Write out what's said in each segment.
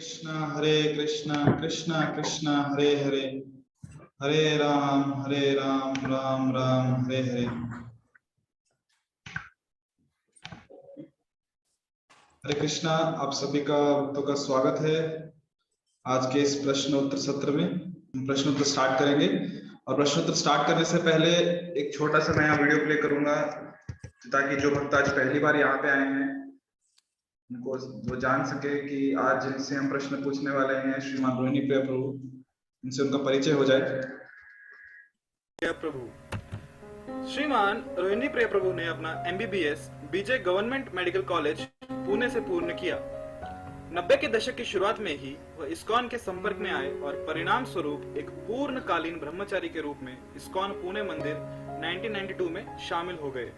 कृष्णा कृष्णा कृष्णा हरे हरे, हरे राम राम राम हरे हरे। हरे कृष्णा, आप सभी का भक्तों का स्वागत है। आज के इस प्रश्न उत्तर सत्र में हम प्रश्न उत्तर स्टार्ट करेंगे, और प्रश्न उत्तर स्टार्ट करने से पहले एक छोटा सा मैं यहाँ वीडियो प्ले करूंगा, ताकि जो भक्त आज पहली बार यहाँ पे आए हैं उनको वो जान सके कि आज जिनसे हम प्रश्न पूछने वाले हैं श्रीमान रोहिणी प्रिया प्रभु, इनसे उनका परिचय हो जाए। प्रभु श्रीमान रोहिणी प्रिया प्रभु ने अपना MBBS बीजे गवर्नमेंट मेडिकल कॉलेज पुणे से पूर्ण किया। 90 के दशक की शुरुआत में ही वह इस्कॉन के संपर्क में आए और परिणाम स्वरूप एक पूर्णकालीन ब्रह्मचारी के रूप में इस्कॉन पुणे मंदिर 1992 में शामिल हो गए।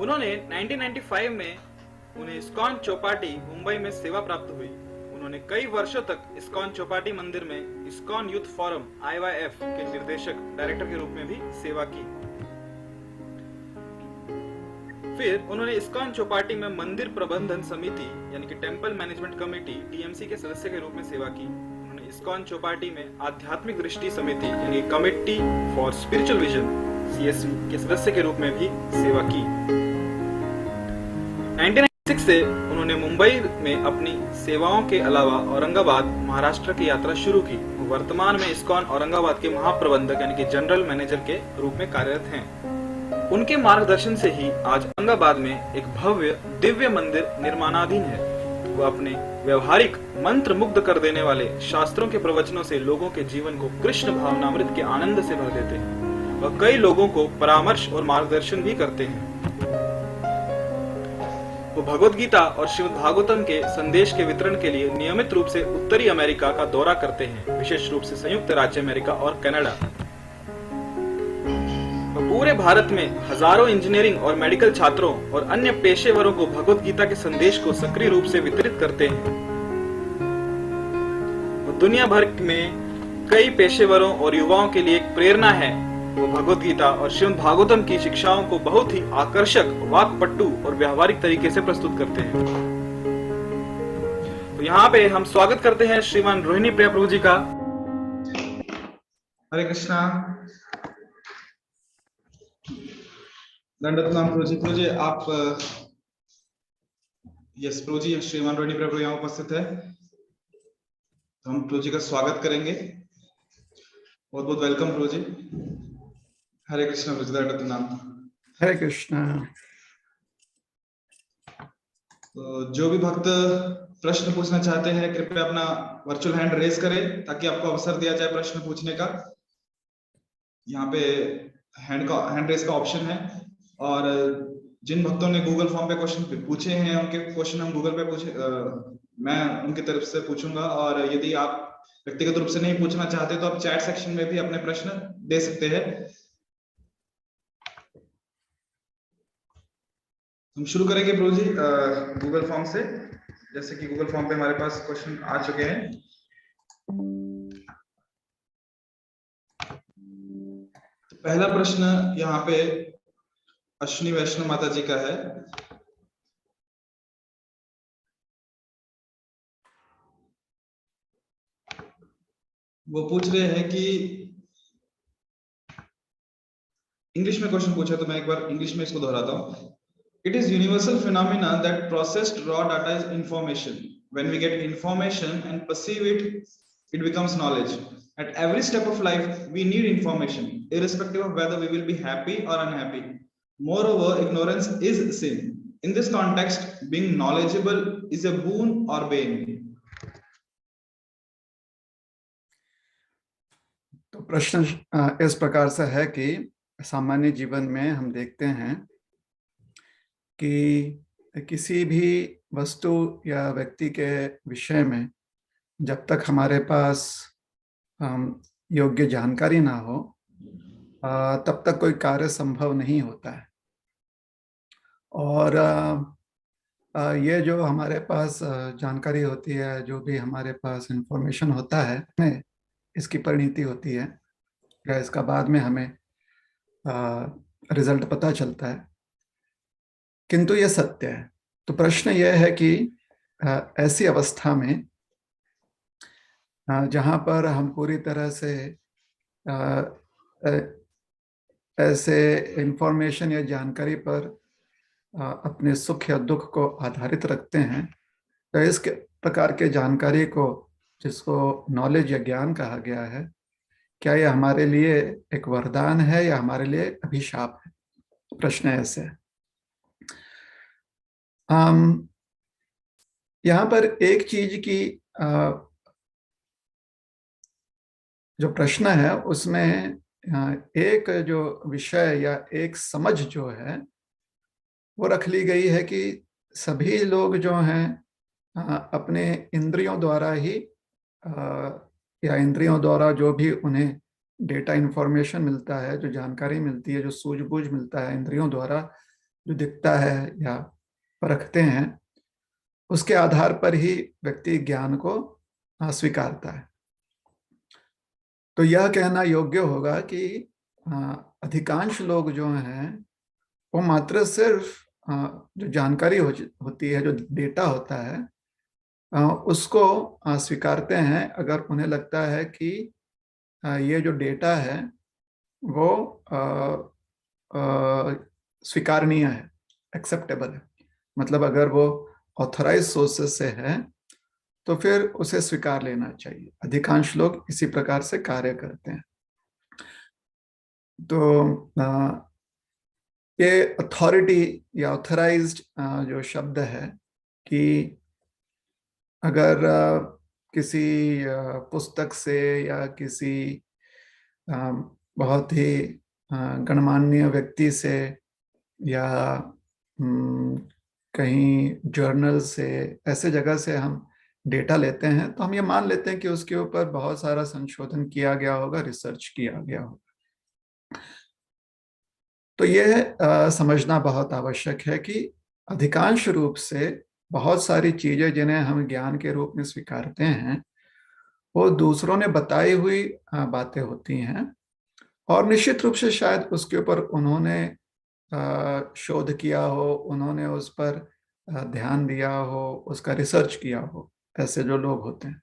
उन्होंने 1995 में उन्हें इस्कॉन चौपाटी मुंबई में सेवा प्राप्त हुई। उन्होंने कई वर्षों तक इस्कॉन चौपाटी मंदिर में इस्कॉन यूथ फोरम IYF के निर्देशक डायरेक्टर के रूप में भी सेवा की। फिर उन्होंने इस्कॉन चौपाटी में मंदिर प्रबंधन समिति यानी कि टेम्पल मैनेजमेंट कमेटी TMC के सदस्य के रूप में सेवा की। उन्होंने इस्कॉन चौपाटी में आध्यात्मिक दृष्टि समिति यानी committee for spiritual vision CSV के सदस्य के रूप में भी सेवा की। 1996 से उन्होंने मुंबई में अपनी सेवाओं के अलावा औरंगाबाद महाराष्ट्र की यात्रा शुरू की। वर्तमान में इस्कॉन औरंगाबाद के महाप्रबंधक यानी कि जनरल मैनेजर के रूप में कार्यरत हैं। उनके मार्गदर्शन से ही आज औरंगाबाद में एक भव्य दिव्य मंदिर निर्माणाधीन है। वह अपने व्यवहारिक मंत्र मुग्ध कर देने वाले शास्त्रों के प्रवचनों से लोगों के जीवन को कृष्ण भावनामृत के आनंद से भर देते हैं। वह कई लोगों को परामर्श और मार्गदर्शन भी करते हैं। वो भगवद गीता और श्रीमद् भागवतम के संदेश के वितरण के लिए नियमित रूप से उत्तरी अमेरिका का दौरा करते हैं, विशेष रूप से संयुक्त राज्य अमेरिका और कनाडा। वो पूरे भारत में हजारों इंजीनियरिंग और मेडिकल छात्रों और अन्य पेशेवरों को भगवद गीता के संदेश को सक्रिय रूप से वितरित करते हैं। वो दुनिया भर में कई पेशेवरों और युवाओं के लिए एक प्रेरणा है। वो भगवद गीता और श्रीमद् भागवतम की शिक्षाओं को बहुत ही आकर्षक, वाक्पटु और व्यवहारिक तरीके से प्रस्तुत करते हैं। तो यहाँ पे हम स्वागत करते हैं श्रीमान रोहिणी प्रिया प्रभु जी का। हरे कृष्णा, दंडवत प्रभु जी। प्रभु जी आप यस प्रभु जी, श्रीमान रोहिणी प्रिया प्रभु यहाँ उपस्थित है, तो हम प्रभु जी का स्वागत करेंगे। बहुत बहुत वेलकम प्रभु जी। हरे कृष्णा प्रभु जी, दंडवत नाम। हरे कृष्णा। तो जो भी भक्त प्रश्न पूछना चाहते हैं कृपया अपना वर्चुअल हैंड रेज करें, ताकि आपको अवसर दिया जाए प्रश्न पूछने का। यहाँ पे हैंड रेज का ऑप्शन है, और जिन भक्तों ने गूगल फॉर्म पे क्वेश्चन पूछे हैं उनके क्वेश्चन हम गूगल पे मैं उनकी तरफ से पूछूंगा, और यदि आप व्यक्तिगत रूप से नहीं पूछना चाहते तो आप चैट सेक्शन में भी अपने प्रश्न दे सकते हैं। हम शुरू करेंगे प्रभु जी गूगल फॉर्म से, जैसे कि गूगल फॉर्म पे हमारे पास क्वेश्चन आ चुके हैं। तो पहला प्रश्न यहाँ पे अश्विनी वैष्णव माता जी का है। वो पूछ रहे हैं कि इंग्लिश में क्वेश्चन पूछा, तो मैं एक बार इंग्लिश में इसको दोहराता हूँ। It is universal phenomena that processed raw data is information. When we get information and perceive it, it becomes knowledge. At every step of life, we need information, irrespective of whether we will be happy or unhappy. Moreover, ignorance is sin. In this context, being knowledgeable is a boon or bane. तो प्रश्न इस प्रकार से है कि सामान्य जीवन में हम देखते हैं कि किसी भी वस्तु या व्यक्ति के विषय में जब तक हमारे पास योग्य जानकारी ना हो तब तक कोई कार्य संभव नहीं होता है। और ये जो हमारे पास जानकारी होती है, जो भी हमारे पास इंफॉर्मेशन होता है, इसकी परिणति होती है या इसका बाद में हमें रिजल्ट पता चलता है, किंतु ये सत्य है। तो प्रश्न यह है कि ऐसी अवस्था में जहाँ पर हम पूरी तरह से अ, अ, ऐसे इंफॉर्मेशन या जानकारी पर अपने सुख या दुख को आधारित रखते हैं, तो इस प्रकार के जानकारी को, जिसको नॉलेज या ज्ञान कहा गया है, क्या यह हमारे लिए एक वरदान है या हमारे लिए अभिशाप है? प्रश्न ऐसे है। यहाँ पर एक चीज की जो प्रश्न है उसमें एक जो विषय या एक समझ जो है वो रख ली गई है कि सभी लोग जो हैं अपने इंद्रियों द्वारा ही या इंद्रियों द्वारा जो भी उन्हें डेटा इंफॉर्मेशन मिलता है, जो जानकारी मिलती है, जो सूझबूझ मिलता है इंद्रियों द्वारा, जो दिखता है या परखते हैं, उसके आधार पर ही व्यक्ति ज्ञान को स्वीकारता है। तो यह कहना योग्य होगा कि अधिकांश लोग जो हैं वो मात्र सिर्फ जो जानकारी होती है, जो डेटा होता है, उसको स्वीकारते हैं अगर उन्हें लगता है कि ये जो डेटा है वो स्वीकारनीय है, एक्सेप्टेबल है। मतलब अगर वो ऑथराइज सोर्सेस से है तो फिर उसे स्वीकार लेना चाहिए। अधिकांश लोग इसी प्रकार से कार्य करते हैं। तो ये अथॉरिटी या ऑथराइज्ड जो शब्द है, कि अगर किसी पुस्तक से या किसी बहुत ही गणमान्य व्यक्ति से या कहीं जर्नल से, ऐसे जगह से हम डेटा लेते हैं, तो हम ये मान लेते हैं कि उसके ऊपर बहुत सारा संशोधन किया गया होगा, रिसर्च किया गया होगा। तो यह समझना बहुत आवश्यक है कि अधिकांश रूप से बहुत सारी चीजें जिन्हें हम ज्ञान के रूप में स्वीकारते हैं वो दूसरों ने बताई हुई बातें होती हैं, और निश्चित रूप से शायद उसके ऊपर उन्होंने शोध किया हो, उन्होंने उस पर ध्यान दिया हो, उसका रिसर्च किया हो, ऐसे जो लोग होते हैं।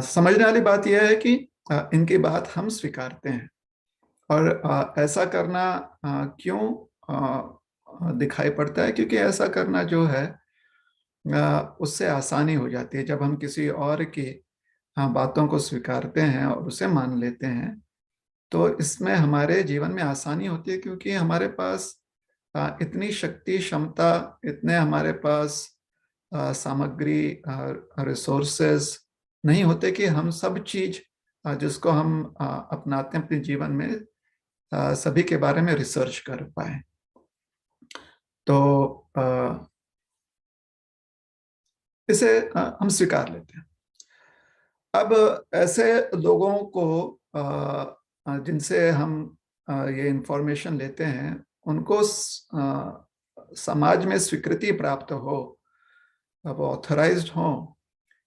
समझने वाली बात यह है कि इनकी बात हम स्वीकारते हैं, और ऐसा करना क्यों दिखाई पड़ता है? क्योंकि ऐसा करना जो है उससे आसानी हो जाती है। जब हम किसी और की बातों को स्वीकारते हैं और उसे मान लेते हैं तो इसमें हमारे जीवन में आसानी होती है, क्योंकि हमारे पास इतनी शक्ति, क्षमता, इतने हमारे पास सामग्री, रिसोर्सेज नहीं होते कि हम सब चीज जिसको हम अपनाते हैं अपने जीवन में, सभी के बारे में रिसर्च कर पाए। तो इसे हम स्वीकार लेते हैं। अब ऐसे लोगों को जिनसे हम ये इंफॉर्मेशन लेते हैं, उनको समाज में स्वीकृति प्राप्त हो, वो ऑथराइज्ड हो,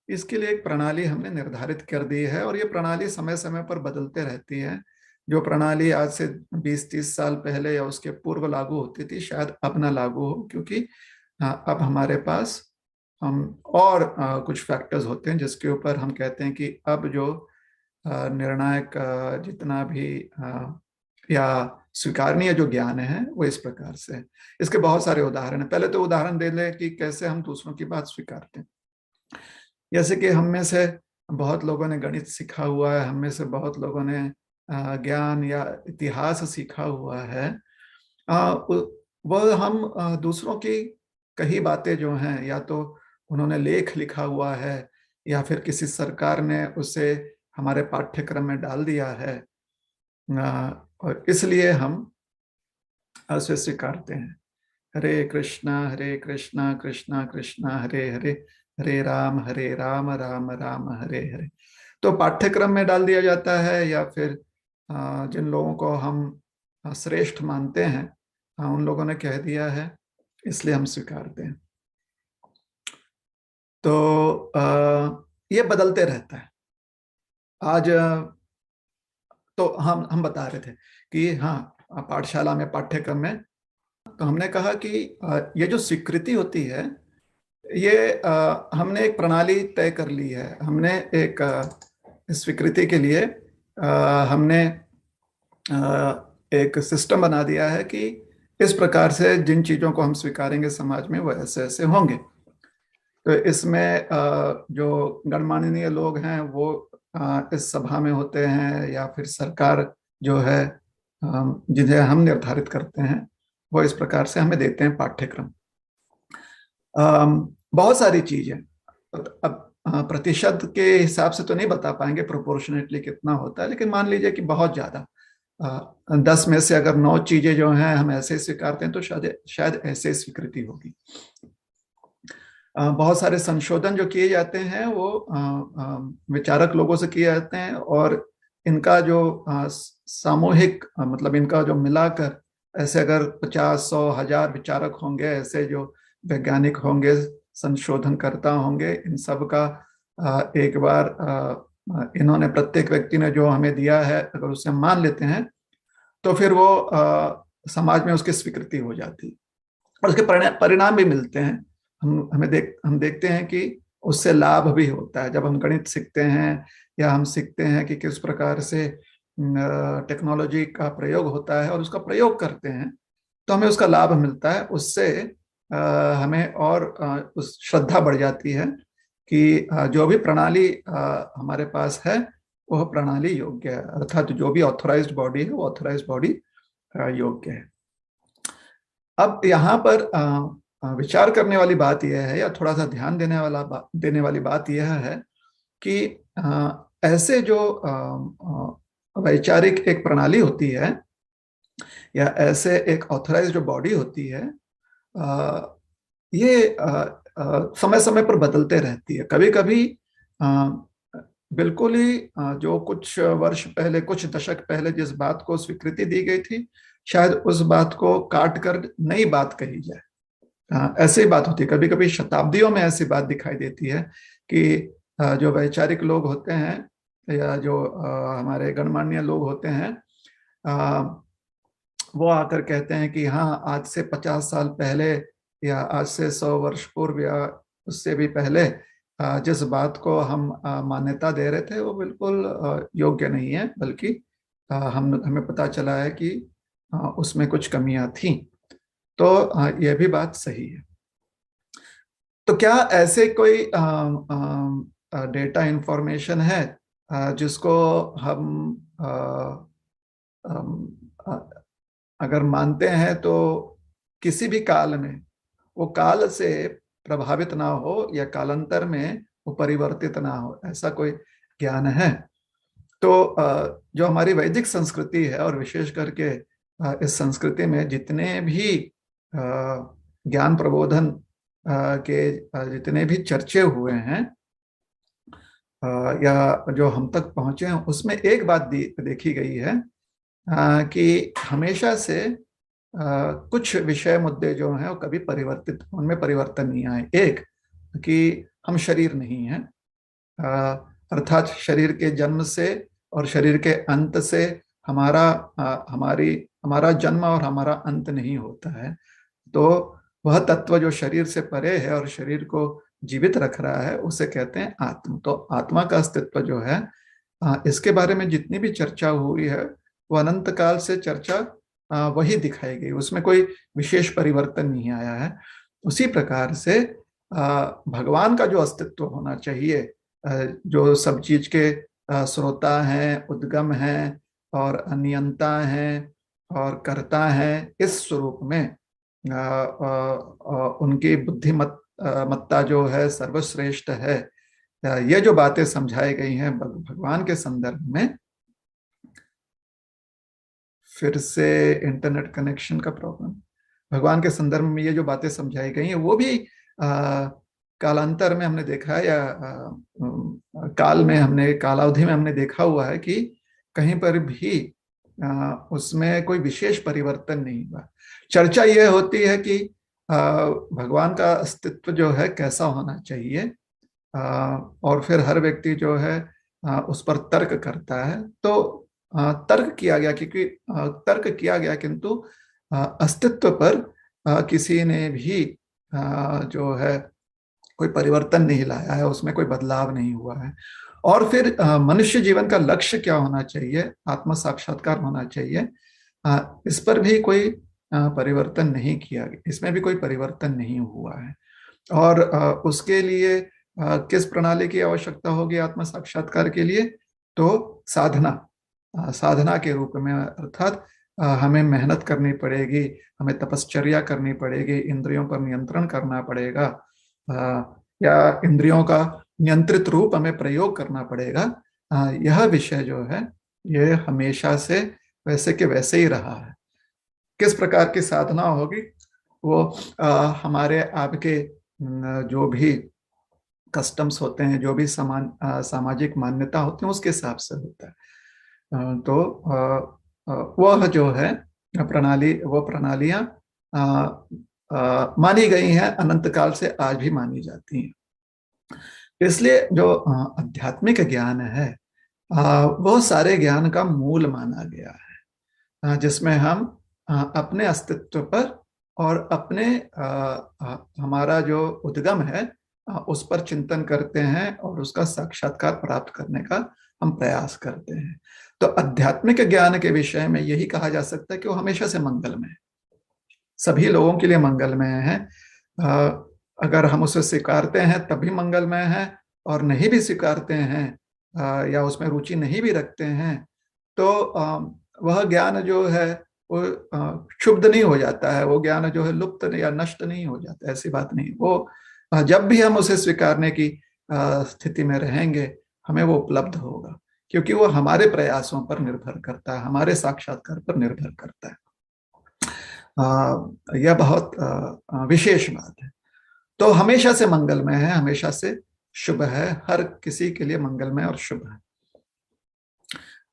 इसके लिए एक प्रणाली हमने निर्धारित कर दी है, और ये प्रणाली समय समय पर बदलते रहती है। जो प्रणाली आज से 20-30 साल पहले या उसके पूर्व लागू होती थी, शायद अब ना लागू हो, क्योंकि अब हमारे पास हम और कुछ फैक्टर्स होते हैं जिसके ऊपर हम कहते हैं कि अब जो निर्णायक जितना भी या स्वीकारनीय जो ज्ञान है वो इस प्रकार से है। इसके बहुत सारे उदाहरण हैं। पहले तो उदाहरण दे लें कि कैसे हम दूसरों की बात स्वीकारते हैं। जैसे कि हम में से बहुत लोगों ने गणित सीखा हुआ है, हम में से बहुत लोगों ने ज्ञान या इतिहास सीखा हुआ है। वह हम दूसरों की कही बातें जो हैं, या तो उन्होंने लेख लिखा हुआ है या फिर किसी सरकार ने उसे हमारे पाठ्यक्रम में डाल दिया है, और इसलिए हम उसे स्वीकारते हैं। हरे कृष्णा कृष्णा कृष्णा हरे हरे, हरे राम राम राम हरे हरे। तो पाठ्यक्रम में डाल दिया जाता है, या फिर जिन लोगों को हम श्रेष्ठ मानते हैं उन लोगों ने कह दिया है, इसलिए हम स्वीकारते हैं। तो ये बदलते रहता है। आज तो हम बता रहे थे कि हाँ, पाठशाला में, पाठ्यक्रम में, तो हमने कहा कि ये जो स्वीकृति होती है ये हमने एक प्रणाली तय कर ली है। हमने एक स्वीकृति के लिए हमने एक सिस्टम बना दिया है कि इस प्रकार से जिन चीजों को हम स्वीकारेंगे समाज में वो ऐसे ऐसे होंगे। तो इसमें जो गणमान्य लोग हैं वो इस सभा में होते हैं, या फिर सरकार जो है जिन्हें हम निर्धारित करते हैं, वो इस प्रकार से हमें देते हैं पाठ्यक्रम। बहुत सारी चीजें। अब प्रतिशत के हिसाब से तो नहीं बता पाएंगे प्रोपोर्शनेटली कितना होता है, लेकिन मान लीजिए कि बहुत ज्यादा 10 में से अगर 9 चीजें जो हैं हम ऐसे स्वीकारते हैं तो शायद ऐसे स्वीकृति होगी। बहुत सारे संशोधन जो किए जाते हैं वो विचारक लोगों से किए जाते हैं, और इनका जो सामूहिक मतलब इनका जो मिलाकर ऐसे अगर 50, 100, 1000 विचारक होंगे, ऐसे जो वैज्ञानिक होंगे, संशोधनकर्ता होंगे, इन सब का एक बार इन्होंने प्रत्येक व्यक्ति ने जो हमें दिया है अगर उसे हम मान लेते हैं तो फिर वो समाज में उसकी स्वीकृति हो जाती है और उसके परिणाम भी मिलते हैं। हम देखते हैं कि उससे लाभ भी होता है। जब हम गणित सीखते हैं या हम सीखते हैं कि किस प्रकार से टेक्नोलॉजी का प्रयोग होता है और उसका प्रयोग करते हैं तो हमें उसका लाभ मिलता है। उससे हमें और उस श्रद्धा बढ़ जाती है कि जो भी प्रणाली हमारे पास है वह प्रणाली योग्य है, अर्थात जो भी ऑथोराइज्ड बॉडी है वो ऑथोराइज्ड बॉडी योग्य है। अब यहाँ पर विचार करने वाली बात यह है, या थोड़ा सा ध्यान देने वाली बात यह है कि ऐसे जो वैचारिक एक प्रणाली होती है या ऐसे एक ऑथराइज्ड बॉडी होती है, ये समय समय पर बदलते रहती है। कभी कभी बिल्कुल ही जो कुछ वर्ष पहले, कुछ दशक पहले जिस बात को स्वीकृति दी गई थी, शायद उस बात को काट कर नई बात कही जाए। ऐसी बात होती है। कभी कभी शताब्दियों में ऐसी बात दिखाई देती है कि जो वैचारिक लोग होते हैं या जो हमारे गणमान्य लोग होते हैं, वो आकर कहते हैं कि हाँ, आज से 50 साल पहले या आज से 100 वर्ष पूर्व या उससे भी पहले जिस बात को हम मान्यता दे रहे थे वो बिल्कुल योग्य नहीं है, बल्कि हमें पता चला है कि उसमें कुछ कमियां थी। तो यह भी बात सही है। तो क्या ऐसे कोई डेटा इंफॉर्मेशन है जिसको हम अगर मानते हैं तो किसी भी काल में वो काल से प्रभावित ना हो या कालांतर में वो परिवर्तित ना हो, ऐसा कोई ज्ञान है? तो जो हमारी वैदिक संस्कृति है और विशेष करके इस संस्कृति में जितने भी ज्ञान प्रबोधन के जितने भी चर्चे हुए हैं या जो हम तक पहुंचे हैं, उसमें एक बात देखी गई है कि हमेशा से कुछ विषय मुद्दे जो हैं वो कभी उनमें परिवर्तन नहीं आए। एक कि हम शरीर नहीं हैं, अर्थात शरीर के जन्म से और शरीर के अंत से हमारा जन्म और हमारा अंत नहीं होता है। तो वह तत्व जो शरीर से परे है और शरीर को जीवित रख रहा है उसे कहते हैं आत्मा। तो आत्मा का अस्तित्व जो है, इसके बारे में जितनी भी चर्चा हुई है वो अनंत काल से चर्चा वही दिखाई गई, उसमें कोई विशेष परिवर्तन नहीं आया है। उसी प्रकार से भगवान का जो अस्तित्व होना चाहिए, जो सब चीज के स्रोता हैं, उद्गम हैं और नियंता हैं और कर्ता हैं, इस स्वरूप में उनकी बुद्धिमत्ता जो है सर्वश्रेष्ठ है। ये जो बातें समझाई गई हैं भगवान के संदर्भ में, फिर से इंटरनेट कनेक्शन का प्रॉब्लम, भगवान के संदर्भ में ये जो बातें समझाई गई हैं वो भी कालांतर में हमने देखा है, या कालावधि में हमने देखा हुआ है कि कहीं पर भी उसमें कोई विशेष परिवर्तन नहीं हुआ। चर्चा यह होती है कि भगवान का अस्तित्व जो है कैसा होना चाहिए, और फिर हर व्यक्ति जो है उस पर तर्क करता है। तो तर्क किया गया, किंतु अस्तित्व पर किसी ने भी जो है कोई परिवर्तन नहीं लाया है, उसमें कोई बदलाव नहीं हुआ है। और फिर मनुष्य जीवन का लक्ष्य क्या होना चाहिए, आत्म साक्षात्कार होना चाहिए, इस पर भी कोई परिवर्तन नहीं किया गया, इसमें भी कोई परिवर्तन नहीं हुआ है। और उसके लिए किस प्रणाली की आवश्यकता होगी आत्म साक्षात्कार के लिए? तो साधना, साधना के रूप में, अर्थात हमें मेहनत करनी पड़ेगी, हमें तपश्चर्या करनी पड़ेगी, इंद्रियों पर नियंत्रण करना पड़ेगा, या इंद्रियों का नियंत्रित रूप हमें प्रयोग करना पड़ेगा। यह विषय जो है ये हमेशा से वैसे के वैसे ही रहा है। किस प्रकार की साधना होगी वो हमारे आपके जो भी कस्टम्स होते हैं, जो भी सामाजिक मान्यता होती है, उसके हिसाब से होता है। तो वह जो है प्रणाली, वो प्रणालियां मानी गई हैं, अनंत काल से आज भी मानी जाती हैं। इसलिए जो आध्यात्मिक ज्ञान है वो सारे ज्ञान का मूल माना गया है, जिसमें हम अपने अस्तित्व पर और अपने हमारा जो उद्गम है उस पर चिंतन करते हैं और उसका साक्षात्कार प्राप्त करने का हम प्रयास करते हैं। तो आध्यात्मिक ज्ञान के विषय में यही कहा जा सकता है कि वो हमेशा से मंगलमय है, सभी लोगों के लिए मंगलमय है। अगर हम उसे स्वीकारते हैं तभी मंगलमय है, और नहीं भी स्वीकारते हैं या उसमें रुचि नहीं भी रखते हैं तो वह ज्ञान जो है वो क्षुब्ध नहीं हो जाता है, वो ज्ञान जो है लुप्त या नष्ट नहीं हो जाता, ऐसी बात नहीं। वो जब भी हम उसे स्वीकारने की स्थिति में रहेंगे हमें वो उपलब्ध होगा, क्योंकि वो हमारे प्रयासों पर निर्भर करता है, हमारे साक्षात्कार पर निर्भर करता है। यह बहुत विशेष बात है। तो हमेशा से मंगलमय है, हमेशा से शुभ है, हर किसी के लिए मंगलमय और शुभ है।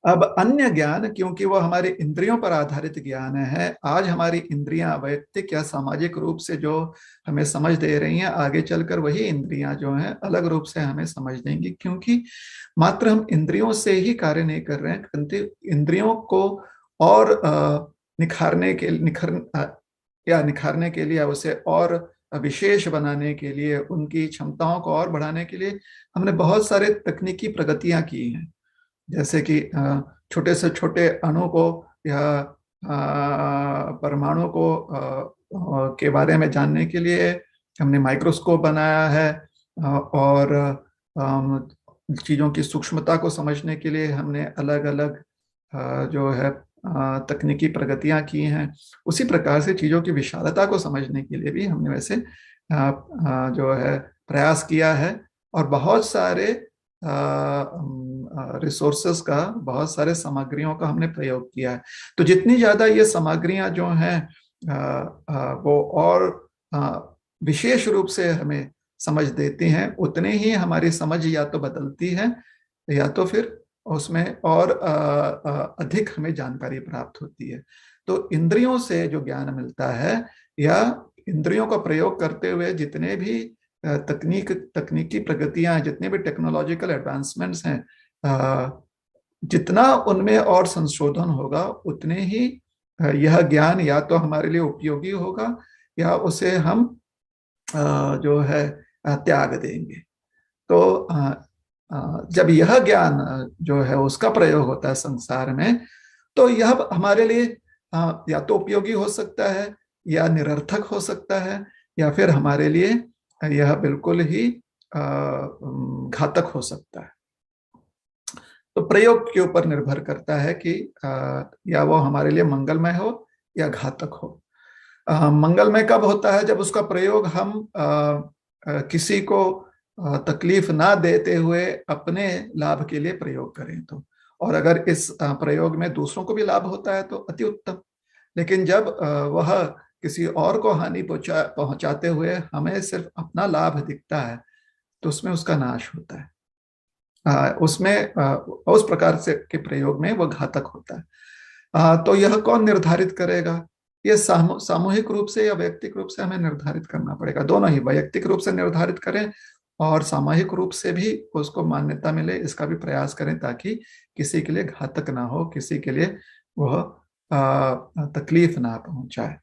अब अन्य ज्ञान, क्योंकि वो हमारे इंद्रियों पर आधारित ज्ञान है, आज हमारी इंद्रियां वैयक्तिक या सामाजिक रूप से जो हमें समझ दे रही हैं, आगे चलकर वही इंद्रियां जो हैं अलग रूप से हमें समझ देंगी, क्योंकि मात्र हम इंद्रियों से ही कार्य नहीं कर रहे हैं, परंतु इंद्रियों को और निखारने के लिए, उसे और विशेष बनाने के लिए, उनकी क्षमताओं को और बढ़ाने के लिए हमने बहुत सारे तकनीकी प्रगतियां की हैं। जैसे कि छोटे से छोटे अणु को या परमाणु को के बारे में जानने के लिए हमने माइक्रोस्कोप बनाया है, और चीज़ों की सूक्ष्मता को समझने के लिए हमने अलग अलग जो है तकनीकी प्रगतियां की हैं। उसी प्रकार से चीज़ों की विशालता को समझने के लिए भी हमने वैसे जो है प्रयास किया है, और बहुत सारे रिसोर्सेस का, बहुत सारे सामग्रियों का हमने प्रयोग किया है। तो जितनी ज़्यादा ये सामग्रियां जो हैं वो और विशेष रूप से हमें समझ देती हैं, उतने ही हमारी समझ या तो बदलती है या तो फिर उसमें और अधिक हमें जानकारी प्राप्त होती है। तो इंद्रियों से जो ज्ञान मिलता है, या इंद्रियों का प्रयोग करते हुए जितने भी तकनीकी प्रगतियां, जितने भी टेक्नोलॉजिकल एडवांसमेंट्स हैं, जितना उनमें और संशोधन होगा उतने ही यह ज्ञान या तो हमारे लिए उपयोगी होगा या उसे हम जो है त्याग देंगे। तो जब यह ज्ञान जो है उसका प्रयोग होता है संसार में, तो यह हमारे लिए या तो उपयोगी हो सकता है या निरर्थक हो सकता है, या फिर हमारे लिए यह बिल्कुल ही घातक हो सकता है। तो प्रयोग के ऊपर निर्भर करता है कि या वो हमारे लिए मंगलमय हो या घातक हो। मंगलमय कब होता है? जब उसका प्रयोग हम किसी को तकलीफ ना देते हुए अपने लाभ के लिए प्रयोग करें तो, और अगर इस प्रयोग में दूसरों को भी लाभ होता है तो अति उत्तम। लेकिन जब वह किसी और को हानि पहुंचाते हुए हमें सिर्फ अपना लाभ दिखता है तो उसमें उसका नाश होता है, उसमें उस प्रकार से के प्रयोग में वह घातक होता है। तो यह कौन निर्धारित करेगा? ये सामूहिक रूप से या वैयक्तिक रूप से हमें निर्धारित करना पड़ेगा। दोनों ही, वैयक्तिक रूप से निर्धारित करें और सामूहिक रूप से भी उसको मान्यता मिले, इसका भी प्रयास करें ताकि किसी के लिए घातक ना हो, किसी के लिए वह तकलीफ ना पहुंचाए।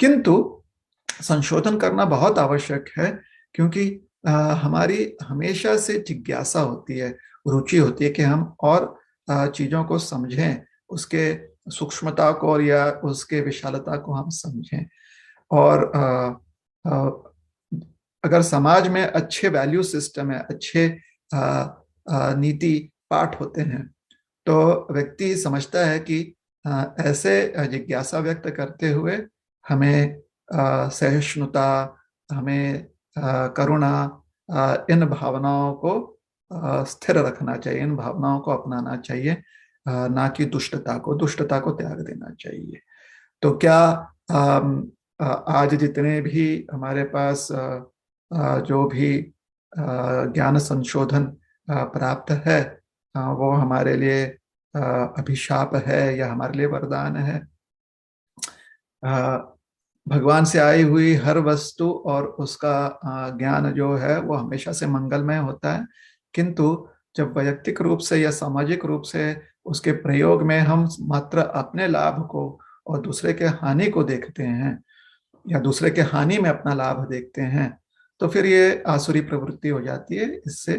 किंतु संशोधन करना बहुत आवश्यक है, क्योंकि हमारी हमेशा से जिज्ञासा होती है, रुचि होती है कि हम और चीजों को समझें, उसके सूक्ष्मता को और या उसके विशालता को हम समझें। और अगर समाज में अच्छे वैल्यू सिस्टम है, अच्छे नीति पाठ होते हैं, तो व्यक्ति समझता है कि ऐसे जिज्ञासा व्यक्त करते हुए हमें सहिष्णुता, हमें करुणा, इन भावनाओं को स्थिर रखना चाहिए, इन भावनाओं को अपनाना चाहिए, ना कि दुष्टता को त्याग देना चाहिए। तो क्या आज जितने भी हमारे पास जो भी ज्ञान संशोधन प्राप्त है, वो हमारे लिए अभिशाप है या हमारे लिए वरदान है? भगवान से आई हुई हर वस्तु और उसका ज्ञान जो है वो हमेशा से मंगलमय होता है, किंतु जब वैयक्तिक रूप से या सामाजिक रूप से उसके प्रयोग में हम मात्र अपने लाभ को और दूसरे के हानि को देखते हैं, या दूसरे के हानि में अपना लाभ देखते हैं, तो फिर ये आसुरी प्रवृत्ति हो जाती है, इससे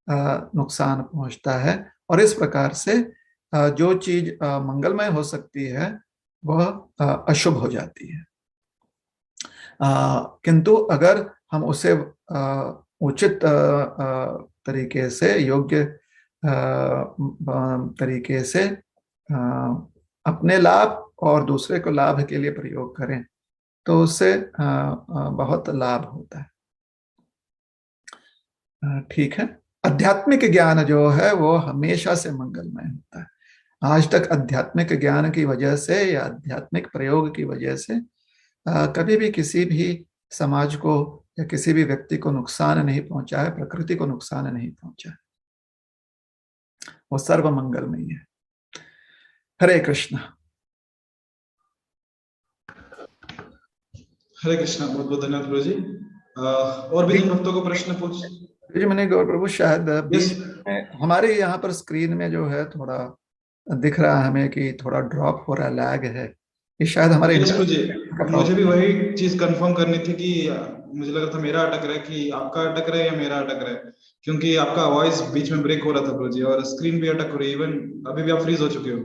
नुकसान पहुंचता है। और इस प्रकार से जो चीज मंगलमय हो सकती है वह अशुभ हो जाती है। किंतु अगर हम उसे उचित तरीके से, योग्य तरीके से अपने लाभ और दूसरे को लाभ के लिए प्रयोग करें, तो उससे बहुत लाभ होता है। ठीक है। आध्यात्मिक ज्ञान जो है वो हमेशा से मंगलमय होता है। आज तक आध्यात्मिक ज्ञान की वजह से या आध्यात्मिक प्रयोग की वजह से कभी भी किसी भी समाज को या किसी भी व्यक्ति को नुकसान नहीं पहुंचा है, प्रकृति को नुकसान नहीं पहुंचा है। वो सर्व मंगलमय है। हरे कृष्ण। हरे कृष्णा। बहुत बहुत धन्यवाद प्रभु जी। और भी जिन भक्तों को प्रश्न पूछ जी, मैंने गौर प्रभु शायद यस हमारे यहाँ पर स्क्रीन में जो है थोड़ा दिख रहा है हमें कि थोड़ा ड्रॉप हो रहा, लैग है। ये शायद हमारे यस प्रभु जी, मुझे भी वही चीज कंफर्म करनी थी कि मुझे लग रहा था मेरा अटक रहा है कि आपका अटक रहा है या मेरा अटक रहा है, क्योंकि आपका वॉइस बीच में ब्रेक हो रहा था प्रभु जी, और स्क्रीन भी अटक हो रही है। इवन अभी भी आप फ्रीज हो चुके हो।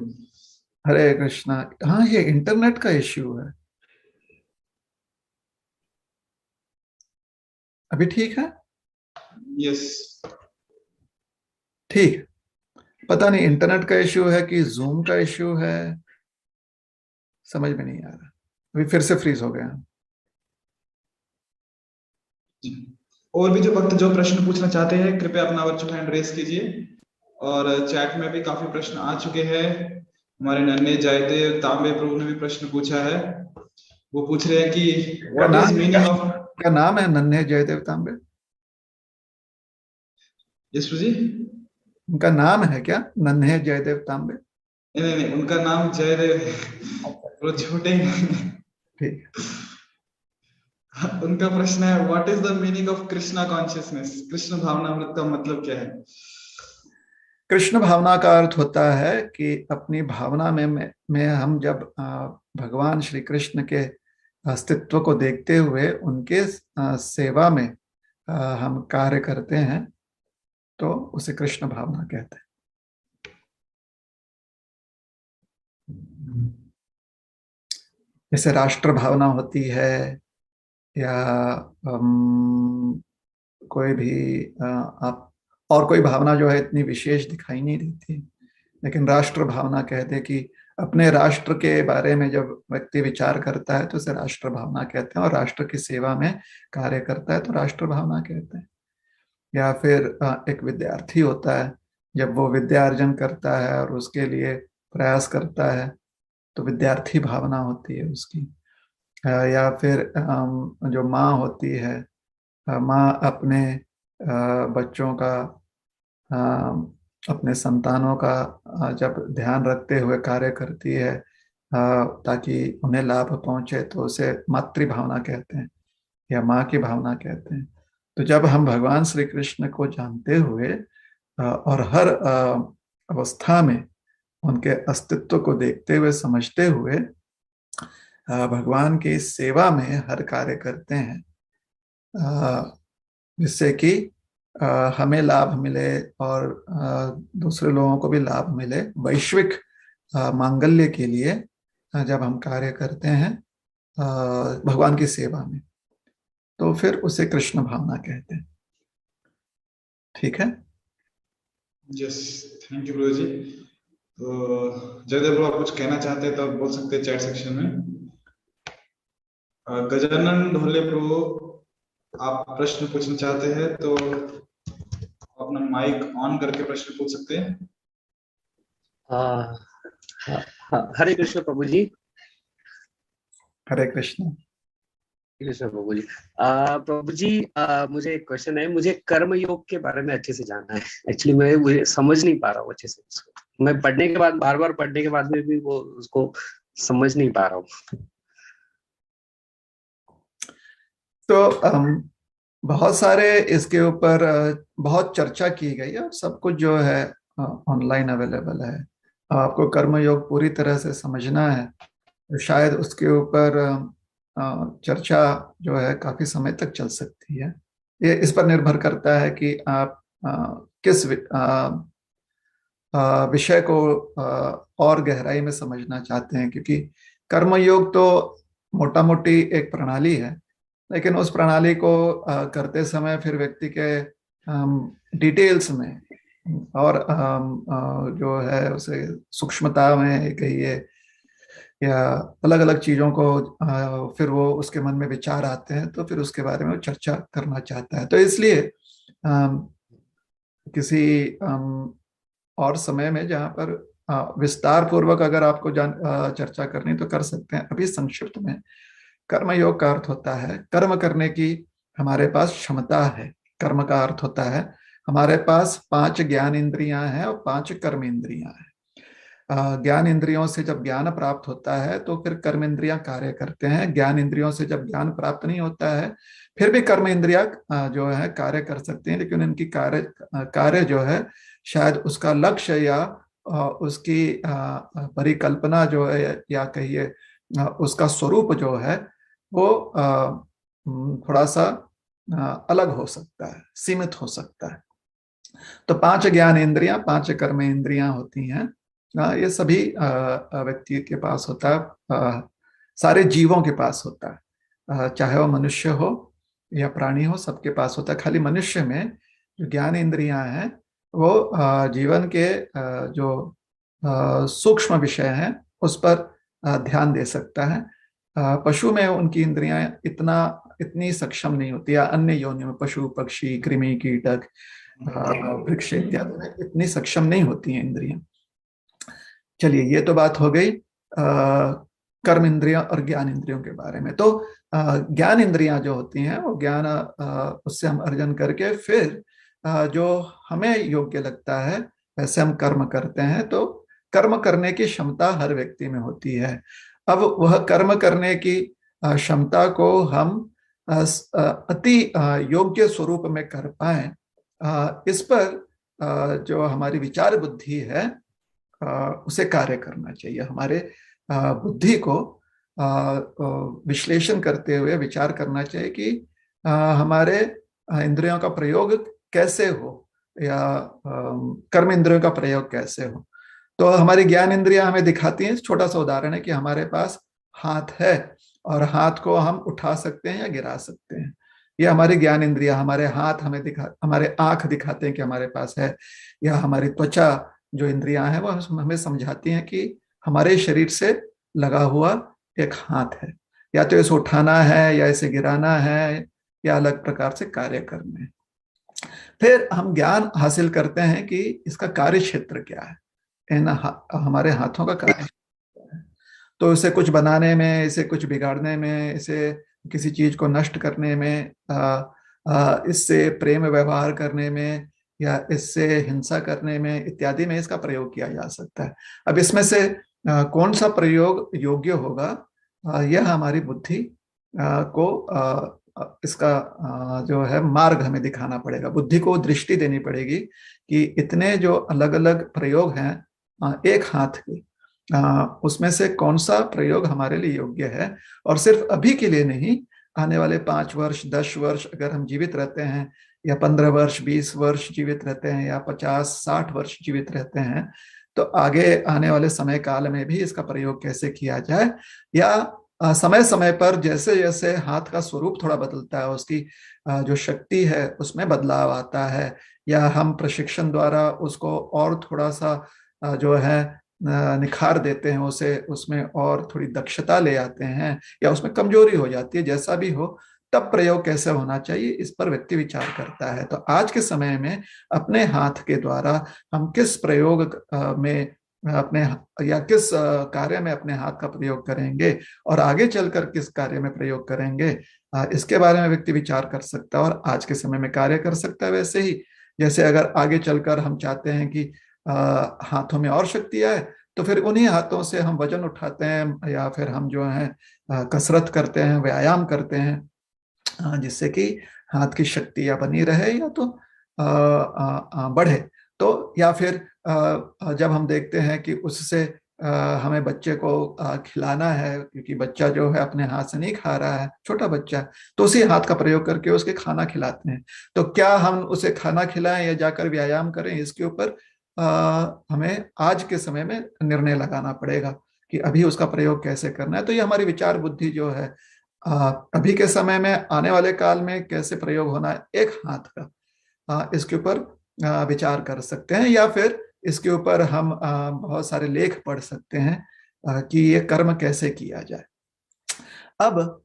हरे कृष्णा। हाँ, ये इंटरनेट का इश्यू है। अभी ठीक है? यस ठीक। पता नहीं इंटरनेट का इश्यू है कि जूम का इश्यू है, समझ में नहीं आ रहा। अभी फिर से फ्रीज हो गया। और भी जो भक्त जो प्रश्न पूछना चाहते हैं, कृपया अपना वर्चुअल हैंड रेस कीजिए। और चैट में भी काफी प्रश्न आ चुके हैं। हमारे नन्हे जयदेव तांबे प्रभु ने भी प्रश्न पूछा है। वो पूछ रहे हैं कि व्हाट इज मीनिंग ऑफ, क्या नाम है नन्हे जयदेव तांबे? यस जी, उनका नाम है क्या नन्हे जयदेव तांबे? नहीं नहीं, उनका नाम जयदेव है, वो छोटे ठीक। उनका प्रश्न है what is the meaning of Krishna consciousness, Krishna भावना अमृत का मतलब क्या है? कृष्ण भावना का अर्थ होता है कि अपनी भावना में हम जब भगवान श्री कृष्ण के अस्तित्व को देखते हुए उनके सेवा में हम कार्य करते हैं, तो उसे कृष्ण भावना कहते हैं। जैसे राष्ट्र भावना होती है, या कोई भी आप और कोई भावना जो है इतनी विशेष दिखाई नहीं देती, लेकिन राष्ट्र भावना कहते कि अपने राष्ट्र के बारे में जब व्यक्ति विचार करता है तो उसे राष्ट्र भावना कहते हैं, और राष्ट्र की सेवा में कार्य करता है तो राष्ट्र भावना कहते हैं। या फिर एक विद्यार्थी होता है, जब वो विद्या अर्जन करता है और उसके लिए प्रयास करता है तो विद्यार्थी भावना होती है उसकी। या फिर जो माँ होती है, माँ अपने बच्चों का, अपने संतानों का जब ध्यान रखते हुए कार्य करती है ताकि उन्हें लाभ पहुंचे, तो उसे मातृभावना कहते हैं या माँ की भावना कहते हैं। तो जब हम भगवान श्री कृष्ण को जानते हुए और हर अवस्था में उनके अस्तित्व को देखते हुए, समझते हुए भगवान की सेवा में हर कार्य करते हैं, जिससे कि हमें लाभ मिले और दूसरे लोगों को भी लाभ मिले। वैश्विक मांगल्य के लिए जब हम कार्य करते हैं भगवान की सेवा में, तो फिर उसे कृष्ण भावना कहते हैं। ठीक है। यस, थैंक यू प्रभु जी। तो जयदेव प्रभु, आप कुछ कहना चाहते हैं तो आप बोल सकते हैं चैट सेक्शन में। गजानन ढोले प्रभु, आप प्रश्न पूछना चाहते हैं तो अपना माइक ऑन करके प्रश्न पूछ सकते हैं। हरे कृष्ण प्रभु जी। हरे कृष्ण। कृष्ण प्रभु जी। प्रभु जी, मुझे एक क्वेश्चन है। मुझे कर्म योग के बारे में अच्छे से जानना है। एक्चुअली मुझे समझ नहीं पा रहा हूँ अच्छे से उसको। मैं पढ़ने के बाद, बार बार पढ़ने के बाद में भी वो उसको समझ नहीं पा रहा हूँ। तो बहुत सारे इसके ऊपर बहुत चर्चा की गई है और सब कुछ जो है ऑनलाइन अवेलेबल है। आपको कर्म योग पूरी तरह से समझना है तो शायद उसके ऊपर चर्चा जो है काफी समय तक चल सकती है। ये इस पर निर्भर करता है कि आप किस विषय को और गहराई में समझना चाहते हैं, क्योंकि कर्मयोग तो मोटा मोटी एक प्रणाली है, लेकिन उस प्रणाली को करते समय फिर व्यक्ति के डिटेल्स में और जो है उसे सूक्ष्मता में कहिए या अलग अलग चीजों को फिर वो उसके मन में विचार आते हैं तो फिर उसके बारे में वो चर्चा करना चाहता है। तो इसलिए किसी और समय में जहाँ पर विस्तार पूर्वक अगर आपको चर्चा करनी तो कर सकते हैं। अभी संक्षिप्त में कर्म योग का अर्थ होता है कर्म करने की हमारे पास क्षमता है। कर्म का अर्थ होता है हमारे पास 5 ज्ञान इंद्रियां हैं और 5 कर्म इंद्रियां हैं। ज्ञान इंद्रियों से जब ज्ञान प्राप्त होता है तो फिर कर्म इंद्रियां कार्य करते हैं। ज्ञान इंद्रियों से जब ज्ञान प्राप्त नहीं होता है फिर भी कर्म इंद्रियां जो है कार्य कर सकते हैं, लेकिन उनकी कार्य जो है शायद उसका लक्ष्य या उसकी परिकल्पना जो है या कहिए उसका स्वरूप जो है वो थोड़ा सा अलग हो सकता है, सीमित हो सकता है। तो 5 ज्ञान इंद्रियां 5 कर्म इंद्रियां होती हैं। ये सभी व्यक्ति के पास होता है, सारे जीवों के पास होता है, चाहे वो मनुष्य हो या प्राणी हो, सबके पास होता है। खाली मनुष्य में जो ज्ञान इंद्रियां हैं वो जीवन के जो सूक्ष्म विषय हैं उस पर ध्यान दे सकता है। पशु में उनकी इंद्रियां इतनी सक्षम नहीं होती, या अन्य योनियों में पशु पक्षी कृमि कीटक वृक्ष इत्यादि में इतनी सक्षम नहीं होती हैं इंद्रियां। चलिए, ये तो बात हो गई कर्म इंद्रियां और ज्ञान इंद्रियों के बारे में। तो ज्ञान इंद्रियां जो होती हैं वो ज्ञान उससे हम अर्जन करके फिर जो हमें योग्य लगता है वैसे हम कर्म करते हैं। तो कर्म करने की क्षमता हर व्यक्ति में होती है। अब वह कर्म करने की क्षमता को हम अति योग्य स्वरूप में कर पाए, इस पर जो हमारी विचार बुद्धि है उसे कार्य करना चाहिए। हमारे बुद्धि को विश्लेषण करते हुए विचार करना चाहिए कि हमारे इंद्रियों का प्रयोग कैसे हो या कर्म इंद्रियों का प्रयोग कैसे हो। तो हमारी ज्ञान इंद्रियां हमें दिखाती हैं। छोटा सा उदाहरण है कि हमारे पास हाथ है और हाथ को हम उठा सकते हैं या गिरा सकते हैं। ये हमारी ज्ञान इंद्रियां, हमारे हाथ हमारे आंख दिखाते हैं कि हमारे पास है, या हमारी त्वचा जो इंद्रियां हैं वो हमें समझाती हैं कि हमारे शरीर से लगा हुआ एक हाथ है, या तो इसे उठाना है या इसे गिराना है या अलग प्रकार से कार्य करने हैं। फिर हम ज्ञान हासिल करते हैं कि इसका कार्य क्षेत्र क्या है, हमारे हाथों का कार्य क्षेत्र है। तो इसे कुछ बनाने में, इसे कुछ बिगाड़ने में, इसे किसी चीज को नष्ट करने में, इससे प्रेम व्यवहार करने में या इससे हिंसा करने में इत्यादि में इसका प्रयोग किया जा सकता है। अब इसमें से कौन सा प्रयोग योग्य होगा, यह हमारी बुद्धि को इसका जो है मार्ग हमें दिखाना पड़ेगा। बुद्धि को दृष्टि देनी पड़ेगी कि इतने जो अलग अलग प्रयोग हैं एक हाथ के, उसमें से कौन सा प्रयोग हमारे लिए योग्य है। और सिर्फ अभी के लिए नहीं, आने वाले 5 वर्ष 10 वर्ष अगर हम जीवित रहते हैं, या 15 वर्ष 20 वर्ष जीवित रहते हैं, या 50 60 वर्ष जीवित रहते हैं, तो आगे आने वाले समय काल में भी इसका प्रयोग कैसे किया जाए, या समय समय पर जैसे जैसे हाथ का स्वरूप थोड़ा बदलता है, उसकी जो शक्ति है उसमें बदलाव आता है, या हम प्रशिक्षण द्वारा उसको और थोड़ा सा जो है निखार देते हैं, उसे उसमें और थोड़ी दक्षता ले आते हैं, या उसमें कमजोरी हो जाती है, जैसा भी हो, तब प्रयोग कैसे होना चाहिए इस पर व्यक्ति विचार करता है। तो आज के समय में अपने हाथ के द्वारा हम किस प्रयोग में अपने या किस कार्य में अपने हाथ का प्रयोग करेंगे और आगे चलकर किस कार्य में प्रयोग करेंगे, इसके बारे में व्यक्ति विचार कर सकता है और आज के समय में कार्य कर सकता है। वैसे ही जैसे अगर आगे चलकर हम चाहते हैं कि हाथों में और शक्ति आए, तो फिर उन्हीं हाथों से हम वजन उठाते हैं, या फिर हम जो है कसरत करते हैं, व्यायाम करते हैं, जिससे कि हाथ की शक्ति या बनी रहे या तो बढ़े। तो या फिर जब हम देखते हैं कि उससे हमें बच्चे को खिलाना है, क्योंकि बच्चा जो है अपने हाथ से नहीं खा रहा है, छोटा बच्चा, तो उसी हाथ का प्रयोग करके उसके खाना खिलाते हैं। तो क्या हम उसे खाना खिलाएं या जाकर व्यायाम करें, इसके ऊपर हमें आज के समय में निर्णय लगाना पड़ेगा कि अभी उसका प्रयोग कैसे करना है। तो ये हमारी विचार बुद्धि जो है अभी के समय में, आने वाले काल में कैसे प्रयोग होना है एक हाथ का, इसके ऊपर विचार कर सकते हैं, या फिर इसके ऊपर हम बहुत सारे लेख पढ़ सकते हैं कि ये कर्म कैसे किया जाए। अब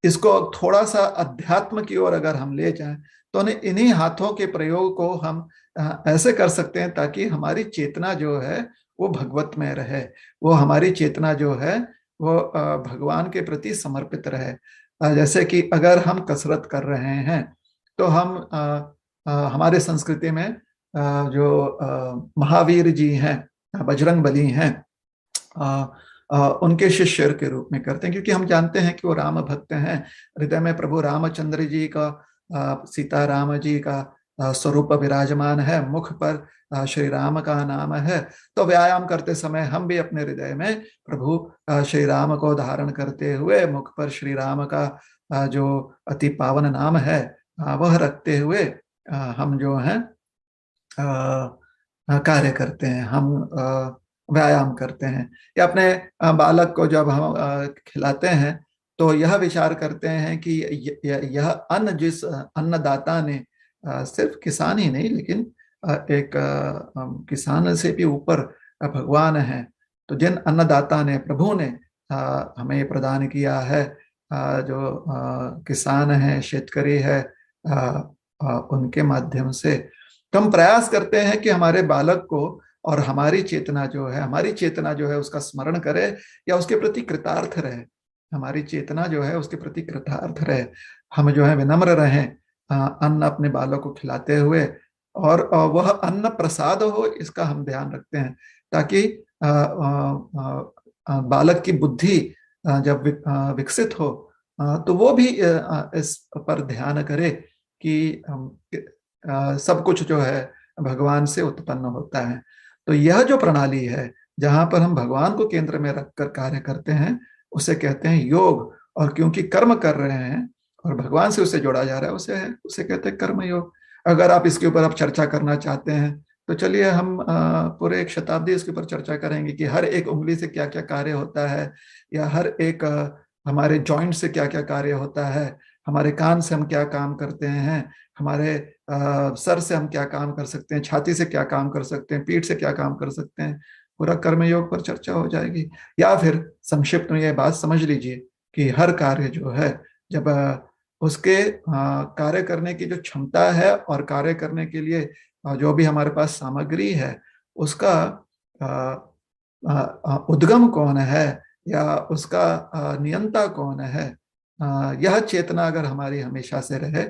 इसको थोड़ा सा अध्यात्म की ओर अगर हम ले जाएं, तो इन्हीं हाथों के प्रयोग को हम ऐसे कर सकते हैं ताकि हमारी चेतना जो है वो भगवत में रहे, वो हमारी चेतना जो है वो भगवान के प्रति समर्पित रहे। जैसे कि अगर हम कसरत कर रहे हैं, तो हम हमारे संस्कृति में जो महावीर जी हैं, बजरंग बली हैं, उनके शिष्य के रूप में करते हैं, क्योंकि हम जानते हैं कि वो राम भक्त हैं। हृदय में प्रभु रामचंद्र जी का, सीता राम जी का स्वरूप विराजमान है, मुख पर श्री राम का नाम है। तो व्यायाम करते समय हम भी अपने हृदय में प्रभु श्री राम को धारण करते हुए मुख पर श्री राम का जो अति पावन नाम है वह रखते हुए हम जो है कार्य करते हैं, हम व्यायाम करते हैं। या अपने बालक को जब हम खिलाते हैं, तो यह विचार करते हैं कि यह अन्न जिस अन्नदाता ने, सिर्फ किसान ही नहीं लेकिन एक किसान से भी ऊपर भगवान है, तो जिन अन्नदाता ने, प्रभु ने हमें प्रदान किया है, जो किसान है, शेतकरी है, उनके माध्यम से तो हम प्रयास करते हैं कि हमारे बालक को और हमारी चेतना जो है उसका स्मरण करे या उसके प्रति कृतार्थ रहे। हमारी चेतना जो है उसके प्रति कृतार्थ रहे, हम जो है विनम्र रहें अन्न अपने बालक को खिलाते हुए, और वह अन्न प्रसाद हो इसका हम ध्यान रखते हैं, ताकि बालक की बुद्धि जब विकसित हो तो वो भी इस पर ध्यान करे कि सब कुछ जो है भगवान से उत्पन्न होता है। तो यह जो प्रणाली है जहां पर हम भगवान को केंद्र में रखकर कार्य करते हैं, उसे कहते हैं योग। और क्योंकि कर्म कर रहे हैं और भगवान से उसे जोड़ा जा रहा है, उसे कहते हैं कर्म योग। अगर आप इसके ऊपर आप चर्चा करना चाहते हैं तो चलिए हम पूरे 1 शताब्दी इसके ऊपर चर्चा करेंगे कि हर एक उंगली से क्या क्या कार्य होता है, या हर एक हमारे जॉइंट से क्या क्या कार्य होता है, हमारे कान से हम क्या काम करते हैं, हमारे सर से हम क्या काम कर सकते हैं, छाती से क्या काम कर सकते हैं, पीठ से क्या काम कर सकते हैं। पूरा कर्मयोग पर चर्चा हो जाएगी। या फिर संक्षिप्त में यह बात समझ लीजिए कि हर कार्य जो है, जब उसके कार्य करने की जो क्षमता है और कार्य करने के लिए जो भी हमारे पास सामग्री है, उसका उद्गम कौन है या उसका नियंता कौन है, यह चेतना अगर हमारी हमेशा से रहे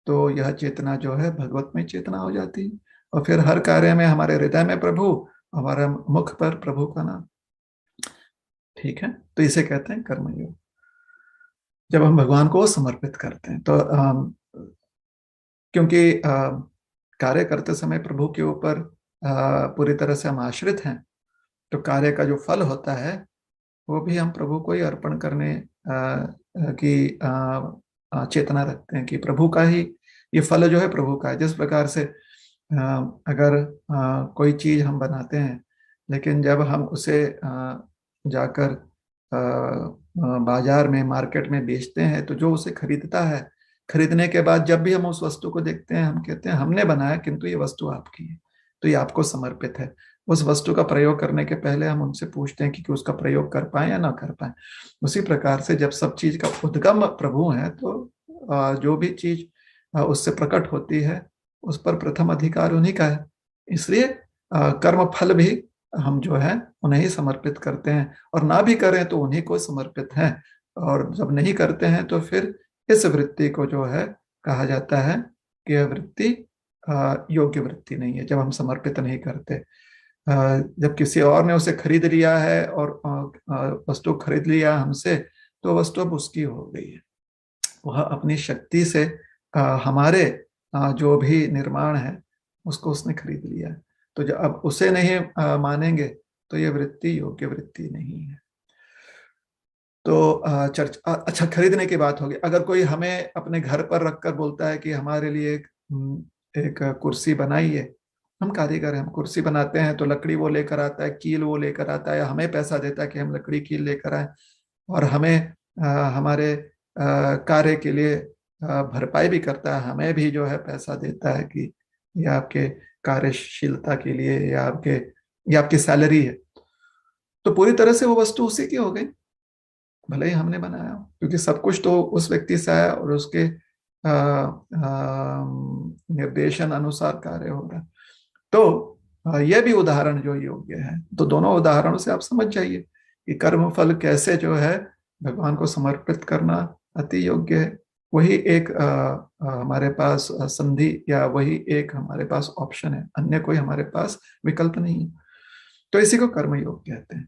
तो यह चेतना जो है भगवत में चेतना हो जाती है। और फिर हर कार्य में हमारे हृदय में प्रभु, हमारे मुख पर प्रभु का नाम। ठीक है, तो इसे कहते हैं कर्मयोग। जब हम भगवान को समर्पित करते हैं तो क्योंकि कार्य करते समय प्रभु के ऊपर पूरी तरह से हम आश्रित हैं, तो कार्य का जो फल होता है वो भी हम प्रभु को ही अर्पण करने की चेतना रखते हैं कि प्रभु का ही ये फल जो है प्रभु का है। जिस प्रकार से अगर कोई चीज हम बनाते हैं, लेकिन जब हम उसे जाकर बाजार में, मार्केट में बेचते हैं, तो जो उसे खरीदता है, खरीदने के बाद जब भी हम उस वस्तु को देखते हैं, हम कहते हैं हमने बनाया किंतु ये वस्तु आपकी है, तो ये आपको समर्पित है। उस वस्तु का प्रयोग करने के पहले हम उनसे पूछते हैं कि उसका प्रयोग कर पाए या ना कर पाए। उसी प्रकार से जब सब चीज का उद्गम प्रभु है, तो जो भी चीज उससे प्रकट होती है उस पर प्रथम अधिकार उन्हीं का है। इसलिए कर्म फल भी हम जो है उन्हें ही समर्पित करते हैं, और ना भी करें तो उन्हीं को समर्पित हैं। और जब नहीं करते हैं तो फिर इस वृत्ति को जो है कहा जाता है कि यह वृत्ति योग्य वृत्ति नहीं है, जब हम समर्पित नहीं करते। जब किसी और ने उसे खरीद लिया है और वस्तु खरीद लिया हमसे, तो वस्तु अब उसकी हो गई है। वह अपनी शक्ति से हमारे जो भी निर्माण है उसको उसने खरीद लिया है। तो जब अब उसे नहीं मानेंगे तो ये वृत्ति योग्य वृत्ति नहीं है। तो अच्छा, खरीदने की बात होगी। अगर कोई हमें अपने घर पर रखकर बोलता है कि हमारे लिए एक कुर्सी बनाइए, हम कारीगर हैं, हम कुर्सी बनाते हैं, तो लकड़ी वो लेकर आता है, कील वो लेकर आता है, या हमें पैसा देता है कि हम लकड़ी कील लेकर आए, और हमें हमारे कार्य के लिए भरपाई भी करता है, हमें भी जो है पैसा देता है कि ये आपके कार्यशीलता के लिए या आपकी सैलरी है। तो पूरी तरह से वो वस्तु उसी की हो गई, भले ही हमने बनाया, क्योंकि सब कुछ तो उस व्यक्ति से आया और उसके निर्देशन अनुसार कार्य हो रहा है। तो यह भी उदाहरण जो योग्य है। तो दोनों उदाहरणों से आप समझ जाइए कि कर्म फल कैसे जो है भगवान को समर्पित करना अति योग्य है। वही एक हमारे पास संधि, या वही एक हमारे पास ऑप्शन है, अन्य कोई हमारे पास विकल्प नहीं है। तो इसी को कर्म योग कहते हैं।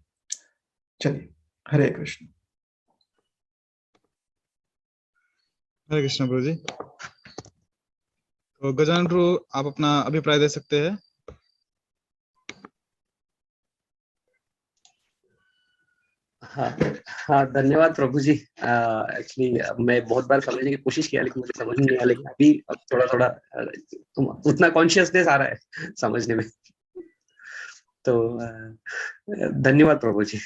चलिए, हरे कृष्ण। हरे कृष्ण प्रभु जी। तो गजानन प्रभु, आप अपना अभिप्राय दे सकते हैं। हाँ, धन्यवाद प्रभु जी। एक्चुअली मैं बहुत बार समझने की कोशिश किया, लेकिन मुझे समझ नहीं आया, लेकिन अभी अब थोड़ा उतना कॉन्शियसनेस आ रहा है समझने में। तो धन्यवाद प्रभु जी।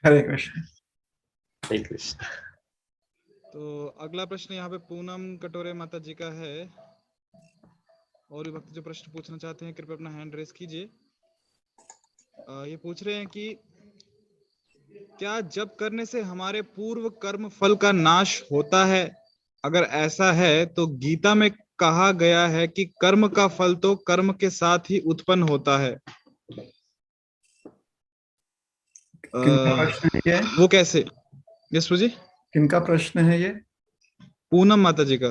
हरे कृष्ण। हरे कृष्ण। तो अगला प्रश्न यहाँ पे पूनम कटोरे माता जी का है। और भी भक्त जो प्रश्न पूछना चाहते हैं कृपया अपना हैंड रेस कीजिए। ये पूछ रहे हैं कि क्या जप करने से हमारे पूर्व कर्म फल का नाश होता है? अगर ऐसा है तो गीता में कहा गया है कि कर्म का फल तो कर्म के साथ ही उत्पन्न होता है। किनका प्रश्न है ये? वो कैसे? यस प्रभु जी। किनका प्रश्न है ये? पूनम माता जी का।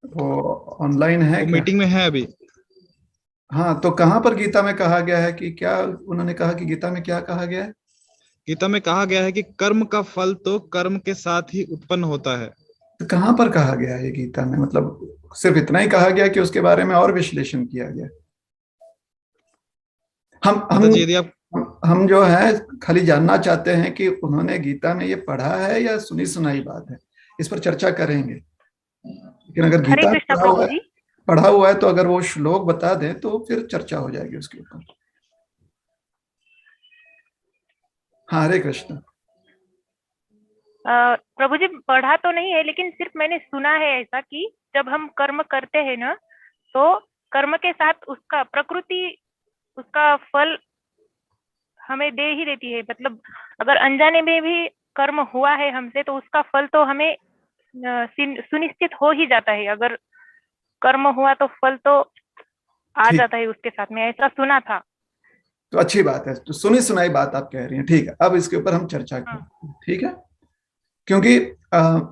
वो ऑनलाइन है वो क्या? मीटिंग में है अभी। हाँ, तो कहाँ पर गीता में कहा गया है कि क्या? उन्होंने कहा कि गीता में क्या कहा गया है? गीता में कहा गया है कि कर्म का फल तो कर्म के साथ ही उत्पन्न होता है। तो कहाँ पर कहा गया है ये गीता में? मतलब सिर्फ इतना ही कहा गया कि उसके बारे में और विश्लेषण किया गया? यदि आप हम जो है खाली जानना चाहते हैं कि उन्होंने गीता में ये पढ़ा है या सुनी सुनाई बात है। इस पर चर्चा करेंगे, लेकिन अगर गीता पढ़ा हुआ है तो अगर वो श्लोक बता दें तो फिर चर्चा हो जाएगी उसके ऊपर। हाँ, हरे कृष्ण। प्रभु जी, पढ़ा तो नहीं है, लेकिन सिर्फ मैंने सुना है ऐसा कि जब हम कर्म करते हैं ना, तो कर्म के साथ उसका प्रकृति, उसका फल हमें दे ही देती है। मतलब अगर अनजाने में भी कर्म हुआ है हमसे, तो उसका फल तो हमें सुनिश्चित हो ही जाता है। अगर कर्म हुआ तो फल तो आ जाता है उसके साथ में, ऐसा सुना था। तो अच्छी बात है, तो सुनी सुनाई बात आप कह रही हैं। ठीक है, अब इसके ऊपर हम चर्चा करते हैं। ठीक है, क्योंकि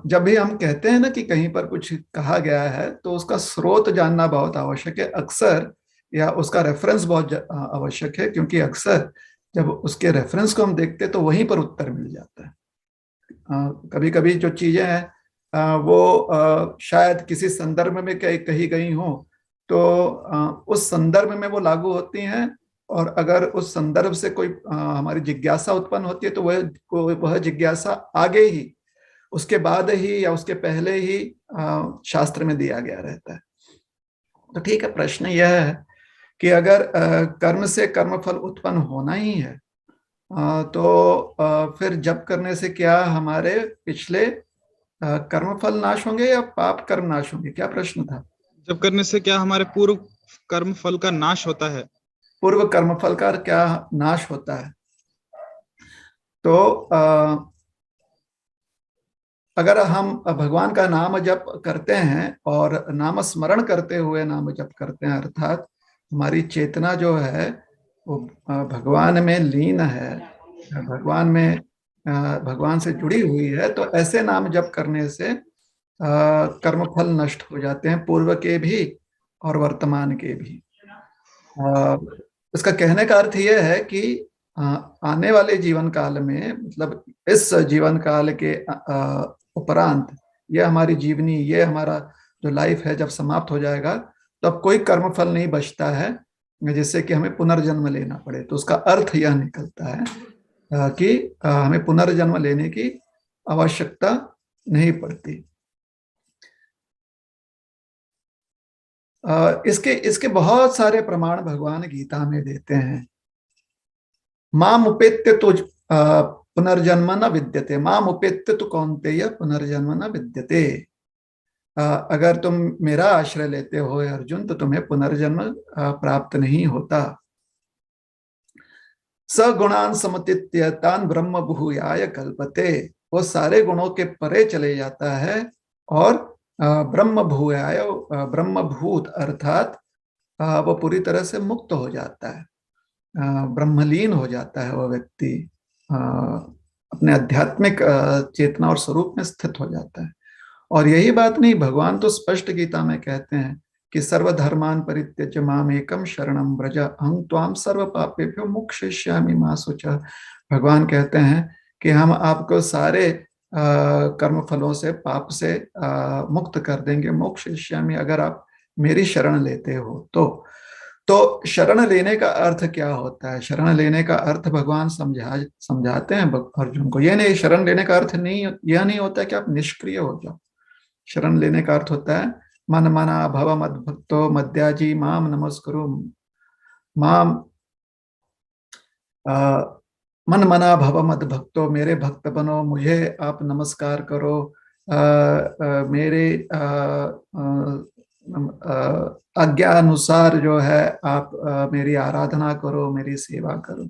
जब भी हम कहते हैं ना कि कहीं पर कुछ कहा गया है तो उसका स्रोत जानना बहुत आवश्यक है अक्सर, या उसका रेफरेंस बहुत आवश्यक है, क्योंकि अक्सर जब उसके रेफरेंस को हम देखते हैं तो वहीं पर उत्तर मिल जाता है। कभी कभी जो चीजें हैं वो शायद किसी संदर्भ में कही गई हो, तो उस संदर्भ में वो लागू होती हैं और अगर उस संदर्भ से कोई हमारी जिज्ञासा उत्पन्न होती है तो वह जिज्ञासा आगे ही, उसके बाद ही या उसके पहले ही शास्त्र में दिया गया रहता है। तो ठीक है, प्रश्न यह है कि अगर कर्म से कर्मफल उत्पन्न होना ही है तो फिर जप करने से क्या हमारे पिछले कर्मफल नाश होंगे या पाप कर्म नाश होंगे? क्या प्रश्न था? जब करने से क्या हमारे पूर्व कर्म फल का नाश होता है? पूर्व कर्मफल का क्या नाश होता है? तो अगर हम भगवान का नाम जप करते हैं और नाम स्मरण करते हुए नाम जप करते हैं, अर्थात हमारी चेतना जो है वो भगवान में लीन है, भगवान से जुड़ी हुई है, तो ऐसे नाम जप करने से कर्मफल नष्ट हो जाते हैं, पूर्व के भी और वर्तमान के भी। इसका कहने का अर्थ यह है कि आने वाले जीवन काल में, मतलब इस जीवन काल के उपरांत, यह हमारी जीवनी, ये हमारा जो लाइफ है जब समाप्त हो जाएगा तो अब कोई कर्मफल नहीं बचता है जिससे कि हमें पुनर्जन्म लेना पड़े। तो उसका अर्थ यह निकलता है कि हमें पुनर्जन्म लेने की आवश्यकता नहीं पड़ती। इसके बहुत सारे प्रमाण भगवान गीता में देते हैं। माम उपेत्य तो पुनर्जन्म न विद्यते, माम उपेत्य तो कौन्तेय पुनर्जन्म न विद्यते। अगर तुम मेरा आश्रय लेते हो अर्जुन तो तुम्हें पुनर्जन्म प्राप्त नहीं होता। सगुणान समतीत्यतान ब्रह्म भूयाय कल्पते, वो सारे गुणों के परे चले जाता है और ब्रह्म भूयाय, ब्रह्मभूत अर्थात वो पूरी तरह से मुक्त हो जाता है, ब्रह्मलीन हो जाता है। वो व्यक्ति अपने आध्यात्मिक चेतना और स्वरूप में स्थित हो जाता है। और यही बात नहीं, भगवान तो स्पष्ट गीता में कहते हैं कि सर्वधर्मान परित्यज्य माम एकम शरणम व्रज अहं त्वाम सर्व पापेभ्यो मोक्षयिष्यामि मा शुचः। भगवान कहते हैं कि हम आपको सारे कर्म फलों से, पाप से मुक्त कर देंगे, मोक्षयिष्यामि, अगर आप मेरी शरण लेते हो तो शरण लेने का अर्थ क्या होता है? शरण लेने का अर्थ भगवान समझाते हैं अर्जुन को। यह नहीं, शरण लेने का अर्थ नहीं, यह नहीं होता कि आप निष्क्रिय हो जाओ। शरण लेने का अर्थ होता है मन मना भव मद भक्तो मद्याजी माम नमस्कुरु, माम मन मना भव मद भक्तो, मेरे भक्त बनो, मुझे आप नमस्कार करो, मेरे आज्ञा अनुसार जो है आप मेरी आराधना करो, मेरी सेवा करो।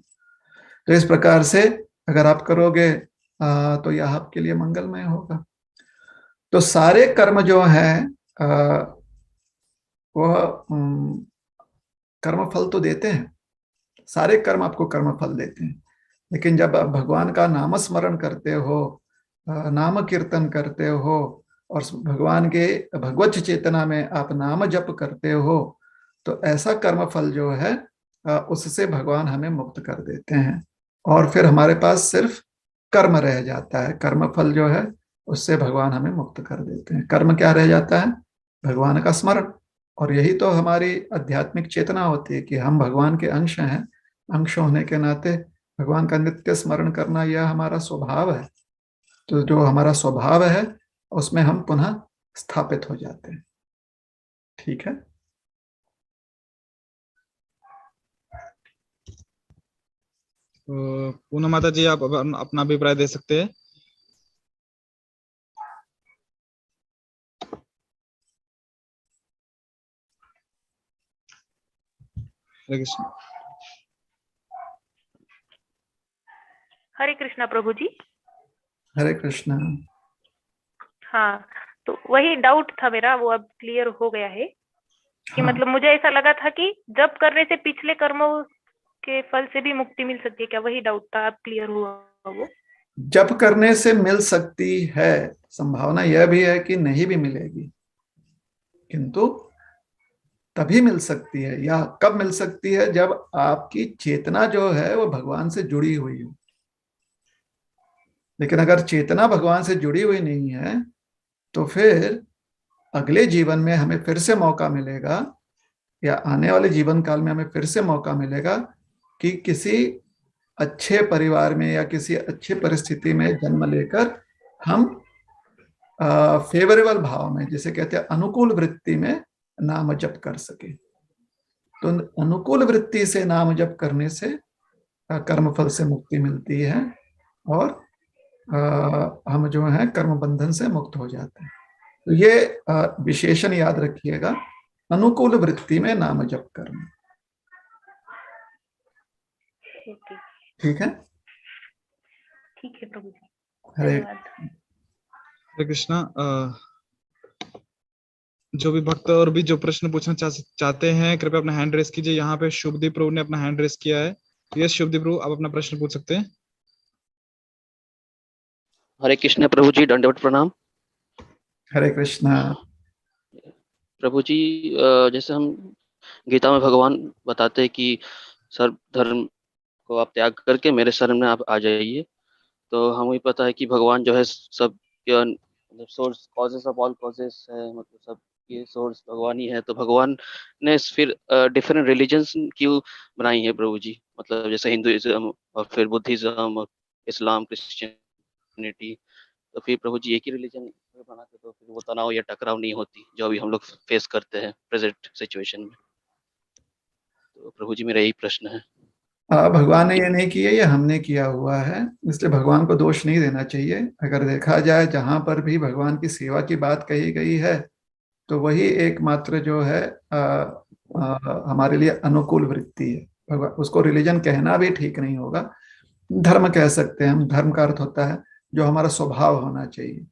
तो इस प्रकार से अगर आप करोगे तो यह आपके लिए मंगलमय होगा। तो सारे कर्म जो है वह कर्मफल तो देते हैं, सारे कर्म आपको कर्मफल देते हैं। लेकिन जब आप भगवान का नाम स्मरण करते हो, नाम कीर्तन करते हो और भगवान के भगवत चेतना में आप नाम जप करते हो, तो ऐसा कर्मफल जो है उससे भगवान हमें मुक्त कर देते हैं और फिर हमारे पास सिर्फ कर्म रह जाता है। कर्मफल जो है उससे भगवान हमें मुक्त कर देते हैं। कर्म क्या रह जाता है? भगवान का स्मरण। और यही तो हमारी आध्यात्मिक चेतना होती है कि हम भगवान के अंश हैं। अंश होने के नाते भगवान का नित्य स्मरण करना यह हमारा स्वभाव है। तो जो हमारा स्वभाव है उसमें हम पुनः स्थापित हो जाते हैं। ठीक है। तो पूनम माता जी, आप अपना अभिप्राय दे सकते हैं। हरे कृष्ण। हरे कृष्णा प्रभु जी। हरे कृष्णा। हाँ, तो वही डाउट था मेरा, वो अब क्लियर हो गया है कि हाँ। मतलब मुझे ऐसा लगा था कि जब करने से पिछले कर्मों के फल से भी मुक्ति मिल सकती है क्या, वही डाउट था, अब क्लियर हुआ वो। जब करने से मिल सकती है, संभावना यह भी है कि नहीं भी मिलेगी, किंतु तभी मिल सकती है। या कब मिल सकती है? जब आपकी चेतना जो है वो भगवान से जुड़ी हुई हो। लेकिन अगर चेतना भगवान से जुड़ी हुई नहीं है तो फिर अगले जीवन में हमें फिर से मौका मिलेगा, या आने वाले जीवन काल में हमें फिर से मौका मिलेगा कि किसी अच्छे परिवार में या किसी अच्छी परिस्थिति में जन्म लेकर हम फेवरेबल भाव में, जिसे कहते हैं अनुकूल वृत्ति में, नाम जप कर सके। तो अनुकूल वृत्ति से नाम जप करने से कर्मफल से मुक्ति मिलती है और हम जो है कर्म बंधन से मुक्त हो जाते हैं। तो ये विशेषण याद रखिएगा, अनुकूल वृत्ति में नाम जप करना। ठीक है, ठीक है प्रभु जी, हरे धन्यवाद। हरे कृष्णा। जो भी भक्त और भी जो प्रश्न पूछना चाहते हैं, कृपया अपना हैंड रेस कीजिए। यहाँ पे शुभदीप प्रभु ने अपना हैंड रेस किया है। यस शुभदीप प्रभु, आप अपना प्रश्न पूछ सकते हैं। हरे कृष्ण प्रभु जी, दंडवत प्रणाम। हरे कृष्णा। प्रभु जी, जैसे हम गीता में भगवान बताते हैं कि सर्व धर्म को आप त्याग करके मेरे शरण में आप आ जाइए, तो हमें पता है कि भगवान जो है सब source, causes of all causes है, मतलब सब ये सोर्स भगवान ही है। तो भगवान ने फिर डिफरेंट रिलीजन्स क्यों बनाई है प्रभु जी? मतलब जैसे हिंदुइज्म और फिर बुद्धिज्म और इस्लाम, क्रिश्चियनिटी, तो फिर प्रभु जी एक ही रिलीजन बनाते तो फिर वो तनाव या टकराव नहीं होती जो अभी हम लोग फेस करते हैं प्रेजेंट सिचुएशन में। तो प्रभु जी मेरा यही प्रश्न है। भगवान ने ये नहीं किया, ये हमने किया हुआ है, इसलिए भगवान को दोष नहीं देना चाहिए। अगर देखा जाए जहां पर भी भगवान की सेवा की बात कही गई है तो वही एकमात्र जो है हमारे लिए अनुकूल वृत्ति है। भगवान, उसको रिलीजन कहना भी ठीक नहीं होगा, धर्म कह सकते हैं हम। धर्म का अर्थ होता है जो हमारा स्वभाव होना चाहिए।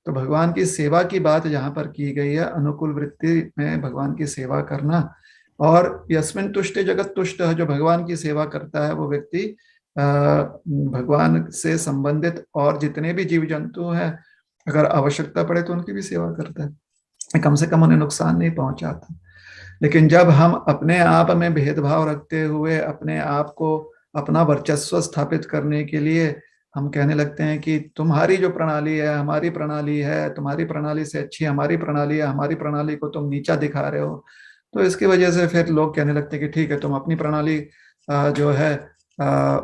तो भगवान की सेवा की बात जहां पर की गई है, अनुकूल वृत्ति में भगवान की सेवा करना, और यस्मिन तुष्टे जगत तुष्ट, जो भगवान की सेवा करता है वो व्यक्ति भगवान से संबंधित और जितने भी जीव जंतु हैं, अगर आवश्यकता पड़े तो उनकी भी सेवा करता है, कम से कम उन्हें नुकसान नहीं पहुंचाता। लेकिन जब हम अपने आप में भेदभाव रखते हुए अपने आप को, अपना वर्चस्व स्थापित करने के लिए हम कहने लगते हैं कि तुम्हारी जो प्रणाली है हमारी प्रणाली है, तुम्हारी प्रणाली से अच्छी हमारी प्रणाली है, हमारी प्रणाली को तुम नीचा दिखा रहे हो, तो इसकी वजह से फिर लोग कहने लगते हैं कि ठीक है, तुम अपनी प्रणाली जो है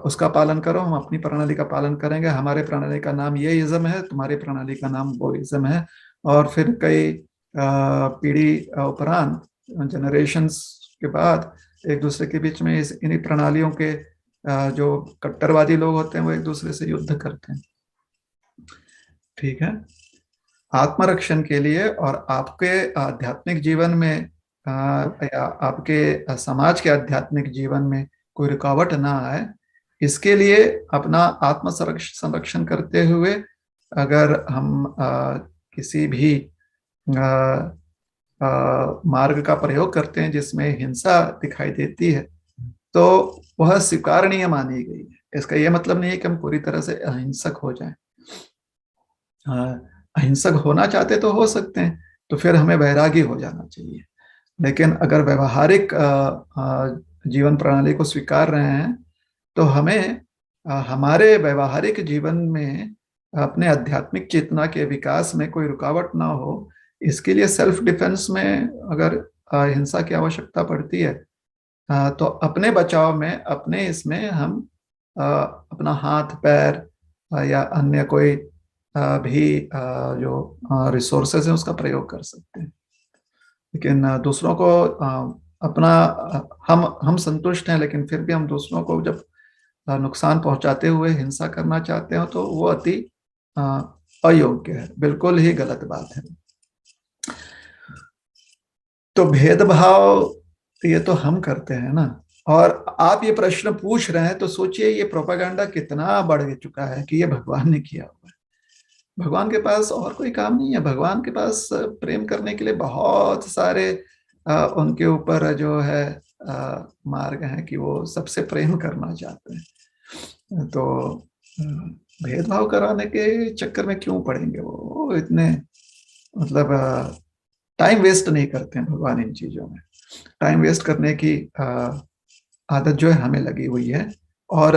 उसका पालन करो, हम अपनी प्रणाली का पालन करेंगे, हमारे प्रणाली का नाम ये इज्म है, तुम्हारी प्रणाली का नाम वो इज्म है। और फिर कई पीढ़ी उपरांत, जनरेशंस के बाद, एक दूसरे के बीच में इन्हीं प्रणालियों के जो कट्टरवादी लोग होते हैं वो एक दूसरे से युद्ध करते हैं। ठीक है, आत्मरक्षण के लिए और आपके आध्यात्मिक जीवन में या आपके समाज के आध्यात्मिक जीवन में कोई रुकावट ना आए, इसके लिए अपना आत्म संरक्षण करते हुए अगर हम किसी भी मार्ग का प्रयोग करते हैं जिसमें हिंसा दिखाई देती है, तो वह स्वीकारणीय मानी गई है। इसका यह मतलब नहीं है कि हम पूरी तरह से अहिंसक हो जाएं। अहिंसक होना चाहते तो हो सकते हैं, तो फिर हमें वैरागी हो जाना चाहिए। लेकिन अगर व्यवहारिक जीवन प्रणाली को स्वीकार रहे हैं तो हमें हमारे व्यवहारिक जीवन में अपने आध्यात्मिक चेतना के विकास में कोई रुकावट ना हो, इसके लिए सेल्फ डिफेंस में अगर हिंसा की आवश्यकता पड़ती है तो अपने बचाव में, अपने इसमें हम अपना हाथ पैर या अन्य कोई भी जो रिसोर्सेज है उसका प्रयोग कर सकते हैं। लेकिन दूसरों को अपना, हम संतुष्ट हैं, लेकिन फिर भी हम दूसरों को जब नुकसान पहुंचाते हुए हिंसा करना चाहते हो तो वो अति अयोग्य है, बिल्कुल ही गलत बात है। तो भेदभाव ये तो हम करते हैं ना, और आप ये प्रश्न पूछ रहे हैं तो सोचिए ये प्रोपेगेंडा कितना बढ़ चुका है कि ये भगवान ने किया हुआ है। भगवान के पास और कोई काम नहीं है, भगवान के पास प्रेम करने के लिए बहुत सारे उनके ऊपर जो है मार्ग हैं कि वो सबसे प्रेम करना चाहते हैं। तो भेदभाव कराने के चक्कर में क्यों पड़ेंगे वो इतने, मतलब टाइम वेस्ट नहीं करते हैं भगवान इन चीजों में। टाइम वेस्ट करने की आदत जो है हमें लगी हुई है, और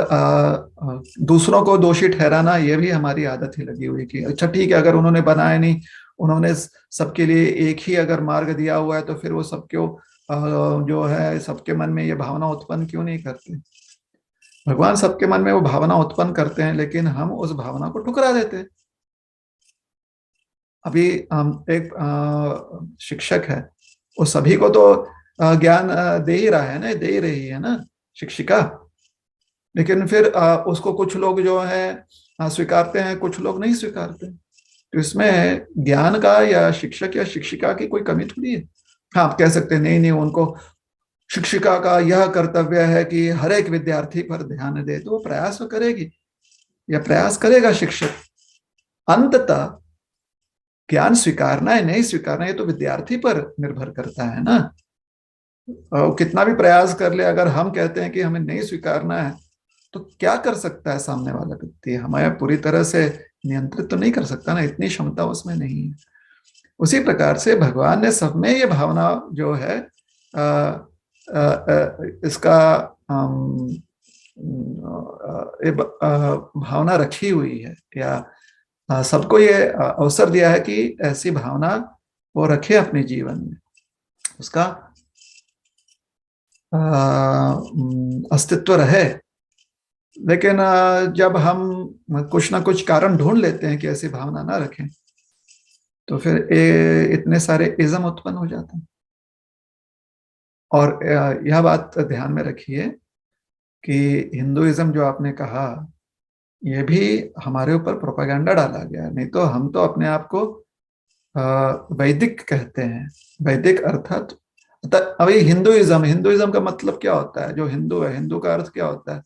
दूसरों को दोषी ठहराना ये भी हमारी आदत ही लगी हुई कि अच्छा ठीक है, अगर उन्होंने बनाया नहीं, उन्होंने सबके लिए एक ही अगर मार्ग दिया हुआ है तो फिर वो सबको जो है सबके मन में ये भावना उत्पन्न क्यों नहीं करते। भगवान सबके मन में वो भावना उत्पन्न करते हैं, लेकिन हम उस भावना को ठुकरा देते हैं। अभी एक शिक्षक है, वो सभी को तो ज्ञान दे ही रहा है ना, दे ही रही है ना शिक्षिका, लेकिन फिर उसको कुछ लोग जो है स्वीकारते हैं, कुछ लोग नहीं स्वीकारते। तो इसमें ज्ञान का या शिक्षक या शिक्षिका की कोई कमी थोड़ी है। हाँ, आप कह सकते हैं नहीं नहीं, उनको शिक्षिका का यह कर्तव्य है कि हर एक विद्यार्थी पर ध्यान दे, तो वो प्रयास तो करेगी या प्रयास करेगा शिक्षक। अंततः ज्ञान स्वीकारना है नहीं स्वीकारना, ये तो विद्यार्थी पर निर्भर करता है ना। कितना भी प्रयास कर ले, अगर हम कहते हैं कि हमें नहीं स्वीकारना है, तो क्या कर सकता है सामने वाला व्यक्ति? हमें पूरी तरह से नियंत्रित तो नहीं कर सकता ना, इतनी क्षमता उसमें नहीं है। उसी प्रकार से भगवान ने सब में ये भावना जो है इसका भावना रखी हुई है, या सबको ये अवसर दिया है कि ऐसी भावना वो रखे अपने जीवन में, उसका अस्तित्व रहे। लेकिन जब हम कुछ ना कुछ कारण ढूंढ लेते हैं कि ऐसी भावना ना रखें, तो फिर इतने सारे इज़म उत्पन्न हो जाते हैं। और यह बात ध्यान में रखिए कि हिंदुइज्म जो आपने कहा, ये भी हमारे ऊपर प्रोपेगेंडा डाला गया है। नहीं तो हम तो अपने आप को वैदिक कहते हैं। वैदिक अर्थात अभी हिंदुइज्म का मतलब क्या होता है? जो हिंदू है, हिंदू का अर्थ क्या होता है?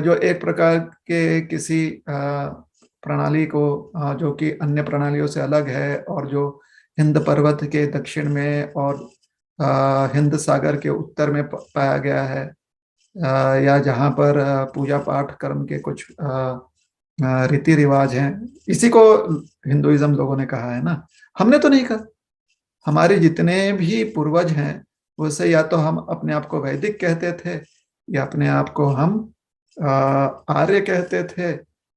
जो एक प्रकार के किसी प्रणाली को जो कि अन्य प्रणालियों से अलग है, और जो हिंद पर्वत के दक्षिण में और हिंद सागर के उत्तर में पाया गया है, या जहाँ पर पूजा पाठ कर्म के कुछ रीति रिवाज हैं, इसी को हिंदुइज्म लोगों ने कहा है ना। हमने तो नहीं कहा। हमारे जितने भी पूर्वज हैं, वैसे या तो हम अपने आप को वैदिक कहते थे, या अपने आप को हम आर्य कहते थे,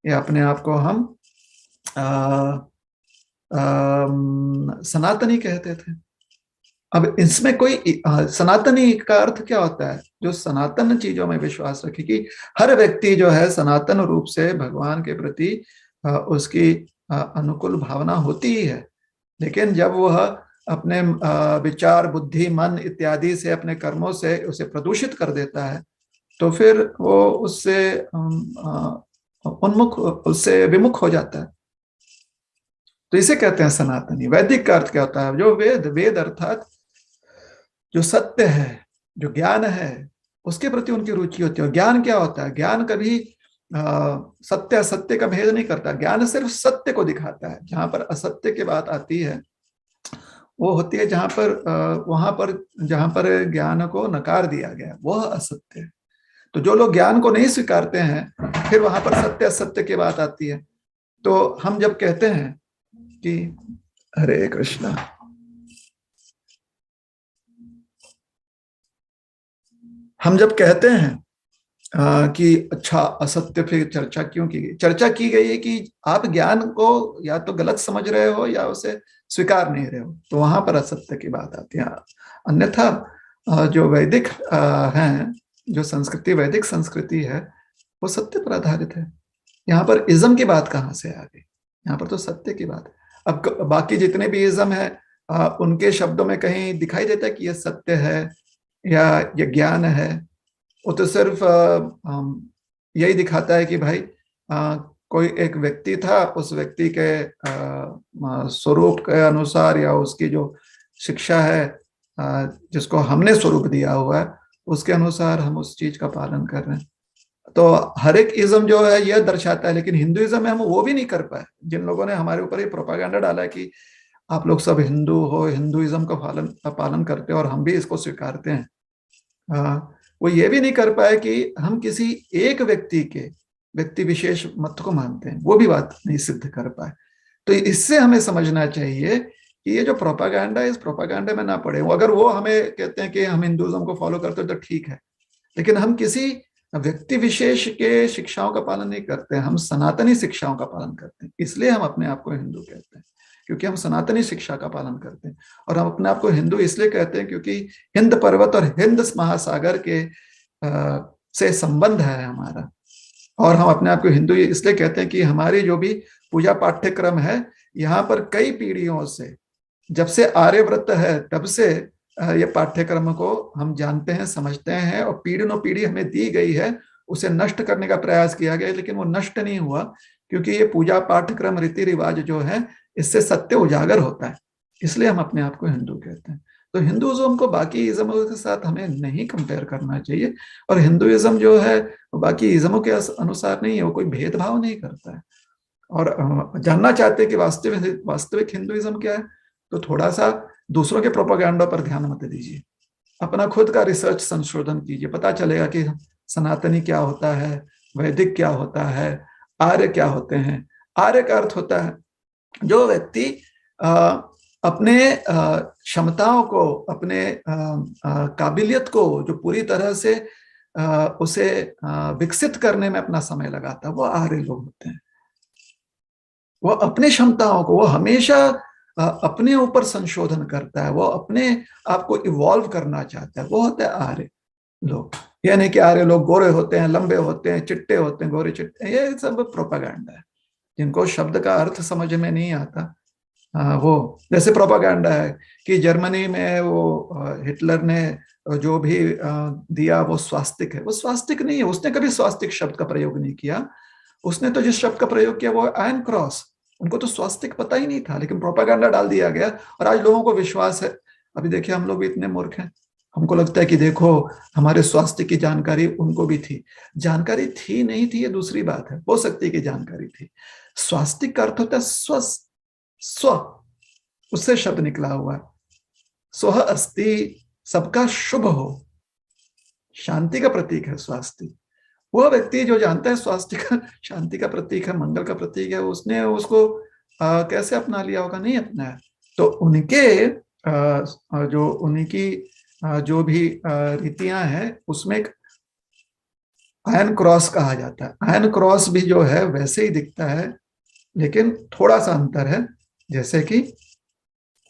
या अपने आप को हम सनातनी कहते थे। अब इसमें कोई सनातनी का अर्थ क्या होता है? जो सनातन चीजों में विश्वास रखे, कि हर व्यक्ति जो है सनातन रूप से भगवान के प्रति उसकी अनुकूल भावना होती ही है, लेकिन जब वह अपने विचार, बुद्धि, मन इत्यादि से, अपने कर्मों से उसे प्रदूषित कर देता है, तो फिर वो उससे विमुख हो जाता है। तो इसे कहते हैं सनातनी। वैदिक का अर्थ क्या होता है? जो वेद अर्थात जो सत्य है, जो ज्ञान है, उसके प्रति उनकी रुचि होती है। ज्ञान क्या होता है? ज्ञान कभी सत्य असत्य का भेद नहीं करता। ज्ञान सिर्फ सत्य को दिखाता है। जहां पर असत्य की बात आती है, वो होती है वहां पर जहां पर ज्ञान को नकार दिया गया, वह असत्य है। तो जो लोग ज्ञान को नहीं स्वीकारते हैं, फिर वहां पर सत्य असत्य की बात आती है। तो हम जब कहते हैं कि हरे कृष्णा, हम जब कहते हैं कि अच्छा असत्य, फिर चर्चा क्यों की गई? चर्चा की गई है कि आप ज्ञान को या तो गलत समझ रहे हो या उसे स्वीकार नहीं रहे हो, तो वहां पर असत्य की बात आती है। अन्यथा जो वैदिक हैं, जो संस्कृति वैदिक संस्कृति है, वो सत्य पर आधारित है। यहाँ पर इज्म की बात कहाँ से आ गई? यहाँ पर तो सत्य की बात है। अब बाकी जितने भी इज्म है, उनके शब्दों में कहीं दिखाई देता है कि यह सत्य है या ये ज्ञान है? वो तो सिर्फ यही दिखाता है कि भाई कोई एक व्यक्ति था, उस व्यक्ति के स्वरूप के अनुसार या उसकी जो शिक्षा है, जिसको हमने स्वरूप दिया हुआ है, उसके अनुसार हम उस चीज का पालन कर रहे हैं। तो हर एक इज्म जो है यह दर्शाता है, लेकिन हिंदुइज्म में हम वो भी नहीं कर पाए। जिन लोगों ने हमारे ऊपर ये प्रोपागेंडा डाला है कि आप लोग सब हिंदू हो, हिंदुइज्म का पालन करते हो और हम भी इसको स्वीकारते हैं, वो ये भी नहीं कर पाए कि हम किसी एक व्यक्ति विशेष मत को मानते हैं, वो भी बात नहीं सिद्ध कर पाए। तो इससे हमें समझना चाहिए कि ये जो प्रोपागेंडा है, इस प्रोपागेंडा में ना पड़े। अगर वो हमें कहते हैं कि हम हिंदुइज्म को फॉलो करते हैं तो ठीक है, लेकिन हम किसी व्यक्ति विशेष के शिक्षाओं का पालन नहीं करते, हम सनातनी शिक्षाओं का पालन करते हैं। इसलिए हम अपने आप को हिंदू कहते हैं, क्योंकि हम सनातनी शिक्षा का पालन करते हैं। और हम अपने आप को हिंदू इसलिए कहते हैं क्योंकि हिंद पर्वत और हिंद महासागर के से संबंध है हमारा। और हम अपने आप को हिंदू इसलिए कहते हैं कि हमारी जो भी पूजा पाठ्यक्रम है, यहाँ पर कई पीढ़ियों से, जब से आर्यव्रत है तब से ये पाठ्यक्रम को हम जानते हैं, समझते हैं, और पीढ़ी न पीढ़ी हमें दी गई है। उसे नष्ट करने का प्रयास किया गया, लेकिन वो नष्ट नहीं हुआ, क्योंकि ये पूजा पाठ्यक्रम रीति रिवाज जो है, इससे सत्य उजागर होता है। इसलिए हम अपने आप को हिंदू कहते हैं। तो हिंदुइज्म को बाकी इज्मों के साथ हमें नहीं कंपेयर करना चाहिए। और हिंदुइज्म जो है बाकी इज्मों के अनुसार नहीं है, वो कोई भेदभाव नहीं करता है। और जानना चाहते हैं कि वास्तविक हिंदुइज्म क्या है, तो थोड़ा सा दूसरों के प्रोपेगेंडा पर ध्यान मत दीजिए, अपना खुद का रिसर्च संशोधन कीजिए। पता चलेगा कि सनातनी क्या होता है, वैदिक क्या होता है, आर्य क्या होते हैं। आर्य का अर्थ होता है जो व्यक्ति अपने क्षमताओं को, अपने काबिलियत को जो पूरी तरह से उसे विकसित करने में अपना समय लगाता है, वो आर्य लोग होते हैं। वो अपनी क्षमताओं को, वो हमेशा अपने ऊपर संशोधन करता है, वो अपने आप को इवॉल्व करना चाहता है, वो होता है आर्य लोग। यानी कि आर्य लोग गोरे होते हैं, लंबे होते हैं, चिट्टे होते हैं, गोरे चिट्टे, ये सब प्रोपेगेंडा है। जिनको शब्द का अर्थ समझ में नहीं आता, वो जैसे प्रोपेगेंडा है कि जर्मनी में वो हिटलर ने जो भी दिया वो स्वास्तिक है। वो स्वास्तिक नहीं है, उसने कभी स्वास्तिक शब्द का प्रयोग नहीं किया। उसने तो जिस शब्द का प्रयोग किया वो आयरन क्रॉस। उनको तो स्वास्तिक पता ही नहीं था, लेकिन प्रोपेगेंडा डाल दिया गया और आज लोगों को विश्वास है। अभी देखिए, हम लोग भी इतने मूर्ख हैं, हमको लगता है कि देखो हमारे स्वास्थ्य की जानकारी उनको भी थी। जानकारी थी नहीं थी ये दूसरी बात है, हो सकती है कि जानकारी थी। स्वास्थ्य का अर्थ होता है स्वस्थ, स्व, उससे शब्द निकला हुआ है। स्व अस्ति, सबका शुभ हो, शांति का प्रतीक है स्वास्थ्य। वह व्यक्ति जो जानता है स्वास्थ्य का शांति का प्रतीक है, मंगल का प्रतीक है, उसने उसको कैसे अपना लिया होगा? नहीं अपनाया। तो उनके जो उनकी जो भी रीतियां हैं उसमें एक आयरन क्रॉस कहा जाता है। आयरन क्रॉस भी जो है वैसे ही दिखता है, लेकिन थोड़ा सा अंतर है। जैसे कि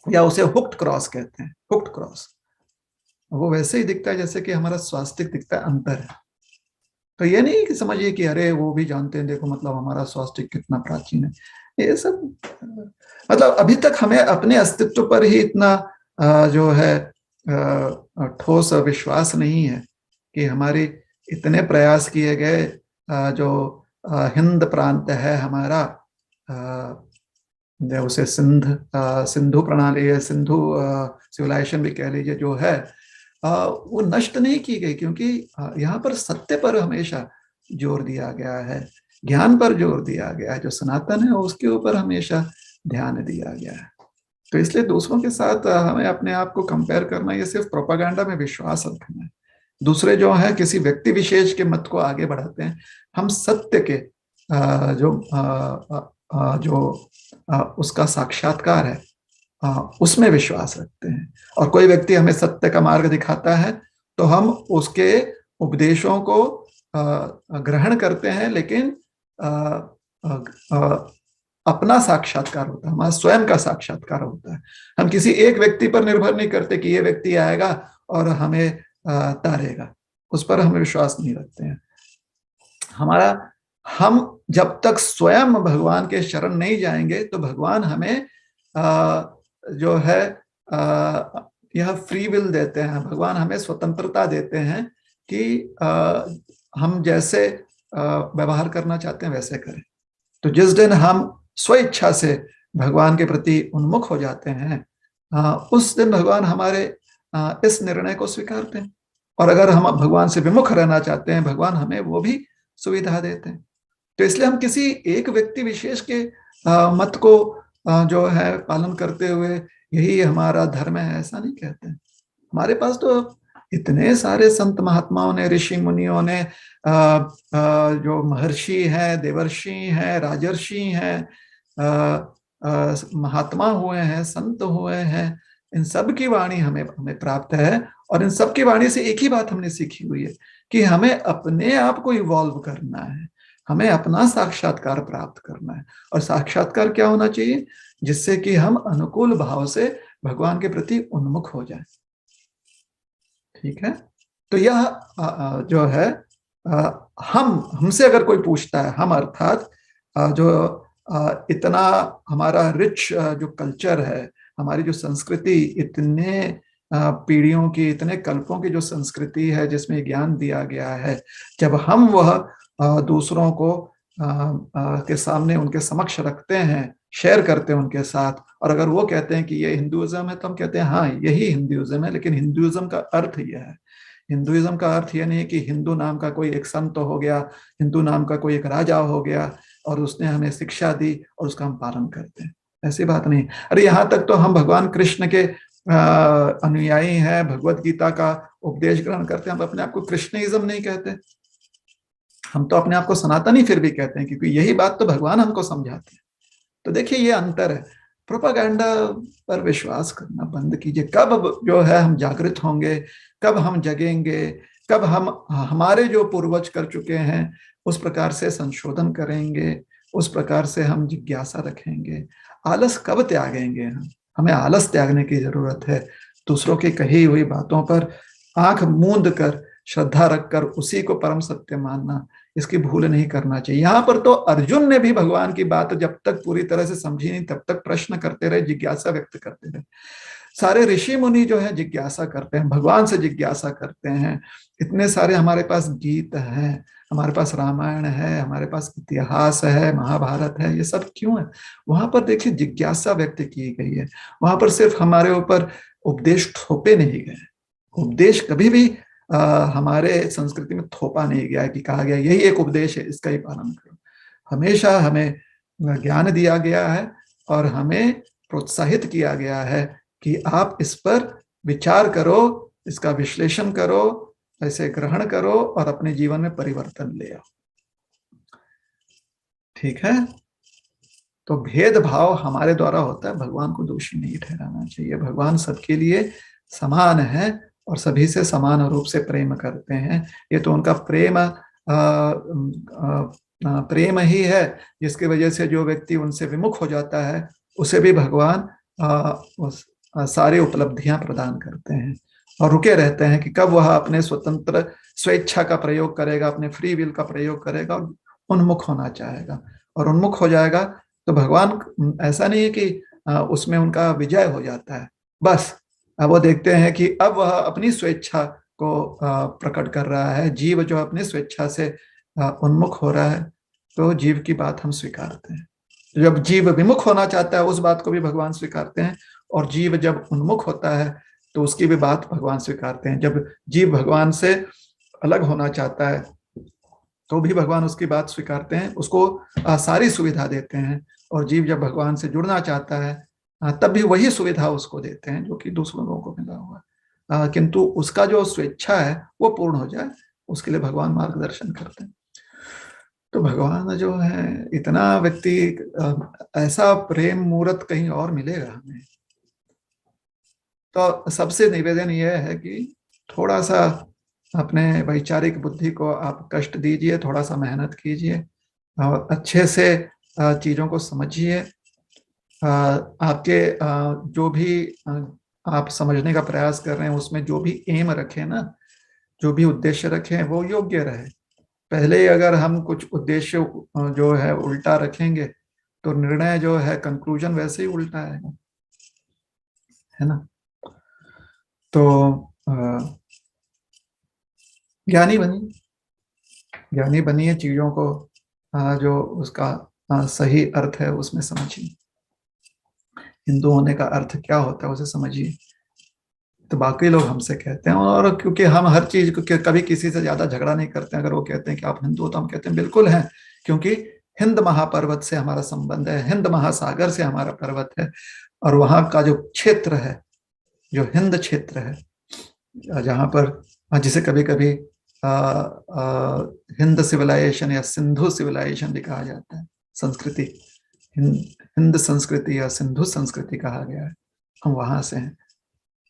या उसे हुक्ड क्रॉस कहते हैं, हुक्ड क्रॉस, वो वैसे ही दिखता है जैसे कि हमारा स्वास्तिक दिखता है, अंतर है। तो ये नहीं कि समझिए कि अरे वो भी जानते हैं, देखो मतलब हमारा स्वास्तिक कितना प्राचीन है। ये सब मतलब अभी तक हमें अपने अस्तित्व पर ही इतना जो है ठोस विश्वास नहीं है कि हमारे इतने प्रयास किए गए, जो हिंद प्रांत है हमारा, उसे सिंधु प्रणाली है, सिंधु सिविलाइजेशन भी कह लीजिए, जो है वो नष्ट नहीं की गई, क्योंकि यहाँ पर सत्य पर हमेशा जोर दिया गया है, ज्ञान पर जोर दिया गया है। जो सनातन है उसके ऊपर हमेशा ध्यान दिया गया है। तो इसलिए दूसरों के साथ हमें अपने आप को कंपेयर करना, ये सिर्फ प्रोपेगेंडा में विश्वास रखना है। दूसरे जो है किसी व्यक्ति विशेष के मत को आगे बढ़ाते हैं, हम सत्य के जो उसका साक्षात्कार है उसमें विश्वास रखते हैं। और कोई व्यक्ति हमें सत्य का मार्ग दिखाता है तो हम उसके उपदेशों को ग्रहण करते हैं, लेकिन अपना साक्षात्कार होता है, हमारा स्वयं का साक्षात्कार होता है। हम किसी एक व्यक्ति पर निर्भर नहीं करते कि ये व्यक्ति आएगा और हमें तारेगा, उस पर हम विश्वास नहीं रखते हैं। हम जब तक स्वयं भगवान के शरण नहीं जाएंगे तो भगवान हमें जो है यह फ्री विल देते हैं, भगवान हमें स्वतंत्रता देते हैं कि हम जैसे व्यवहार करना चाहते हैं वैसे करें। तो जिस दिन हम स्व इच्छा से भगवान के प्रति उन्मुख हो जाते हैं, उस दिन भगवान हमारे इस निर्णय को स्वीकारते हैं। और अगर हम भगवान से विमुख रहना चाहते हैं, भगवान हमें वो भी सुविधा देते हैं। तो इसलिए हम किसी एक व्यक्ति विशेष के मत को जो है पालन करते हुए यही हमारा धर्म है, ऐसा नहीं कहते हैं। हमारे पास तो इतने सारे संत महात्माओं ने, ऋषि मुनियों ने, जो महर्षि हैं, देवर्षि हैं, राजर्षि हैं, महात्मा हुए हैं, संत हुए हैं, इन सब की वाणी हमें प्राप्त है। और इन सब की वाणी से एक ही बात हमने सीखी हुई है कि हमें अपने आप को इवॉल्व करना है, हमें अपना साक्षात्कार प्राप्त करना है। और साक्षात्कार क्या होना चाहिए? जिससे कि हम अनुकूल भाव से भगवान के प्रति उन्मुख हो जाएं। ठीक है, तो यह जो है हमसे अगर कोई पूछता है, हम अर्थात जो इतना हमारा रिच जो कल्चर है, हमारी जो संस्कृति, इतने पीढ़ियों की, इतने कल्पों की जो संस्कृति है जिसमें ज्ञान दिया गया है, जब हम वह दूसरों को के सामने उनके समक्ष रखते हैं, शेयर करते हैं उनके साथ, और अगर वो कहते हैं कि ये हिंदुइज्म है तो हम कहते हैं हाँ यही हिंदुइज्म है। लेकिन हिंदुइज्म का अर्थ यह है, हिंदुइज्म का अर्थ यह नहीं है कि हिंदू नाम का कोई एक संत हो गया, हिंदू नाम का कोई एक राजा हो गया और उसने हमें शिक्षा दी और उसका हम पालन करते हैं, ऐसी बात नहीं। अरे यहाँ तक तो हम भगवान कृष्ण के अनुयायी हैं, भगवत गीता का उपदेश ग्रहण करते हैं, हम अपने आप को कृष्णइज्म नहीं कहते, हम तो अपने आप को सनातनी फिर भी कहते हैं, क्योंकि यही बात तो भगवान हमको समझाते हैं। तो देखिए ये अंतर है। प्रोपागैंडा पर विश्वास करना बंद कीजिए। कब जो है हम जागृत होंगे, कब हम जगेंगे, कब हम हमारे जो पूर्वज कर चुके हैं उस प्रकार से संशोधन करेंगे, उस प्रकार से हम जिज्ञासा रखेंगे। आलस कब त्यागेंगे हम? हमें आलस त्यागने की जरूरत है। दूसरों की कही हुई बातों पर आंख मूंद कर, श्रद्धा रखकर उसी को परम सत्य मानना, इसकी भूल नहीं करना चाहिए। यहाँ पर तो अर्जुन ने भी भगवान की बात जब तक पूरी तरह से समझी नहीं तब तक प्रश्न करते रहे, जिज्ञासा व्यक्त करते रहे। सारे ऋषि मुनि जो है जिज्ञासा करते हैं, भगवान से जिज्ञासा करते हैं। इतने सारे हमारे पास गीत हैं, हमारे पास रामायण है, हमारे पास इतिहास है, महाभारत है, ये सब क्यों है? वहां पर देखिए जिज्ञासा व्यक्त की गई है। वहां पर सिर्फ हमारे ऊपर उपदेश थोपे नहीं गए। उपदेश कभी भी हमारे संस्कृति में थोपा नहीं गया है कि कहा गया यही एक उपदेश है, इसका ही पालन करो। हमेशा हमें ज्ञान दिया गया है और हमें प्रोत्साहित किया गया है कि आप इस पर विचार करो, इसका विश्लेषण करो, इसे ग्रहण करो और अपने जीवन में परिवर्तन ले आओ। ठीक है? तो भेदभाव हमारे द्वारा होता है, भगवान को दोषी नहीं ठहराना चाहिए। भगवान सबके लिए समान है और सभी से समान रूप से प्रेम करते हैं। ये तो उनका प्रेम ही है जिसकी वजह से जो व्यक्ति उनसे विमुख हो जाता है उसे भी भगवान सारी उपलब्धियां प्रदान करते हैं और रुके रहते हैं कि कब वह अपने स्वतंत्र स्वेच्छा का प्रयोग करेगा, अपने फ्री विल का प्रयोग करेगा और उन्मुख होना चाहेगा। और उन्मुख हो जाएगा तो भगवान ऐसा नहीं है कि उसमें उनका विजय हो जाता है, बस अब वो देखते हैं कि अब वह अपनी स्वेच्छा को प्रकट कर रहा है। जीव जो अपनी स्वेच्छा से उन्मुख हो रहा है तो जीव की बात हम स्वीकारते हैं। जब जीव विमुख होना चाहता है उस बात को भी भगवान स्वीकारते हैं, और जीव जब उन्मुख होता है तो उसकी भी बात भगवान स्वीकारते हैं। जब जीव भगवान से अलग होना चाहता है तो भी भगवान उसकी बात स्वीकारते हैं, उसको सारी सुविधा देते हैं। और जीव जब भगवान से जुड़ना चाहता है तब भी वही सुविधा उसको देते हैं जो कि दूसरों लोगों को मिला हुआ है, किंतु उसका जो स्वेच्छा है वो पूर्ण हो जाए, उसके लिए भगवान मार्गदर्शन करते हैं। तो भगवान जो है इतना व्यक्ति, ऐसा प्रेम मूर्त कहीं और मिलेगा हमें? तो सबसे निवेदन यह है कि थोड़ा सा अपने वैचारिक बुद्धि को आप कष्ट दीजिए, थोड़ा सा मेहनत कीजिए और अच्छे से चीजों को समझिए। आपके जो भी आप समझने का प्रयास कर रहे हैं उसमें जो भी एम रखें ना, जो भी उद्देश्य रखें वो योग्य रहे। पहले अगर हम कुछ उद्देश्य जो है उल्टा रखेंगे तो निर्णय जो है, कंक्लूजन वैसे ही उल्टा आएगा, है ना? तो ज्ञानी बनिए, चीजों को जो उसका सही अर्थ है उसमें समझिए। हिंदू होने का अर्थ क्या होता है उसे समझिए। तो बाकी लोग हमसे कहते हैं, और क्योंकि हम हर चीज को कभी किसी से ज्यादा झगड़ा नहीं करते हैं। अगर वो कहते हैं कि आप हिंदू हो तो हम कहते हैं बिल्कुल हैं, क्योंकि हिंद महापर्वत से हमारा संबंध है, हिंद महासागर से हमारा पर्वत है, और वहां का जो क्षेत्र है, जो हिंद क्षेत्र है, जहां पर जिसे कभी कभी हिंद सिविलाइजेशन या सिंधु सिविलाइजेशन भी कहा जाता है, संस्कृति हिंद संस्कृति या सिंधु संस्कृति कहा गया है, हम वहां से हैं।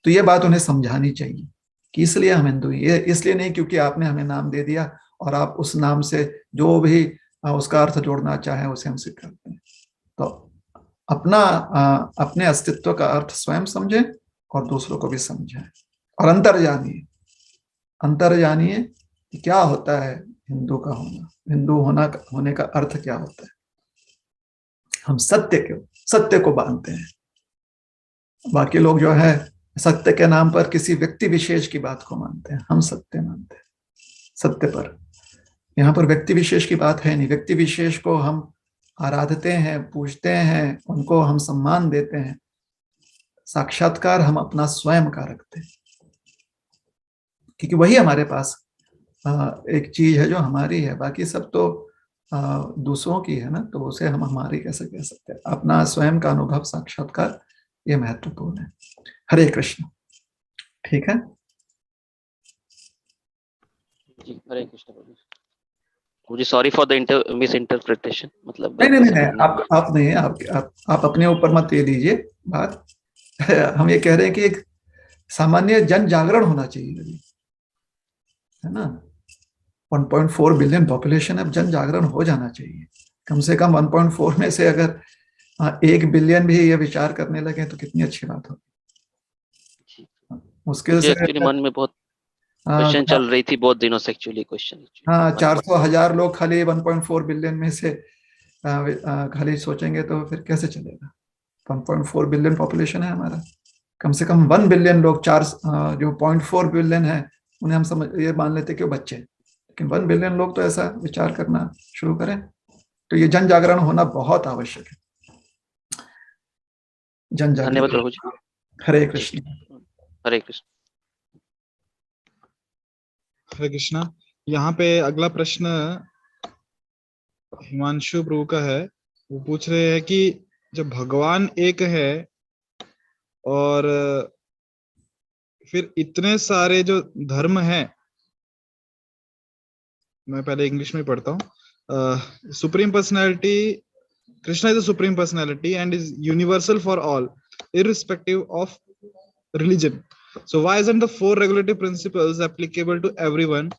तो ये बात उन्हें समझानी चाहिए कि इसलिए हम हिंदू हैं, ये इसलिए नहीं क्योंकि आपने हमें नाम दे दिया और आप उस नाम से जो भी उसका अर्थ जोड़ना चाहें उसे हम स्वीकारते हैं। तो अपने अस्तित्व का अर्थ स्वयं समझें और दूसरों को भी समझें, और अंतर जानिए कि क्या होता है हिंदू का होना, हिंदू होने का अर्थ क्या होता है? हम सत्य को मानते हैं। बाकी लोग जो है सत्य के नाम पर किसी व्यक्ति विशेष की बात को मानते हैं, हम सत्य मानते हैं, सत्य पर। यहाँ पर व्यक्ति विशेष की बात है नहीं। व्यक्ति विशेष को हम आराधते हैं, पूजते हैं, उनको हम सम्मान देते हैं। साक्षात्कार हम अपना स्वयं का रखते हैं, क्योंकि वही हमारे पास एक चीज है जो हमारी है। बाकी सब तो दूसरों की है ना, तो उसे हम हमारी कैसे कह सकते हैं? अपना स्वयं का अनुभव, साक्षात्कार, ये महत्वपूर्ण है। हरे कृष्ण। ठीक है जी, हरे कृष्ण प्रभु। मुझे sorry for the miss interpretation, मतलब नहीं, आप नहीं, आप अपने ऊपर मत ये लीजिए बात। हम ये कह रहे हैं कि एक सामान्य जन जागरण होना चाहिए, है ना। 1.4 बिलियन पॉपुलेशन, अब जन जागरण हो जाना चाहिए। कम से कम 1.4 में से अगर 1 बिलियन भी ये विचार करने लगे तो कितनी अच्छी बात होगी। मुश्किल से एक्चुअली मन में बहुत क्वेश्चन चल रही थी बहुत दिनों से, एक्चुअली क्वेश्चन। हाँ, 400,000 लोग खाली 1.4 बिलियन में से खाली सोचेंगे तो फिर कैसे चलेगा? 1.4 बिलियन पॉपुलेशन है हमारा। कम से कम 1 बिलियन लोग, जो 0.4 बिलियन है उन्हें हम समझ ये मान लेते कि वो बच्चे, लेकिन 1 बिलियन लोग तो ऐसा विचार करना शुरू करें। तो ये जन जागरण होना बहुत आवश्यक है। जन जागरण। धन्यवाद प्रभु जी। हरे कृष्ण। हरे कृष्ण। हरे कृष्णा। यहाँ पे अगला प्रश्न हिमांशु प्रभु का है। वो पूछ रहे हैं कि जब भगवान एक है और फिर इतने सारे जो धर्म हैं, मैं पहले इंग्लिश में पढ़ता हूँ। Supreme personality, Krishna is the supreme personality and is universal for all irrespective of religion. So why isn't the 4 regulative principles applicable to everyone?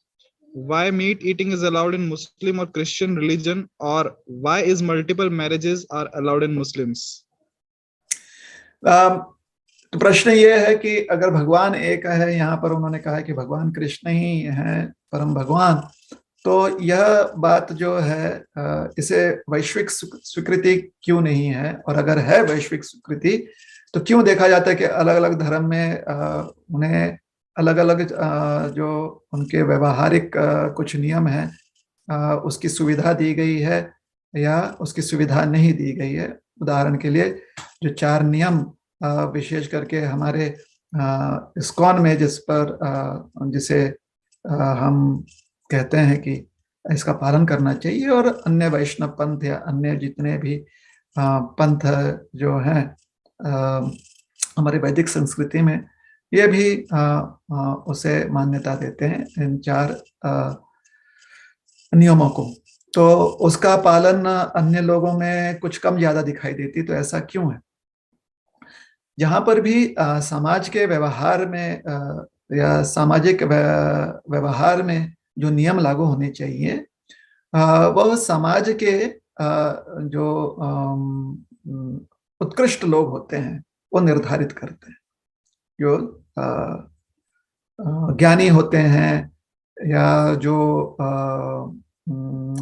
Why meat eating is allowed in Muslim or Christian religion, or why is multiple marriages are allowed in Muslims? तो प्रश्न ये है कि अगर भगवान एक है, यहाँ पर उन्होंने कहा है कि भगवान कृष्ण ही है परम भगवान, तो यह बात जो है इसे वैश्विक स्वीकृति क्यों नहीं है? और अगर है वैश्विक स्वीकृति तो क्यों देखा जाता है कि अलग अलग धर्म में उन्हें अलग अलग जो उनके व्यवहारिक कुछ नियम हैं उसकी सुविधा दी गई है या उसकी सुविधा नहीं दी गई है? उदाहरण के लिए जो 4 नियम विशेष करके हमारे इस्कॉन में जिसे हम कहते हैं कि इसका पालन करना चाहिए, और अन्य वैष्णव पंथ या अन्य जितने भी पंथ जो हैं हमारे वैदिक संस्कृति में, ये भी उसे मान्यता देते हैं, इन 4 नियमों को। तो उसका पालन अन्य लोगों में कुछ कम ज्यादा दिखाई देती, तो ऐसा क्यों है? जहाँ पर भी समाज के व्यवहार में या सामाजिक व्यवहार में जो नियम लागू होने चाहिए वह समाज के जो उत्कृष्ट लोग होते हैं वो निर्धारित करते हैं। जो ज्ञानी होते हैं या जो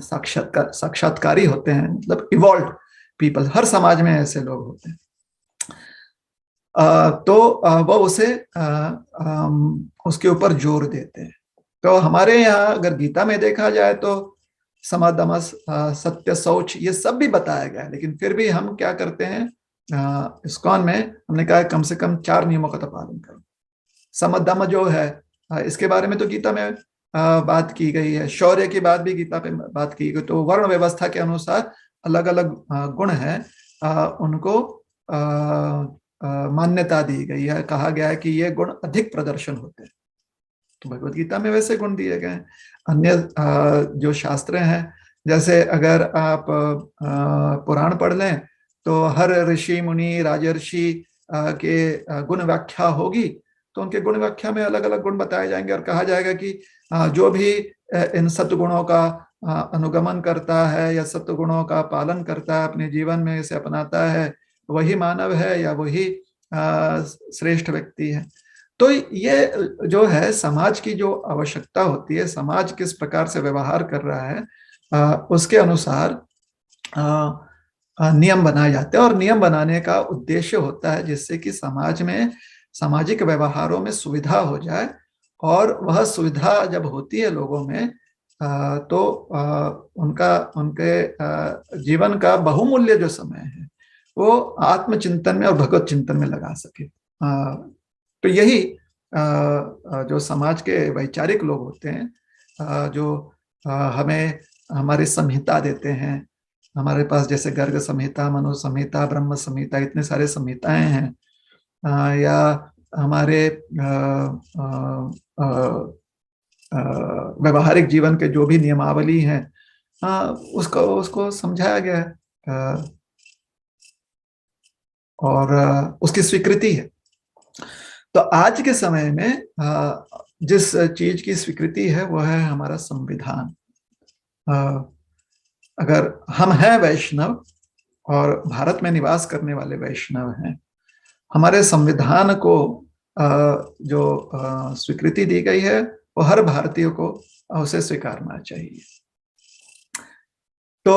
साक्षात्कारी होते हैं, मतलब इवॉल्व्ड पीपल, हर समाज में ऐसे लोग होते हैं। तो वह उसे उसके ऊपर जोर देते हैं। तो हमारे यहाँ अगर गीता में देखा जाए तो समादमस, सत्य, शौच, ये सब भी बताया गया है, लेकिन फिर भी हम क्या करते हैं? इस्कॉन में हमने कहा कम से कम 4 नियमों का तो पालन करो। समदम जो है इसके बारे में तो गीता में बात की गई है, शौर्य की बात भी गीता पे बात की गई। तो वर्ण व्यवस्था के अनुसार अलग अलग गुण है, उनको मान्यता दी गई है। कहा गया है कि ये गुण अधिक प्रदर्शन होते हैं, तो भगवत गीता में वैसे गुण दिए गए हैं। अन्य जो शास्त्र हैं, जैसे अगर आप पुराण पढ़ लें तो हर ऋषि मुनि राजर्षि के गुण व्याख्या होगी, तो उनके गुण व्याख्या में अलग अलग गुण बताए जाएंगे और कहा जाएगा कि जो भी इन सत्गुणों का अनुगमन करता है या सत्गुणों का पालन करता है, अपने जीवन में इसे अपनाता है, वही मानव है या वही श्रेष्ठ व्यक्ति है। तो ये जो है समाज की जो आवश्यकता होती है, समाज किस प्रकार से व्यवहार कर रहा है, उसके अनुसार नियम बनाए जाते हैं। और नियम बनाने का उद्देश्य होता है जिससे कि समाज में सामाजिक व्यवहारों में सुविधा हो जाए, और वह सुविधा जब होती है लोगों में तो उनका उनके जीवन का बहुमूल्य जो समय है वो आत्मचिंतन में और भगवत चिंतन में लगा सके। तो यही जो समाज के वैचारिक लोग होते हैं, जो हमें हमारी संहिता देते हैं, हमारे पास जैसे गर्ग संहिता, मनु संहिता, ब्रह्म संहिता, इतने सारे संहिताएं हैं, या हमारे व्यवहारिक जीवन के जो भी नियमावली हैं, उसको उसको समझाया गया है और उसकी स्वीकृति है। तो आज के समय में जिस चीज की स्वीकृति है वो है हमारा संविधान। अगर हम हैं वैष्णव और भारत में निवास करने वाले वैष्णव हैं, हमारे संविधान को जो स्वीकृति दी गई है वो हर भारतीय को उसे स्वीकारना चाहिए। तो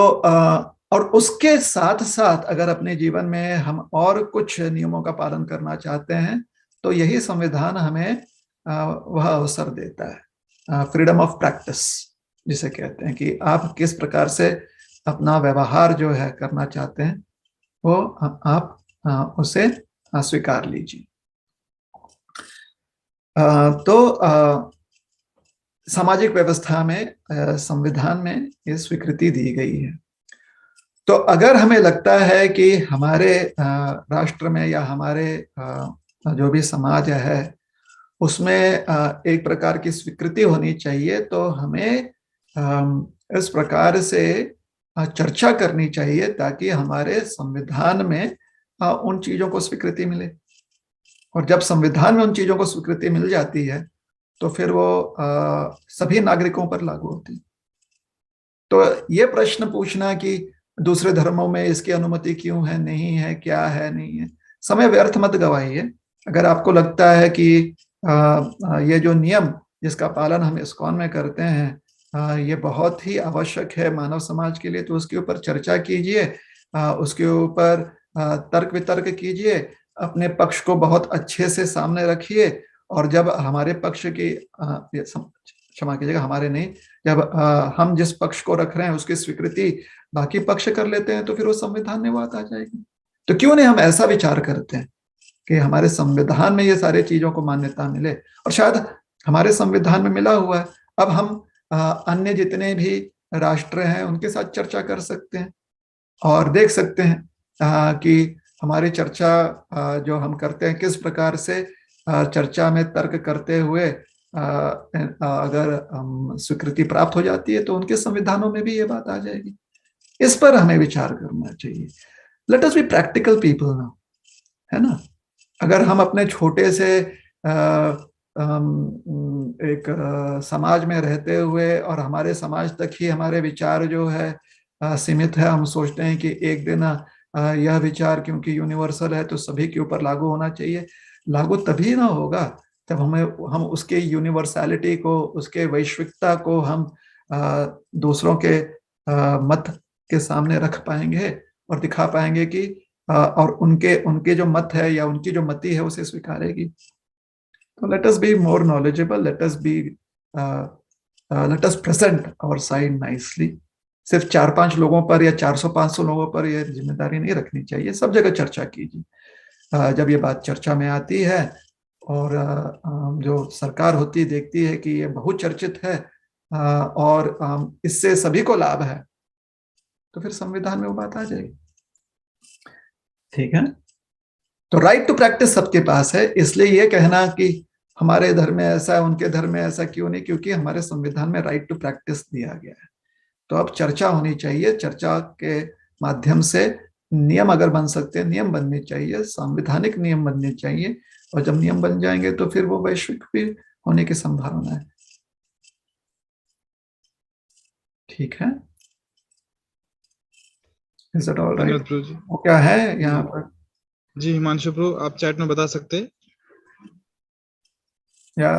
और उसके साथ साथ अगर अपने जीवन में हम और कुछ नियमों का पालन करना चाहते हैं तो यही संविधान हमें वह अवसर देता है, फ्रीडम ऑफ प्रैक्टिस जिसे कहते हैं, कि आप किस प्रकार से अपना व्यवहार जो है करना चाहते हैं वो आप उसे स्वीकार लीजिए। तो सामाजिक व्यवस्था में संविधान में ये स्वीकृति दी गई है। तो अगर हमें लगता है कि हमारे राष्ट्र में या हमारे जो भी समाज है उसमें एक प्रकार की स्वीकृति होनी चाहिए, तो हमें इस प्रकार से चर्चा करनी चाहिए ताकि हमारे संविधान में उन चीजों को स्वीकृति मिले। और जब संविधान में उन चीजों को स्वीकृति मिल जाती है तो फिर वो सभी नागरिकों पर लागू होती है। तो ये प्रश्न पूछना कि दूसरे धर्मों में इसकी अनुमति क्यों है, नहीं है, क्या है, नहीं है, समय व्यर्थ मत गवाइए। अगर आपको लगता है कि ये जो नियम जिसका पालन हम इस्कॉन में करते हैं ये बहुत ही आवश्यक है मानव समाज के लिए, तो उसके ऊपर चर्चा कीजिए, उसके ऊपर तर्क वितर्क कीजिए, अपने पक्ष को बहुत अच्छे से सामने रखिए। और जब हमारे पक्ष की क्षमा कीजिएगा, हमारे नहीं, जब हम जिस पक्ष को रख रहे हैं उसकी स्वीकृति बाकी पक्ष कर लेते हैं तो फिर वो संविधान में बात आ जाएगी। तो क्यों नहीं हम ऐसा विचार करते हैं कि हमारे संविधान में ये सारे चीजों को मान्यता मिले, और शायद हमारे संविधान में मिला हुआ है, अब हम अन्य जितने भी राष्ट्र हैं उनके साथ चर्चा कर सकते हैं और देख सकते हैं कि हमारी चर्चा जो हम करते हैं किस प्रकार से चर्चा में तर्क करते हुए अगर स्वीकृति प्राप्त हो जाती है तो उनके संविधानों में भी ये बात आ जाएगी। इस पर हमें विचार करना चाहिए। Late us be practical people now, है ना। अगर हम अपने छोटे से एक समाज में रहते हुए और हमारे समाज तक ही हमारे विचार जो है सीमित है, हम सोचते हैं कि एक दिन यह विचार क्योंकि यूनिवर्सल है तो सभी के ऊपर लागू होना चाहिए, लागू तभी ना होगा जब हम उसके यूनिवर्सैलिटी को, उसके वैश्विकता को हम दूसरों के मत के सामने रख पाएंगे और दिखा पाएंगे कि और उनके जो मत है या उनकी जो मति है उसे स्वीकारेगी। तो let us be more knowledgeable, let us present our side nicely. सिर्फ 4-5 लोगों पर या 400-500 लोगों पर यह जिम्मेदारी नहीं रखनी चाहिए, सब जगह चर्चा कीजिए। जब ये बात चर्चा में आती है और जो सरकार होती है देखती है कि ये बहुचर्चित है और इससे सभी को लाभ है तो फिर संविधान में वो बात आ जाएगी। ठीक है, तो राइट टू प्रैक्टिस सबके पास है। इसलिए ये कहना कि हमारे धर्म में ऐसा है उनके धर्म में ऐसा क्यों नहीं, क्योंकि हमारे संविधान में राइट टू प्रैक्टिस दिया गया है। तो अब चर्चा होनी चाहिए, चर्चा के माध्यम से नियम अगर बन सकते हैं, नियम बनने चाहिए, संवैधानिक नियम बनने चाहिए, और जब नियम बन जाएंगे तो फिर वो वैश्विक भी होने की संभावना है। ठीक है, इज इट ऑल राइट? वो क्या है यहाँ पर? जी हिमांशु प्रभु, आप चैट में बता सकते हैं। या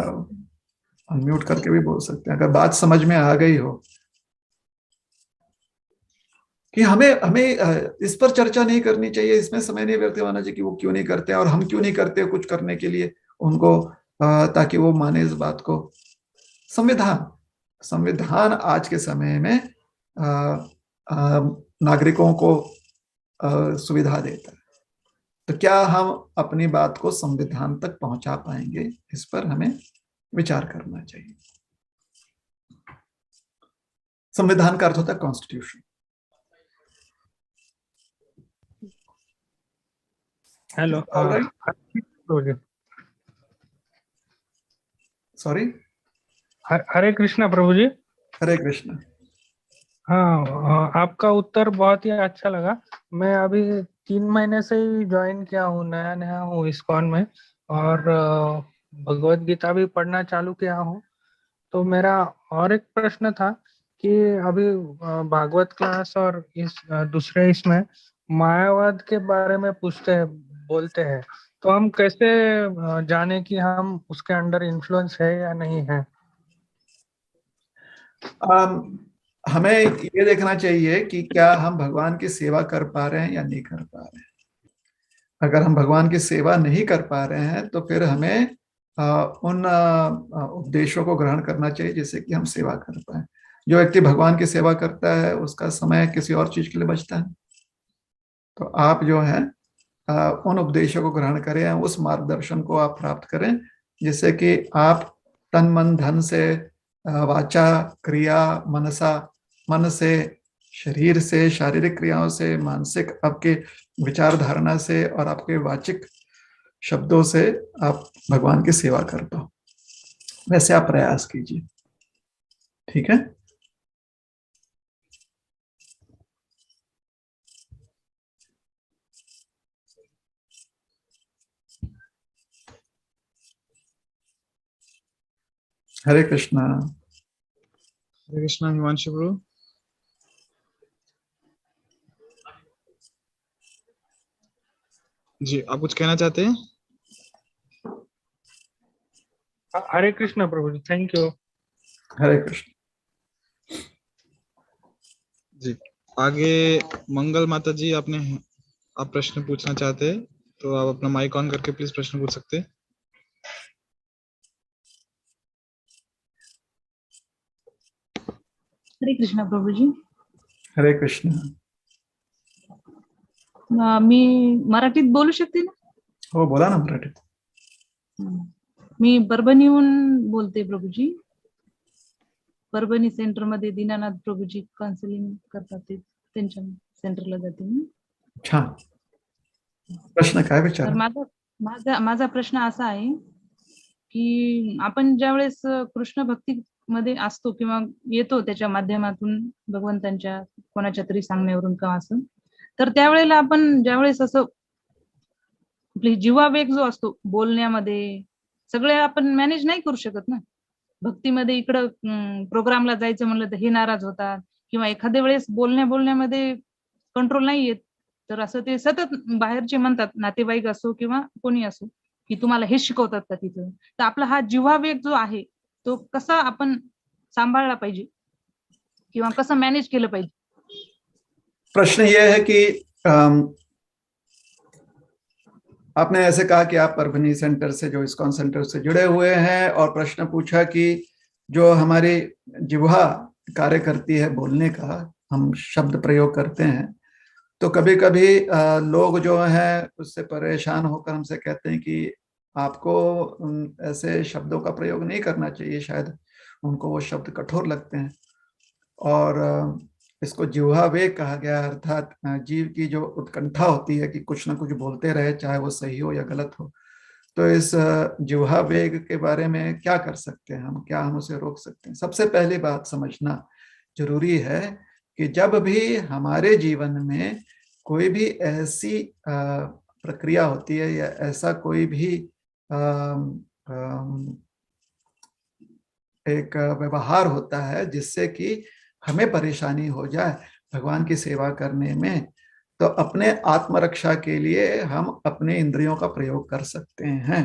अनम्यूट करके भी बोल सकते हैं अगर बात समझ में आ गई हो कि हमें हमें इस पर चर्चा नहीं करनी चाहिए, इसमें समय नहीं व्यर्थ होना चाहिए कि वो क्यों नहीं करते और हम क्यों नहीं करते कुछ करने के लिए उनको, ताकि वो माने इस बात को। संविधान संविधान आज के समय में नागरिकों को सुविधा देता है, तो क्या हम अपनी बात को संविधान तक पहुंचा पाएंगे, इस पर हमें विचार करना चाहिए। संविधान का अर्थ होता है कॉन्स्टिट्यूशन। हेलो सॉरी, हरे कृष्णा प्रभु जी। हरे कृष्णा। हाँ, आपका उत्तर बहुत ही अच्छा लगा। मैं अभी 3 महीने से ही ज्वाइन किया हूँ, नया नया हूँ इस्कॉन में, और भगवत गीता भी पढ़ना चालू किया हूँ। तो मेरा और एक प्रश्न था कि अभी भागवत क्लास और इस दूसरे इसमें मायावाद के बारे में बोलते हैं, तो हम कैसे जाने कि हम उसके अंडर इन्फ्लुएंस है या नहीं है? हमें ये देखना चाहिए कि क्या हम भगवान की सेवा कर पा रहे हैं या नहीं कर पा रहे हैं। अगर हम भगवान की सेवा नहीं कर पा रहे हैं तो फिर हमें उन उपदेशों को ग्रहण करना चाहिए जिससे कि हम सेवा कर पाए। जो व्यक्ति भगवान की सेवा करता है उसका समय किसी और चीज के लिए बचता है। तो आप जो है उन उपदेशों को ग्रहण करें, उस मार्गदर्शन को आप प्राप्त करें जिससे कि आप तन मन धन से, वाचा क्रिया मनसा, मन से, शरीर से, शारीरिक क्रियाओं से, मानसिक आपके विचार धारणा से और आपके वाचिक शब्दों से आप भगवान की सेवा कर पाओ। वैसे आप प्रयास कीजिए, ठीक है। हरे कृष्णा। हरे कृष्णा। हिमांशु ब्रो। जी, आप कुछ कहना चाहते हैं? हरे कृष्णा प्रभु जी, थैंक यू। हरे कृष्ण। जी, आगे मंगल माता जी, आप प्रश्न पूछना चाहते हैं तो आप अपना माइक ऑन करके प्लीज प्रश्न पूछ सकते हैं। हरे कृष्णा प्रभू जी। हरे कृष्ण। मी मराठीत बोलू शकते ना? हो, बोला ना मराठीत। मी परभणीहून बोलते प्रभूजी. परभणी सेंटर मध्ये दीनानाथ प्रभूजी काउन्सिलिंग करतात, ते त्यांच्या सेंटरला जाते मी. छान. प्रश्न काय तर विचारा? माझा प्रश्न असा आहे की आपण ज्यावेळेस कृष्ण भक्ती मध्ये असतो किंवा येतो त्याच्या माध्यमातून भगवंतांच्या कोणाच्या तरी सांगण्यावरून का असं, तर त्यावेळेला आपण ज्यावेळेस असं आपली जीवावेग जो असतो बोलण्यामध्ये सगळे आपण मॅनेज नाही करू शकत ना. भक्तीमध्ये इकडं प्रोग्रामला जायचं म्हणलं तर हे नाराज होतात किंवा एखाद्या वेळेस बोलण्यामध्ये कंट्रोल नाही येत, तर असं ते सतत बाहेरचे म्हणतात, नातेवाईक असो किंवा कोणी असो, की तुम्हाला हे शिकवतात का तिथं. तर आपला हा जीवावेग जो आहे तो कसा आपण सांभाळला पाहिजे किंवा कसं मॅनेज केलं पाहिजे? प्रश्न ये है कि आपने ऐसे कहा कि आप परभनी सेंटर से, जो इस्कॉन सेंटर से जुड़े हुए हैं, और प्रश्न पूछा कि जो हमारी जिह्वा कार्य करती है बोलने का, हम शब्द प्रयोग करते हैं, तो कभी कभी लोग जो हैं उससे परेशान होकर हमसे कहते हैं कि आपको ऐसे शब्दों का प्रयोग नहीं करना चाहिए, शायद उनको वो शब्द कठोर लगते हैं। और इसको जिह्वा वेग कहा गया, अर्थात जीव की जो उत्कंठा होती है कि कुछ ना कुछ बोलते रहे, चाहे वो सही हो या गलत हो। तो इस जिह्वा वेग के बारे में क्या कर सकते हैं हम, क्या हम उसे रोक सकते हैं? सबसे पहली बात समझना जरूरी है कि जब भी हमारे जीवन में कोई भी ऐसी प्रक्रिया होती है या ऐसा कोई भी एक व्यवहार होता है जिससे कि हमें परेशानी हो जाए भगवान की सेवा करने में, तो अपने आत्मरक्षा के लिए हम अपने इंद्रियों का प्रयोग कर सकते हैं।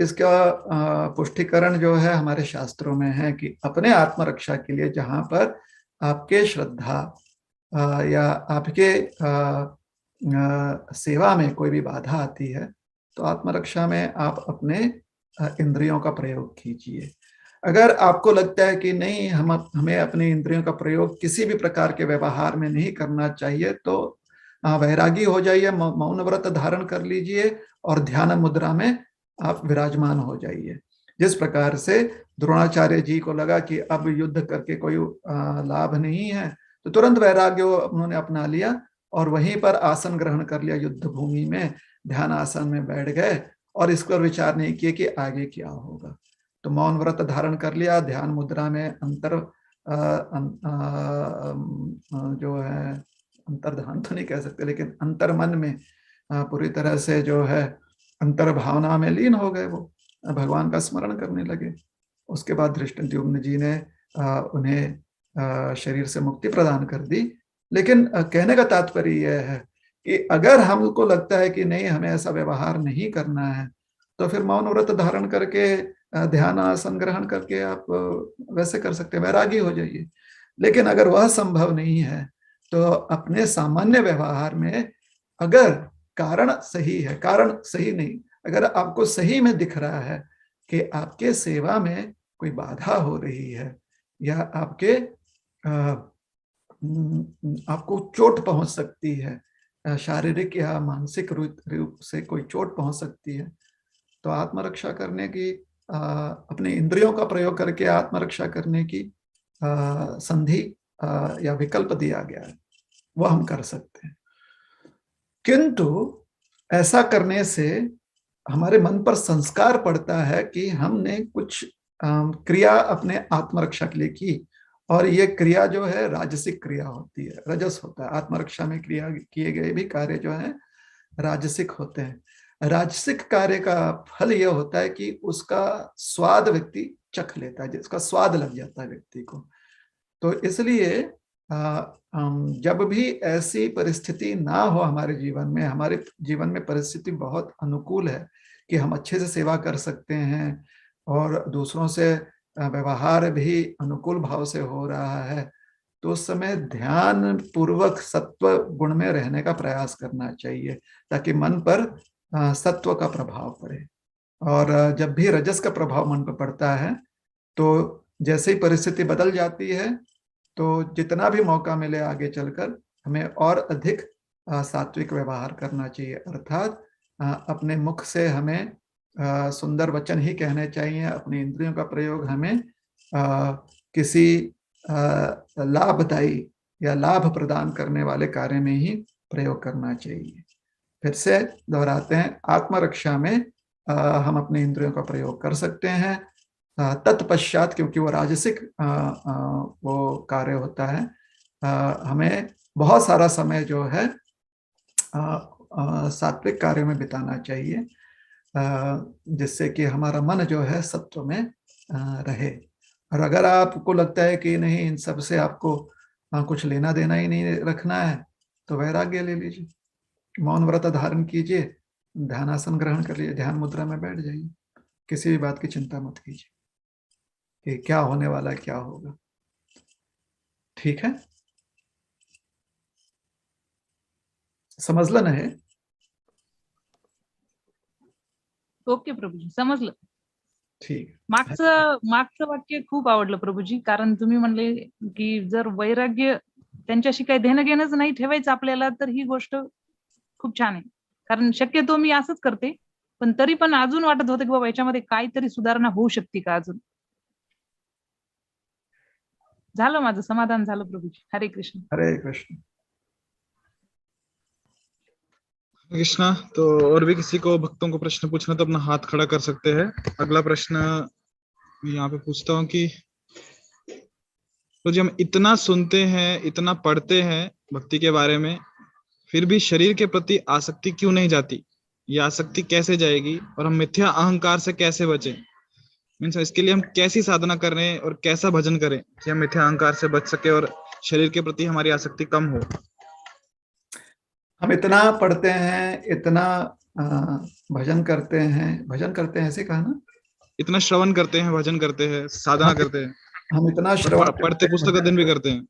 इसका पुष्टिकरण जो है हमारे शास्त्रों में है कि अपने आत्मरक्षा के लिए जहाँ पर आपके श्रद्धा या आपके सेवा में कोई भी बाधा आती है तो आत्मरक्षा में आप अपने इंद्रियों का प्रयोग कीजिए। अगर आपको लगता है कि नहीं हमें अपने इंद्रियों का प्रयोग किसी भी प्रकार के व्यवहार में नहीं करना चाहिए तो वैरागी हो जाइए, मौन व्रत धारण कर लीजिए और ध्यान मुद्रा में आप विराजमान हो जाइए। जिस प्रकार से द्रोणाचार्य जी को लगा कि अब युद्ध करके कोई लाभ नहीं है तो तुरंत वैराग्य उन्होंने अपना लिया और वहीं पर आसन ग्रहण कर लिया, युद्ध भूमि में ध्यान आसन में बैठ गए और इस पर विचार नहीं किए कि आगे क्या होगा। तो मौन व्रत धारण कर लिया, ध्यान मुद्रा में जो है अंतर्धान तो नहीं कह सकते लेकिन अंतर मन में पूरी तरह से जो है अंतर भावना में लीन हो गए, वो भगवान का स्मरण करने लगे। उसके बाद धृष्टद्युम्न जी ने उन्हें शरीर से मुक्ति प्रदान कर दी। लेकिन कहने का तात्पर्य यह है कि अगर हमको लगता है कि नहीं हमें ऐसा व्यवहार नहीं करना है तो फिर मौन व्रत धारण करके ध्यान आसन ग्रहण करके आप वैसे कर सकते हैं, वैरागी हो जाइए। लेकिन अगर वह संभव नहीं है तो अपने सामान्य व्यवहार में अगर कारण सही है, कारण सही नहीं, अगर आपको सही में दिख रहा है कि आपके सेवा में कोई बाधा हो रही है या आपको चोट पहुंच सकती है, शारीरिक या मानसिक रूप से कोई चोट पहुंच सकती है, तो आत्मरक्षा करने की अपने इंद्रियों का प्रयोग करके आत्मरक्षा करने की संधि या विकल्प दिया गया है, वह हम कर सकते हैं। किंतु ऐसा करने से हमारे मन पर संस्कार पड़ता है कि हमने कुछ क्रिया अपने आत्मरक्षा के लिए की और ये क्रिया जो है राजसिक क्रिया होती है, रजस होता है। आत्मरक्षा में क्रिया किए गए भी कार्य जो है राजसिक होते हैं। राजसिक कार्य का फल यह होता है कि उसका स्वाद व्यक्ति चख लेता है, जिसका स्वाद लग जाता है व्यक्ति को। तो इसलिए जब भी ऐसी परिस्थिति ना हो हमारे जीवन में परिस्थिति बहुत अनुकूल है कि हम अच्छे से सेवा कर सकते हैं और दूसरों से व्यवहार भी अनुकूल भाव से हो रहा है, तो उस समय ध्यान पूर्वक सत्व गुण में रहने का प्रयास करना चाहिए ताकि मन पर सत्व का प्रभाव पड़े। और जब भी रजस का प्रभाव मन पर पड़ता है तो जैसे ही परिस्थिति बदल जाती है तो जितना भी मौका मिले आगे चलकर हमें और अधिक सात्विक व्यवहार करना चाहिए। अर्थात अपने मुख से हमें सुंदर वचन ही कहने चाहिए, अपनी इंद्रियों का प्रयोग हमें किसी लाभदायी या लाभ प्रदान करने वाले कार्य में ही प्रयोग करना चाहिए। फिर से दोहराते हैं, आत्मरक्षा में हम अपने इंद्रियों का प्रयोग कर सकते हैं। तत्पश्चात, क्योंकि वो राजसिक वो कार्य होता है, हमें बहुत सारा समय जो है सात्विक कार्यों में बिताना चाहिए, जिससे कि हमारा मन जो है सत्व में रहे। और अगर आपको लगता है कि नहीं इन सब से आपको कुछ लेना देना ही नहीं रखना है तो वैराग्य ले लीजिए, मौन व्रत धारण कीजिए, ध्यानासन ग्रहण कर लीजिए, ध्यान मुद्रा में बैठ जाइए, किसी भी बात की चिंता मत कीजिए कि क्या होने वाला है, क्या होगा। ठीक है, समजलं ना हे? ओके प्रभूजी, समजलं. ठीक. मागचं वाक्य खूप आवडलं प्रभूजी, कारण तुम्ही म्हणले की जर वैराग्य त्यांच्याशी काही देणं घेणंच नाही ठेवायचं आपल्याला तर ही गोष्ट खूप छान आहे. कारण शक्यतो मी असंच करते, पण तरी पण अजून वाटत होतं की बाबा याच्यामध्ये काहीतरी सुधारणा होऊ शकते का अजून. झालं, माझं समाधान झालं प्रभूजी. हरे कृष्ण. हरे कृष्ण. कृष्णा, तो और भी किसी को भक्तों को प्रश्न पूछना तो अपना हाथ खड़ा कर सकते हैं। अगला प्रश्न यहाँ पे पूछता हूँ कि तो जब हम इतना सुनते हैं, इतना पढ़ते हैं भक्ति के बारे में, फिर भी शरीर के प्रति आसक्ति क्यों नहीं जाती? ये आसक्ति कैसे जाएगी और हम मिथ्या अहंकार से कैसे बचें? मीन्स इसके लिए हम कैसी साधना करें और कैसा भजन करें कि हम मिथ्या अहंकार से बच सके और शरीर के प्रति हमारी आसक्ति कम हो? हम इतना पढ़ते हैं, इतना भजन करते हैं ऐसे कहा ना, इतना श्रवण करते हैं, भजन करते हैं, साधना करते हैं, हम इतना और श्रवण पढ़ते पुस्तक अध्ययन भी करते हैं।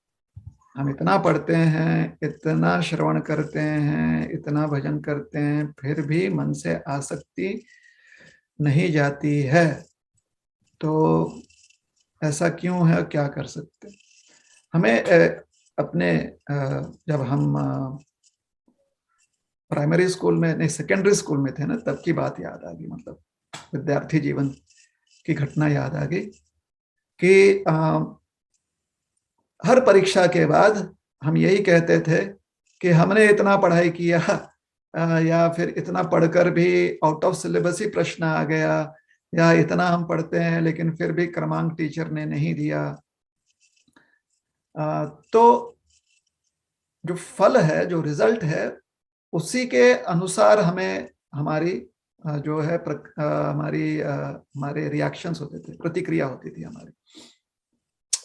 हम इतना पढ़ते हैं, इतना श्रवण करते हैं, इतना भजन करते हैं, फिर भी मन से आसक्ति नहीं जाती है। तो ऐसा क्यों है, क्या कर सकते? हमें अपने जब हम प्राइमरी स्कूल में नहीं, सेकेंडरी स्कूल में थे ना, तब की बात याद आ गई, मतलब विद्यार्थी जीवन की घटना याद आ गई कि हर परीक्षा के बाद हम यही कहते थे कि हमने इतना पढ़ाई किया, या फिर इतना पढ़कर भी आउट ऑफ सिलेबस ही प्रश्न आ गया, या इतना हम पढ़ते हैं लेकिन फिर भी क्रमांक टीचर ने नहीं दिया। तो जो फल है, जो रिजल्ट है, उसी के अनुसार हमें हमारी जो है हमारे रिएक्शंस होते थे, प्रतिक्रिया होती थी हमारी।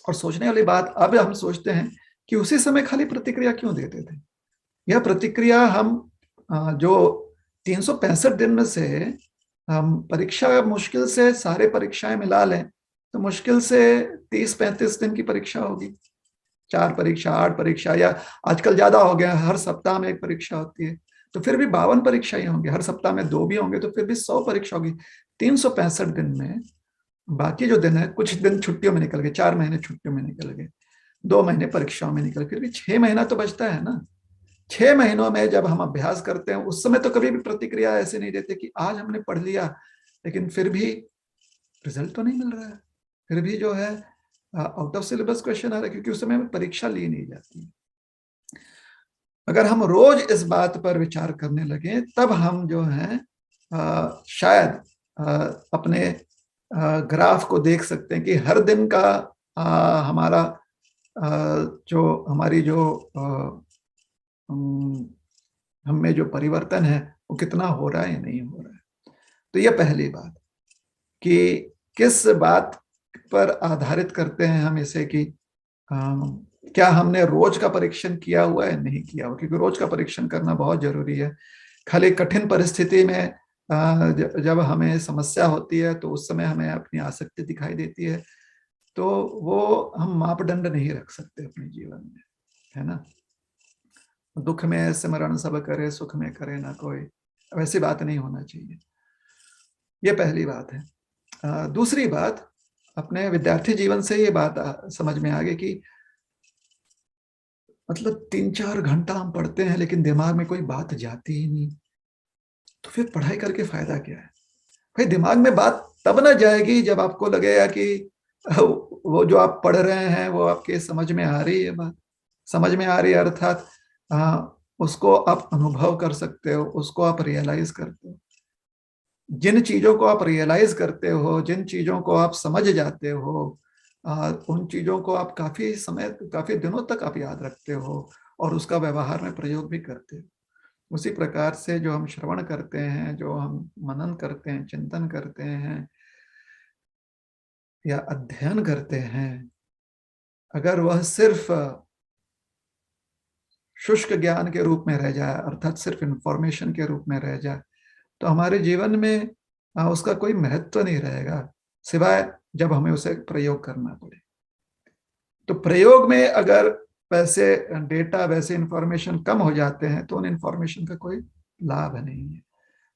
और सोचने वाली बात, अब हम सोचते हैं कि उसी समय खाली प्रतिक्रिया क्यों देते थे। यह प्रतिक्रिया हम जो 365 दिन में से हम परीक्षा मुश्किल से सारे परीक्षाएं मिला लें तो मुश्किल से 30-35 दिन की परीक्षा होगी, 4 परीक्षा, 8 परीक्षा, या आजकल ज्यादा हो गया, हर सप्ताह में एक परीक्षा होती है, तो फिर भी 52 परीक्षाएं होंगी, हर सप्ताह में 2 भी होंगे, तो फिर भी 100 परीक्षा होगी 365 दिन में। बाकी जो दिन है, कुछ दिन छुट्टियों में निकल गए, 4 महीने छुट्टियों में निकल गए, 2 महीने परीक्षाओं में निकल, फिर भी 6 महीना तो बचता है ना। 6 महीनों में जब हम अभ्यास करते हैं, उस समय तो कभी भी प्रतिक्रिया ऐसे नहीं देते कि आज हमने पढ़ लिया लेकिन फिर भी रिजल्ट तो नहीं मिल रहा है, फिर भी जो है आउट ऑफ सिलेबस क्वेश्चन आ रहा है, क्योंकि उस समय में परीक्षा ली नहीं जाती। अगर हम रोज इस बात पर विचार करने लगे, तब हम जो है शायद अपने ग्राफ को देख सकते हैं कि हर दिन का हमारा हमारी जो हम में जो परिवर्तन है वो कितना हो रहा है या नहीं हो रहा है। तो ये पहली बात कि किस बात पर आधारित करते हैं हम इसे कि क्या हमने रोज का परीक्षण किया हुआ है, नहीं किया हुआ, क्योंकि रोज का परीक्षण करना बहुत जरूरी है। खाली कठिन परिस्थिति में जब हमें समस्या होती है तो उस समय हमें अपनी आसक्ति दिखाई देती है, तो वो हम मापदंड नहीं रख सकते अपने जीवन में, है ना। दुख में सिमरण सब करे, सुख में करे ना कोई, वैसी बात नहीं होना चाहिए। ये पहली बात है। दूसरी बात, अपने विद्यार्थी जीवन से ये बात समझ में आ गई कि मतलब 3-4 घंटा हम पढ़ते हैं लेकिन दिमाग में कोई बात जाती ही नहीं, तो फिर पढ़ाई करके फायदा क्या है भाई। दिमाग में बात तब ना जाएगी जब आपको लगेगा कि वो जो आप पढ़ रहे हैं वो आपके समझ में आ रही है, बात समझ में आ रही है, अर्थात उसको आप अनुभव कर सकते हो, उसको आप रियलाइज करते हो। जिन चीजों को आप रियलाइज करते हो, जिन चीजों को आप समझ जाते हो, उन चीजों को आप काफी समय, काफी दिनों तक आप याद रखते हो और उसका व्यवहार में प्रयोग भी करते हो। उसी प्रकार से जो हम श्रवण करते हैं, जो हम मनन करते हैं, चिंतन करते हैं या अध्ययन करते हैं, अगर वह सिर्फ शुष्क ज्ञान के रूप में रह जाए, अर्थात सिर्फ इंफॉर्मेशन के रूप में रह जाए, तो हमारे जीवन में उसका कोई महत्व नहीं रहेगा, सिवाय जब हमें उसे प्रयोग करना पड़े। तो प्रयोग में अगर वैसे डेटा, वैसे इंफॉर्मेशन कम हो जाते हैं तो उन इंफॉर्मेशन का कोई लाभ नहीं है।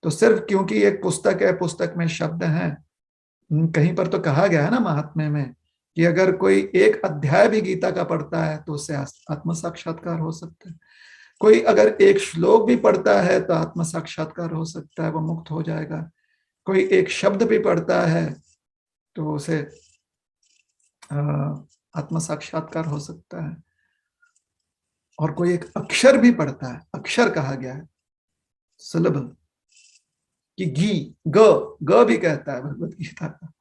तो सिर्फ क्योंकि एक पुस्तक है, पुस्तक में शब्द हैं, कहीं पर तो कहा गया है ना महात्म्य में कि अगर कोई एक अध्याय भी गीता का पढ़ता है तो उससे आत्म साक्षात्कार हो सकता है। कोई अगर एक श्लोक भी पढ़ता है तो आत्म साक्षात्कार हो सकता है, वो मुक्त हो जाएगा। कोई एक शब्द भी पढ़ता है तो उसे आत्म साक्षात्कार हो सकता है। और कोई एक अक्षर भी पढ़ता है, अक्षर कहा गया है सिलेबल कि ग भी कहता है भगवत गीता का,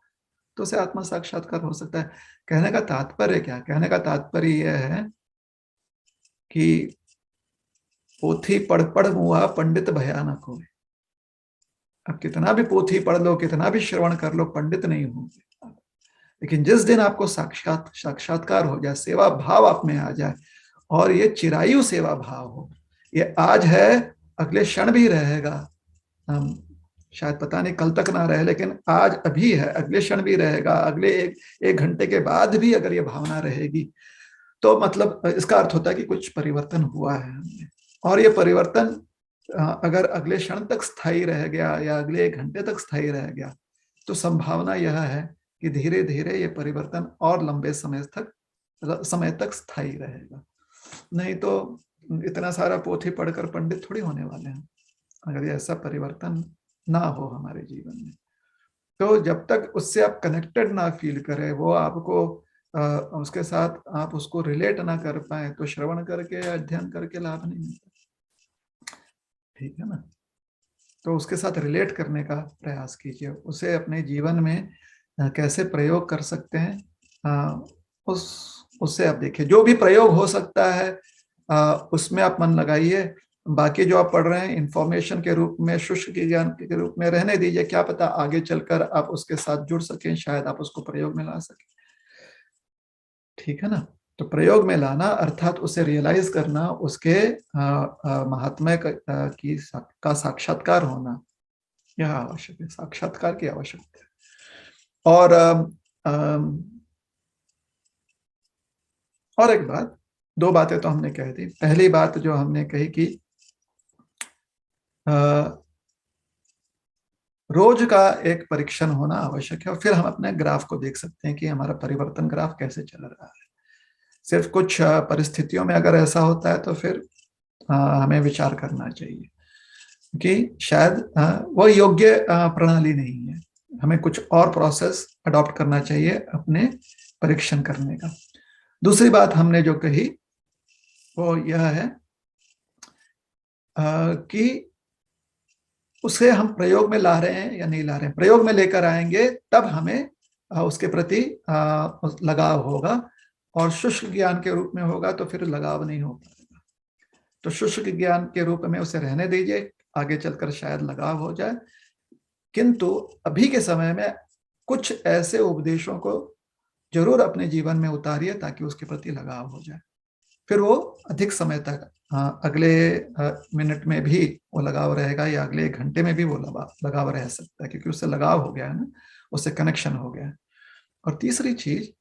तो उसे आत्मा साक्षात्कार हो सकता है। कहने का तात्पर्य क्या? कहने का तात्पर्य यह है कि पोथी पढ़ पढ़ मुआ पंडित भयानक हो। अब कितना भी पोथी पढ़ लो, कितना भी श्रवण कर लो, पंडित नहीं होंगे। लेकिन जिस दिन आपको साक्षात्कार हो जाए, सेवा भाव आप में आ जाए, और ये चिरायु सेवा भाव हो ये आज है, अगले क्षण भी रहेगा। हम शायद पता नहीं कल तक ना रहे, लेकिन आज अभी है, अगले क्षण भी रहेगा, अगले एक घंटे के बाद भी अगर ये भावना रहेगी तो मतलब इसका अर्थ होता है कि कुछ परिवर्तन हुआ है हमने। और ये परिवर्तन अगर अगले क्षण तक स्थायी रह गया या अगले 1 घंटे तक स्थायी रह गया तो संभावना यह है कि धीरे धीरे ये परिवर्तन और लंबे समय तक स्थायी रहेगा। नहीं तो इतना सारा पोथी पढ़कर पंडित थोड़ी होने वाले हैं अगर ये ऐसा परिवर्तन ना हो हमारे जीवन में। तो जब तक उससे आप कनेक्टेड ना फील करें, वो आपको उसके साथ आप उसको रिलेट ना कर पाए, तो श्रवण करके अध्ययन करके लाभ नहीं मिलता। ठीक है ना? तो उसके साथ रिलेट करने का प्रयास कीजिए, उसे अपने जीवन में कैसे प्रयोग कर सकते हैं उससे आप देखिए। जो भी प्रयोग हो सकता है उसमें आप मन लगाइए। बाकी जो आप पढ़ रहे हैं इंफॉर्मेशन के रूप में, शुष्क ज्ञान के रूप में रहने दीजिए। क्या पता आगे चलकर आप उसके साथ जुड़ सकें, शायद आप उसको प्रयोग में ला सकें। ठीक है ना? तो प्रयोग में लाना अर्थात उसे रियलाइज करना, उसके महात्म्य का साक्षात्कार होना, यह आवश्यक है। साक्षात्कार की आवश्यकता है। और एक बात, 2 बातें तो हमने कह दी। पहली बात जो हमने कही कि रोज का एक परीक्षण होना आवश्यक है, और फिर हम अपने ग्राफ को देख सकते हैं कि हमारा परिवर्तन ग्राफ कैसे चल रहा है। सिर्फ कुछ परिस्थितियों में अगर ऐसा होता है तो फिर हमें विचार करना चाहिए कि शायद वो योग्य प्रणाली नहीं है, हमें कुछ और प्रोसेस अडॉप्ट करना चाहिए अपने परीक्षण करने का। दूसरी बात हमने जो कही वो यह है कि उसे हम प्रयोग में ला रहे हैं या नहीं ला रहे हैं। प्रयोग में लेकर आएंगे तब हमें उसके प्रति लगाव होगा, और शुष्क ज्ञान के रूप में होगा तो फिर लगाव नहीं हो पाएगा। तो शुष्क ज्ञान के रूप में उसे रहने दीजिए, आगे चलकर शायद लगाव हो जाए। किंतु अभी के समय में कुछ ऐसे उपदेशों को जरूर अपने जीवन में उतारिए ताकि उसके प्रति लगाव हो जाए। फिर वो अधिक समय तक, अगले मिनट में भी वो लगाव रहेगा या अगले 1 घंटे में भी वो लगाव रह सकता है, क्योंकि उससे लगाव हो गया है ना, उससे कनेक्शन हो गया है। और तीसरी चीज,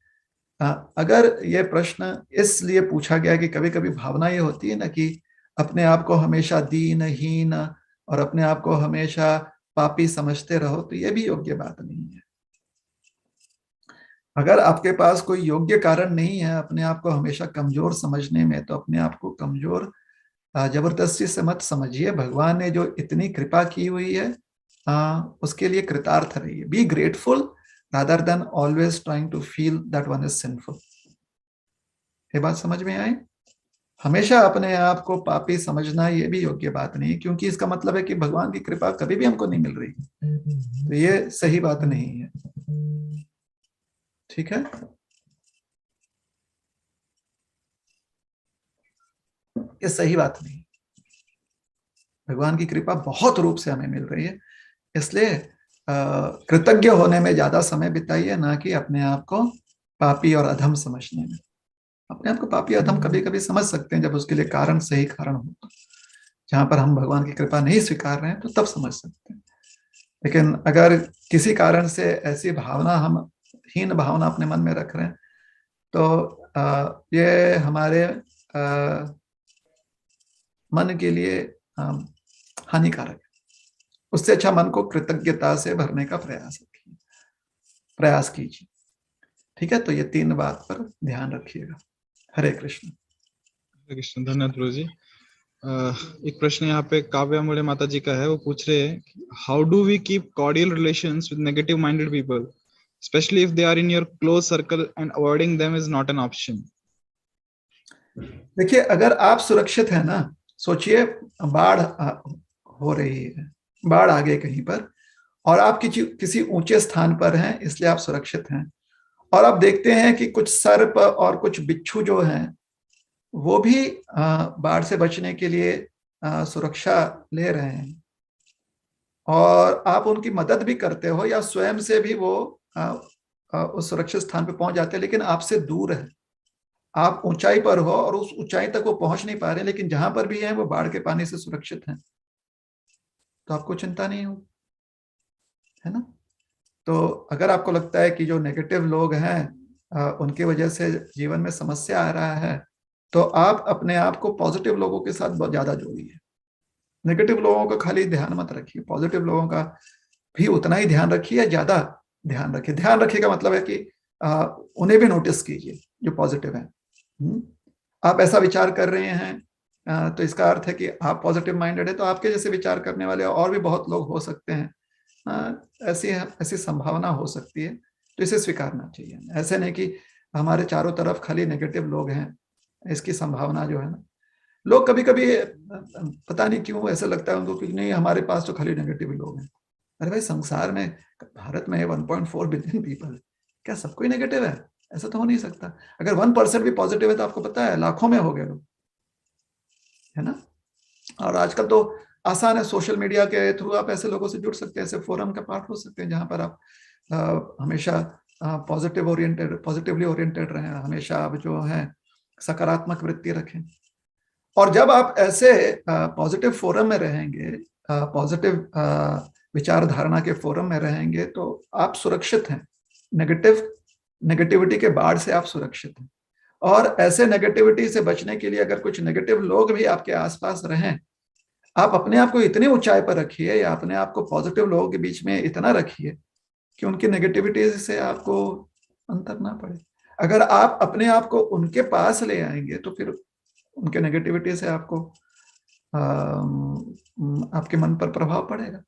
अगर ये प्रश्न इसलिए पूछा गया कि कभी कभी भावना ये होती है ना कि अपने आप को हमेशा दीनहीन और अपने आप को हमेशा पापी समझते रहो, तो ये भी योग्य बात नहीं है। अगर आपके पास कोई योग्य कारण नहीं है अपने आप को हमेशा कमजोर समझने में, तो अपने आप को कमजोर जबरदस्ती से मत समझिए। भगवान ने जो इतनी कृपा की हुई है उसके लिए कृतार्थ रहिए। Be grateful rather than always trying to feel that one is sinful। ये बात समझ में आई? हमेशा अपने आप को पापी समझना ये भी योग्य बात नहीं, क्योंकि इसका मतलब है कि भगवान की कृपा कभी भी हमको नहीं मिल रही, तो ये सही बात नहीं है। ठीक है? ये सही बात नहीं। भगवान की कृपा बहुत रूप से हमें मिल रही है, इसलिए कृतज्ञ होने में ज्यादा समय बिताइए, ना कि अपने आप को पापी और अधम समझने में। अपने आप को पापी अधम कभी कभी समझ सकते हैं जब उसके लिए कारण, सही कारण हो। जहां पर हम भगवान की कृपा नहीं स्वीकार रहे हैं तो तब समझ सकते हैं। लेकिन अगर किसी कारण से ऐसी भावना, हम हीन भावना अपने मन में रख रहे हैं, तो ये हमारे मन के लिए हानिकारक है। उससे अच्छा मन को कृतज्ञता से भरने का प्रयास कीजिए। ठीक है? तो ये 3 बात पर ध्यान रखिएगा। हरे कृष्ण। हरे कृष्ण। धन्यवाद गुरु जी। एक प्रश्न यहाँ पे काव्या मुड़े माता जी का है। वो पूछ रहे हैं, how do we keep cordial relations with negative minded people, specially if they are in your close circle and avoiding them is not an option. देखिए, अगर आप सुरक्षित हैं ना, सोचिए बाढ़ हो रही है, बाढ़ आ गई कहीं पर, और आप किसी ऊंचे स्थान पर हैं, इसलिए आप सुरक्षित हैं, और आप देखते हैं कि कुछ सर्प और कुछ बिच्छू जो हैं वो भी बाढ़ से बचने के लिए सुरक्षा ले रहे हैं, और आप उनकी मदद भी करते हो या स्वयं से भी वो उस सुरक्षित स्थान पे पहुंच जाते हैं, लेकिन आपसे दूर है, आप ऊंचाई पर हो और उस ऊंचाई तक वो पहुंच नहीं पा रहे, लेकिन जहां पर भी है वो बाढ़ के पानी से सुरक्षित हैं, तो आपको चिंता नहीं होगी, है ना। तो अगर आपको लगता है कि जो नेगेटिव लोग हैं उनकी वजह से जीवन में समस्या आ रहा है, तो आप अपने आप को पॉजिटिव लोगों के साथ बहुत ज्यादा जोड़िए। नेगेटिव लोगों का खाली ध्यान मत रखिए, पॉजिटिव लोगों का भी उतना ही ध्यान रखिए, ज्यादा ध्यान रखिए। ध्यान रखिए का मतलब है कि उन्हें भी नोटिस कीजिए जो पॉजिटिव है। आप ऐसा विचार कर रहे हैं तो इसका अर्थ है कि आप पॉजिटिव माइंडेड है, तो आपके जैसे विचार करने वाले और भी बहुत लोग हो सकते हैं। ऐसी ऐसी संभावना हो सकती है, तो इसे स्वीकारना चाहिए। ऐसे नहीं कि हमारे चारों तरफ खाली नेगेटिव लोग हैं, इसकी संभावना जो है ना, लोग कभी कभी पता नहीं क्यों ऐसा लगता है उनको कि नहीं हमारे पास तो खाली नेगेटिव लोग हैं। अरे भाई, संसार में, भारत में 1.4 बिलियन पीपल है, क्या सब कोई नेगेटिव है? ऐसा तो हो नहीं सकता। अगर 1% भी पॉजिटिव है तो आपको पता है लाखों में हो गए लोग, है ना। और आजकल तो आसान है, सोशल मीडिया के थ्रू आप ऐसे लोगों से जुड़ सकते हैं, ऐसे फोरम का पार्ट हो सकते हैं जहां पर आप हमेशा पॉजिटिवली ओरिएंटेड रहें, हमेशा आप जो है सकारात्मक वृत्ति रखें। और जब आप ऐसे पॉजिटिव फोरम में रहेंगे, पॉजिटिव विचारधारणा के फोरम में रहेंगे, तो आप सुरक्षित हैं। नेगेटिविटी के बाढ़ से आप सुरक्षित हैं। और ऐसे नेगेटिविटी से बचने के लिए अगर कुछ नेगेटिव लोग भी आपके आसपास रहें, आप अपने आप को इतनी ऊंचाई पर रखिए, या अपने आप को पॉजिटिव लोगों के बीच में इतना रखिए कि उनकी नेगेटिविटी से आपको अंतर ना पड़े। अगर आप अपने आप को उनके पास ले आएंगे तो फिर उनके नेगेटिविटी से आपको आपके मन पर प्रभाव पड़ेगा।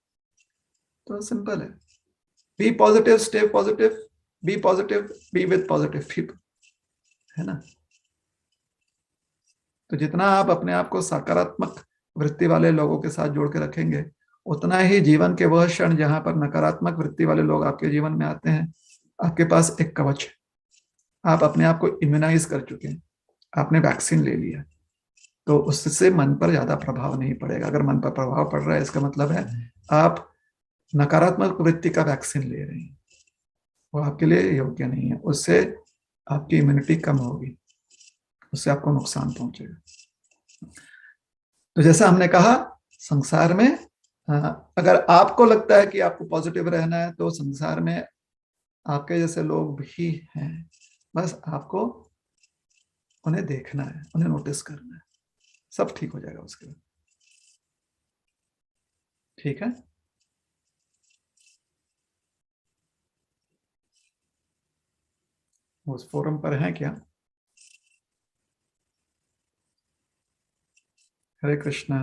तो सिंपल है, be positive, stay positive, be positive, be with positive people, है ना। तो जितना आप अपने आप को सकारात्मक वृत्ति वाले लोगों के साथ जोड़ के रखेंगे, उतना ही जीवन के वह क्षण जहां पर नकारात्मक वृत्ति वाले लोग आपके जीवन में आते हैं, आपके पास एक कवच है। आप अपने आप को इम्यूनाइज कर चुके हैं, आपने वैक्सीन ले लिया, तो उससे मन पर ज्यादा प्रभाव नहीं पड़ेगा। अगर मन पर प्रभाव पड़ रहा है, इसका मतलब है आप नकारात्मक वृत्ति का वैक्सीन ले रहे हैं, वो आपके लिए योग्य नहीं है। उससे आपकी इम्यूनिटी कम होगी, उससे आपको नुकसान पहुंचेगा। तो जैसा हमने कहा, संसार में अगर आपको लगता है कि आपको पॉजिटिव रहना है, तो संसार में आपके जैसे लोग भी हैं, बस आपको उन्हें देखना है, उन्हें नोटिस करना है, सब ठीक हो जाएगा उसके बाद। ठीक है। उस फोरम पर हैं क्या? हरे कृष्णा।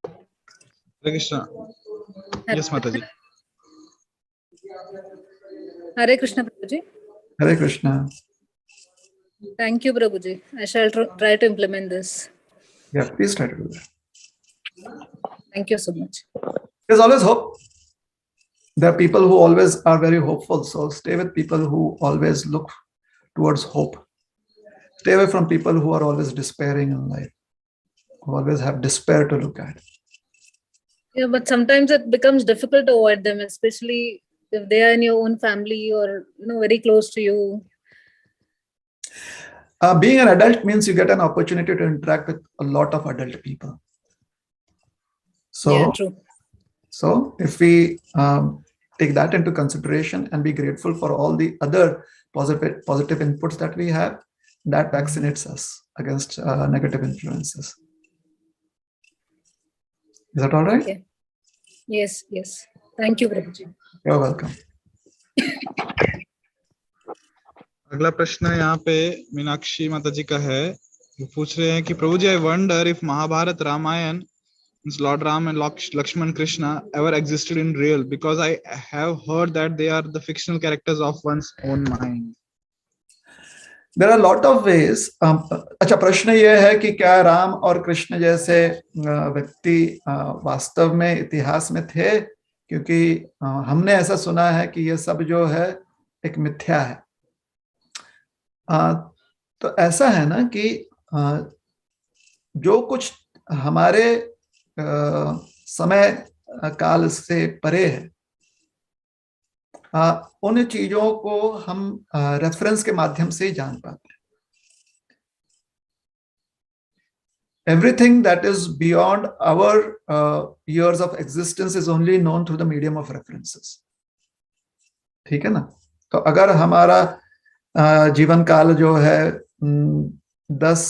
हरे कृष्णा। यस माता जी। हरे कृष्णा प्रभु जी। हरे Krishna. Thank you, Prabhuji. I shall try to implement this. Yeah, please try to do that. Thank you so much. There's always hope. There are people who always are very hopeful, so stay with people who always look towards hope. Stay away from people who are always despairing in life, who always have despair to look at. Yeah, but sometimes it becomes difficult to avoid them, especially if they are in your own family or very close to you. Being an adult means you get an opportunity to interact with a lot of adult people. So, yeah, true. So if we take that into consideration and be grateful for all the other positive inputs that we have, that vaccinates us against negative influences. Is that all right? Okay. Yes, yes. Thank you, Prabhuji. You're welcome. अगला प्रश्न यहाँ पे मीनाक्षी माता जी का है। वो पूछ रहे हैं कि प्रभु जी, I wonder if Mahabharat, Ramayan, Lord Ram and Lakshman Krishna ever existed in real, because I have heard that they are the fictional characters of one's own mind. There are a lot of ways. अच्छा, प्रश्न ये है कि क्या राम और कृष्ण जैसे व्यक्ति वास्तव में इतिहास में थे? क्योंकि हमने ऐसा सुना है कि ये सब जो है एक मिथ्या है। तो ऐसा है ना कि जो कुछ हमारे समय काल से परे है, उन चीजों को हम रेफरेंस के माध्यम से ही जान पाते हैं। Everything that is beyond our years of existence is only known through the medium of references. ठीक है ना? तो अगर हमारा जीवन काल जो है 10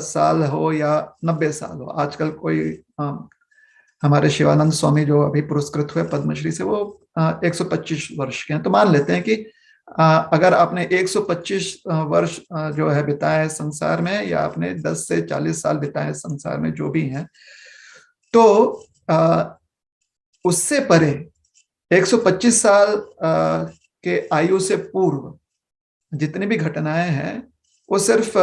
साल हो या 90 साल हो, आजकल कोई हमारे शिवानंद स्वामी जो अभी पुरस्कृत हुए पद्मश्री से, वो 125 वर्ष के हैं। तो मान लेते हैं कि अगर आपने 125 वर्ष जो है बिताए संसार में, या आपने 10 से 40 साल बिताए संसार में, जो भी हैं, तो उससे परे 125 साल के आयु से पूर्व जितनी भी घटनाएं हैं, वो सिर्फ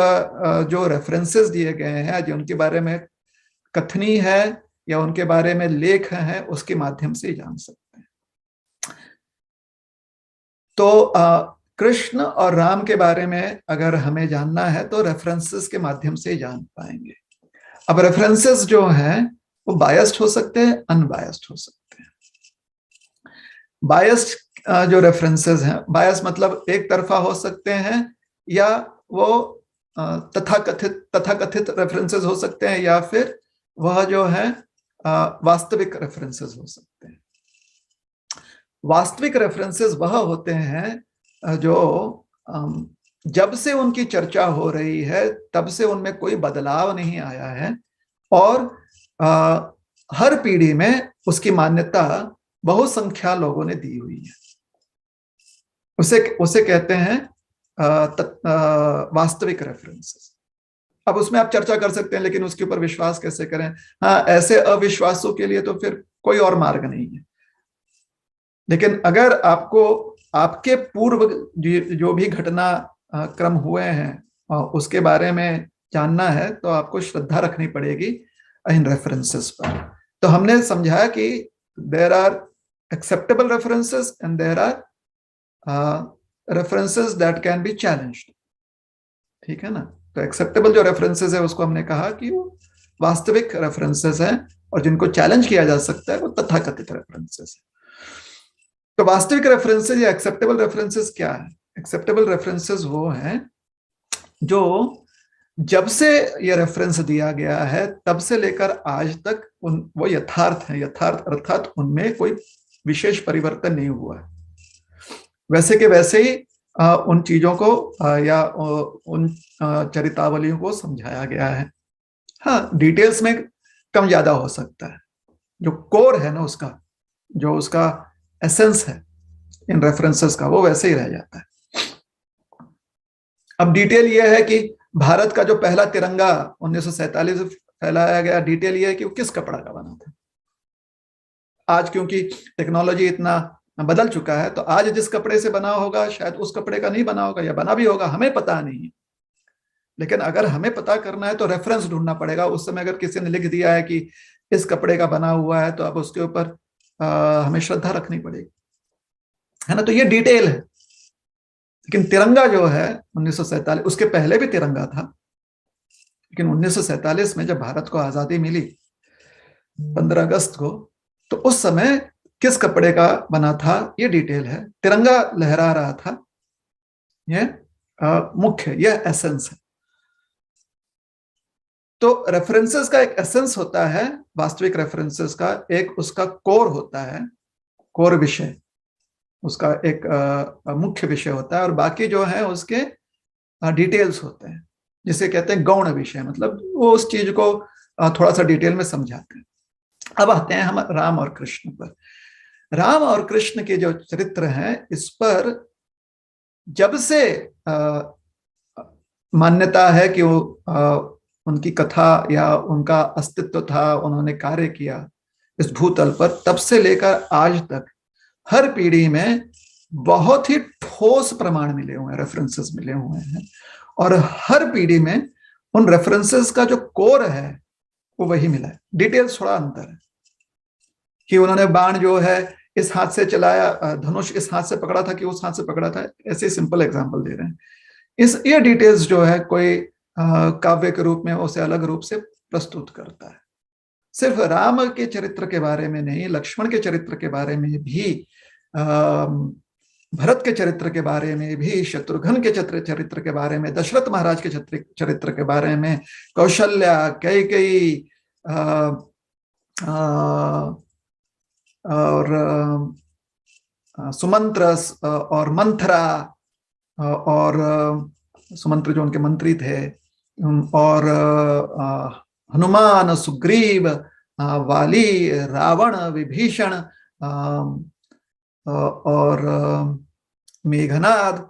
जो रेफरेंसेस दिए गए हैं, जो उनके बारे में कथनी है या उनके बारे में लेख हैं, उसके माध्यम से ही जान सकते हैं। तो कृष्ण और राम के बारे में अगर हमें जानना है तो रेफरेंसेस के माध्यम से ही जान पाएंगे। अब रेफरेंसेस जो हैं वो बायस्ड हो सकते हैं, अनबायस्ड हो सकते हैं। बायस्ड जो रेफरेंसेस हैं, बायस मतलब एक तरफा हो सकते हैं, या वो तथाकथित रेफरेंसेस हो सकते हैं, या फिर वह जो है वास्तविक रेफरेंसेस हो सकते हैं। वास्तविक रेफरेंसेस वह होते हैं जो जब से उनकी चर्चा हो रही है तब से उनमें कोई बदलाव नहीं आया है, और हर पीढ़ी में उसकी मान्यता बहुसंख्या लोगों ने दी हुई है। उसे कहते हैं वास्तविक रेफरेंसेस। अब उसमें आप चर्चा कर सकते हैं, लेकिन उसके ऊपर विश्वास कैसे करें? हाँ, ऐसे अविश्वासों के लिए तो फिर कोई और मार्ग नहीं है। लेकिन अगर आपको आपके पूर्व जो भी घटना क्रम हुए हैं उसके बारे में जानना है, तो आपको श्रद्धा रखनी पड़ेगी इन रेफरेंसेस पर। तो हमने समझा कि there are acceptable references and there are references that can be challenged. ठीक है ना? तो एक्सेप्टेबल जो रेफरेंसेस है उसको हमने कहा कि वो वास्तविक रेफरेंसेस हैं, और जिनको चैलेंज किया जा सकता है वो तथाकथित रेफरेंसेस है। तो वास्तविक रेफरेंसेस या एक्सेप्टेबल रेफरेंसेस क्या है? एक्सेप्टेबल रेफरेंसेस वो हैं जो जब से ये रेफरेंस दिया गया है तब से लेकर आज तक वो यथार्थ है। यथार्थ अर्थात उनमें कोई विशेष परिवर्तन नहीं हुआ है, वैसे के वैसे ही उन चीजों को या उन चरितावलियों को समझाया गया है। हाँ, डिटेल्स में कम ज्यादा हो सकता है, जो कोर है ना उसका, जो उसका एसेंस है इन रेफरेंसेस का, वो वैसे ही रह जाता है। अब डिटेल ये है कि भारत का जो पहला तिरंगा 1947 में फहराया गया, डिटेल ये है कि वो किस कपड़ा का बना था। आज क्योंकि टेक्नोलॉजी इतना बदल चुका है, तो आज जिस कपड़े से बना होगा शायद उस कपड़े का नहीं बना होगा, या बना भी होगा, हमें पता नहीं है। लेकिन अगर हमें पता करना है तो रेफरेंस ढूंढना पड़ेगा। उस समय अगर किसी ने लिख दिया है कि इस कपड़े का बना हुआ है, तो अब उसके ऊपर हमें श्रद्धा रखनी पड़ेगी, है ना? तो ये डिटेल है। लेकिन तिरंगा जो है 1947, उसके पहले भी तिरंगा था, लेकिन 1947 में जब भारत को आजादी मिली 15 अगस्त को, तो उस समय किस कपड़े का बना था ये डिटेल है। तिरंगा लहरा रहा था, ये मुख्य, यह एसेंस है। तो रेफरेंसेस का एक एसेंस होता है, वास्तविक रेफरेंसेस का एक उसका कोर होता है, कोर विषय उसका एक मुख्य विषय होता है, और बाकी जो है उसके डिटेल्स होते हैं, जिसे कहते हैं गौण विषय, मतलब वो उस चीज को थोड़ा सा डिटेल में समझाते हैं। अब आते हैं हम राम और कृष्ण पर। राम और कृष्ण के जो चरित्र हैं, इस पर जब से मान्यता है कि वो उनकी कथा या उनका अस्तित्व था, उन्होंने कार्य किया इस भूतल पर, तब से लेकर आज तक हर पीढ़ी में बहुत ही ठोस प्रमाण मिले हुए हैं, रेफरेंसेस मिले हुए हैं, और हर पीढ़ी में उन रेफरेंसेस का जो कोर है वो वही मिला है। डिटेल्स थोड़ा अंतर है कि उन्होंने बाण जो है इस हाथ से चलाया, धनुष इस हाथ से पकड़ा था कि उस हाथ से पकड़ा था, ऐसे सिंपल एग्जांपल दे रहे हैं। ये डिटेल्स जो है कोई काव्य के रूप में उसे अलग रूप से प्रस्तुत करता है। सिर्फ राम के चरित्र के बारे में नहीं, लक्ष्मण के चरित्र के बारे में भी भरत के चरित्र के बारे में भी, शत्रुघ्न के चरित्र के बारे में, दशरथ महाराज के चरित्र के बारे में, कौशल्या, कैकेयी और सुमंत्र और मंथरा, और सुमंत्र जो उनके मंत्री थे, और हनुमान, सुग्रीव, वाली, रावण, विभीषण और मेघनाद,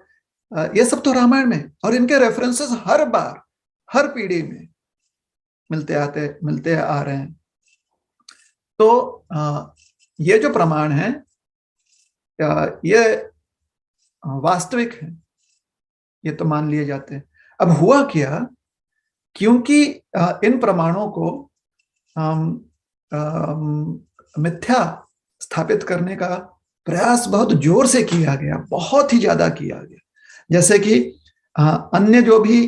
ये सब तो रामायण में, और इनके रेफरेंसेस हर बार हर पीढ़ी में मिलते आ रहे हैं। तो ये जो प्रमाण है ये वास्तविक है, ये तो मान लिए जाते हैं। अब हुआ क्या, क्योंकि इन प्रमाणों को मिथ्या स्थापित करने का प्रयास बहुत जोर से किया गया, बहुत ही ज्यादा किया गया। जैसे कि अन्य जो भी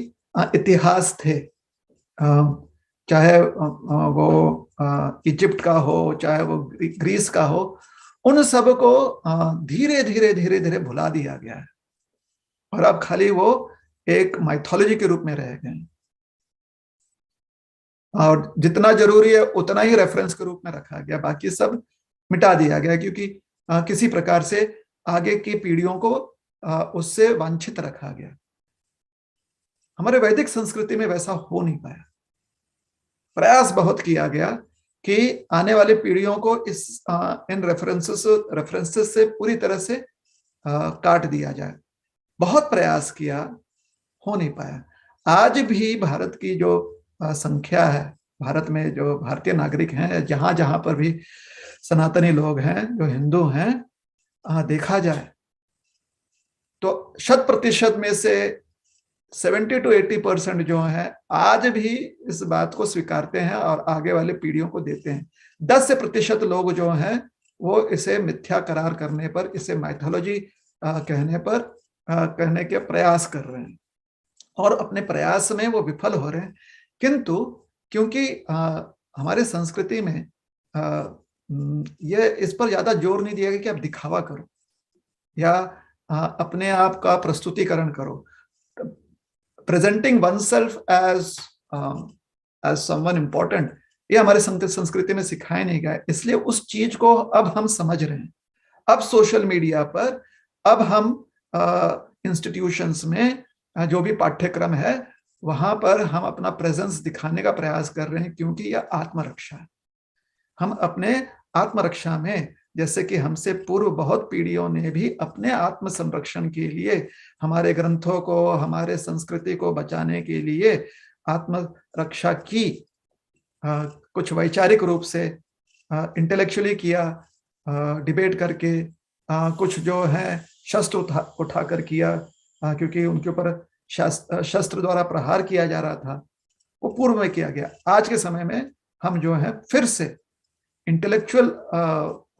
इतिहास थे, चाहे वो इजिप्ट का हो, चाहे वो ग्रीस का हो, उन सब को धीरे धीरे भुला दिया गया है, और अब खाली वो एक माइथोलॉजी के रूप में रह गए, और जितना जरूरी है उतना ही रेफरेंस के रूप में रखा गया, बाकी सब मिटा दिया गया, क्योंकि किसी प्रकार से आगे की पीढ़ियों को उससे वांछित रखा गया। हमारे वैदिक संस्कृति में वैसा हो नहीं पाया। प्रयास बहुत किया गया कि आने वाली पीढ़ियों को इन रेफरेंसेस से पूरी तरह से काट दिया जाए। बहुत प्रयास किया, हो नहीं पाया। आज भी भारत की जो संख्या है, भारत में जो भारतीय नागरिक हैं, जहां जहां पर भी सनातनी लोग हैं, जो हिंदू हैं, देखा जाए तो 100% में से 70 to 80% जो है आज भी इस बात को स्वीकारते हैं और आगे वाले पीढ़ियों को देते हैं। 10% लोग जो हैं वो इसे मिथ्या करार करने पर, इसे माइथोलॉजी कहने के प्रयास कर रहे हैं, और अपने प्रयास में वो विफल हो रहे हैं। किंतु क्योंकि हमारे संस्कृति में ये इस पर ज्यादा जोर नहीं दिया गया कि आप दिखावा करो या अपने आप का प्रस्तुतिकरण करो। Presenting one self as someone important, ये हमारे संस्कृति में सिखाया नहीं गया, इसलिए उस चीज को अब हम समझ रहे हैं। अब सोशल मीडिया पर, अब हम इंस्टीट्यूशंस में जो भी पाठ्यक्रम है वहां पर हम अपना प्रेजेंस दिखाने का प्रयास कर रहे हैं, क्योंकि यह आत्मरक्षा है। हम अपने आत्मरक्षा में, जैसे कि हमसे पूर्व बहुत पीढ़ियों ने भी अपने आत्म संरक्षण के लिए, हमारे ग्रंथों को, हमारे संस्कृति को बचाने के लिए आत्मरक्षा की, कुछ वैचारिक रूप से इंटेलेक्चुअली किया, डिबेट करके, कुछ जो है शस्त्र उठाकर किया, क्योंकि उनके ऊपर शस्त्र द्वारा प्रहार किया जा रहा था, वो पूर्व में किया गया। आज के समय में हम जो है फिर से इंटेलेक्चुअल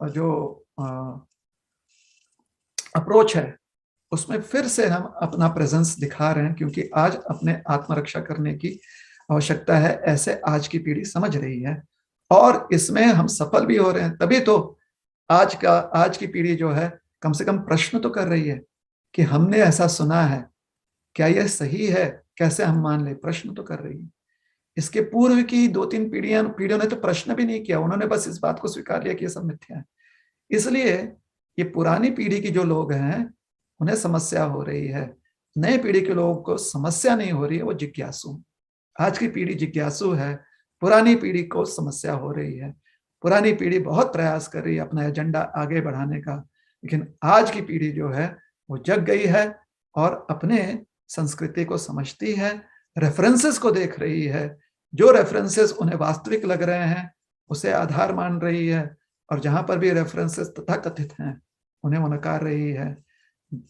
जो अप्रोच है उसमें फिर से हम अपना प्रेजेंस दिखा रहे हैं, क्योंकि आज अपने आत्मरक्षा करने की आवश्यकता है, ऐसे आज की पीढ़ी समझ रही है, और इसमें हम सफल भी हो रहे हैं। तभी तो आज की पीढ़ी जो है कम से कम प्रश्न तो कर रही है कि हमने ऐसा सुना है, क्या यह सही है, कैसे हम मान ले, प्रश्न तो कर रही है। इसके पूर्व की 2-3 पीढ़ियों ने तो प्रश्न भी नहीं किया, उन्होंने बस इस बात को स्वीकार लिया कि ये सब मिथ्या है। इसलिए ये पुरानी पीढ़ी की जो लोग हैं उन्हें समस्या हो रही है, नए पीढ़ी के लोगों को समस्या नहीं हो रही है, वो जिज्ञासु। आज की पीढ़ी जिज्ञासु है, पुरानी पीढ़ी को समस्या हो रही है। पुरानी पीढ़ी बहुत प्रयास कर रही है अपना एजेंडा आगे बढ़ाने का, लेकिन आज की पीढ़ी जो है वो जग गई है और अपने संस्कृति को समझती है, रेफरेंसेस को देख रही है, जो रेफरेंसेस उन्हें वास्तविक लग रहे हैं उसे आधार मान रही है, और जहां पर भी रेफरेंसेस तथाकथित हैं उन्हें वो नकार रही है।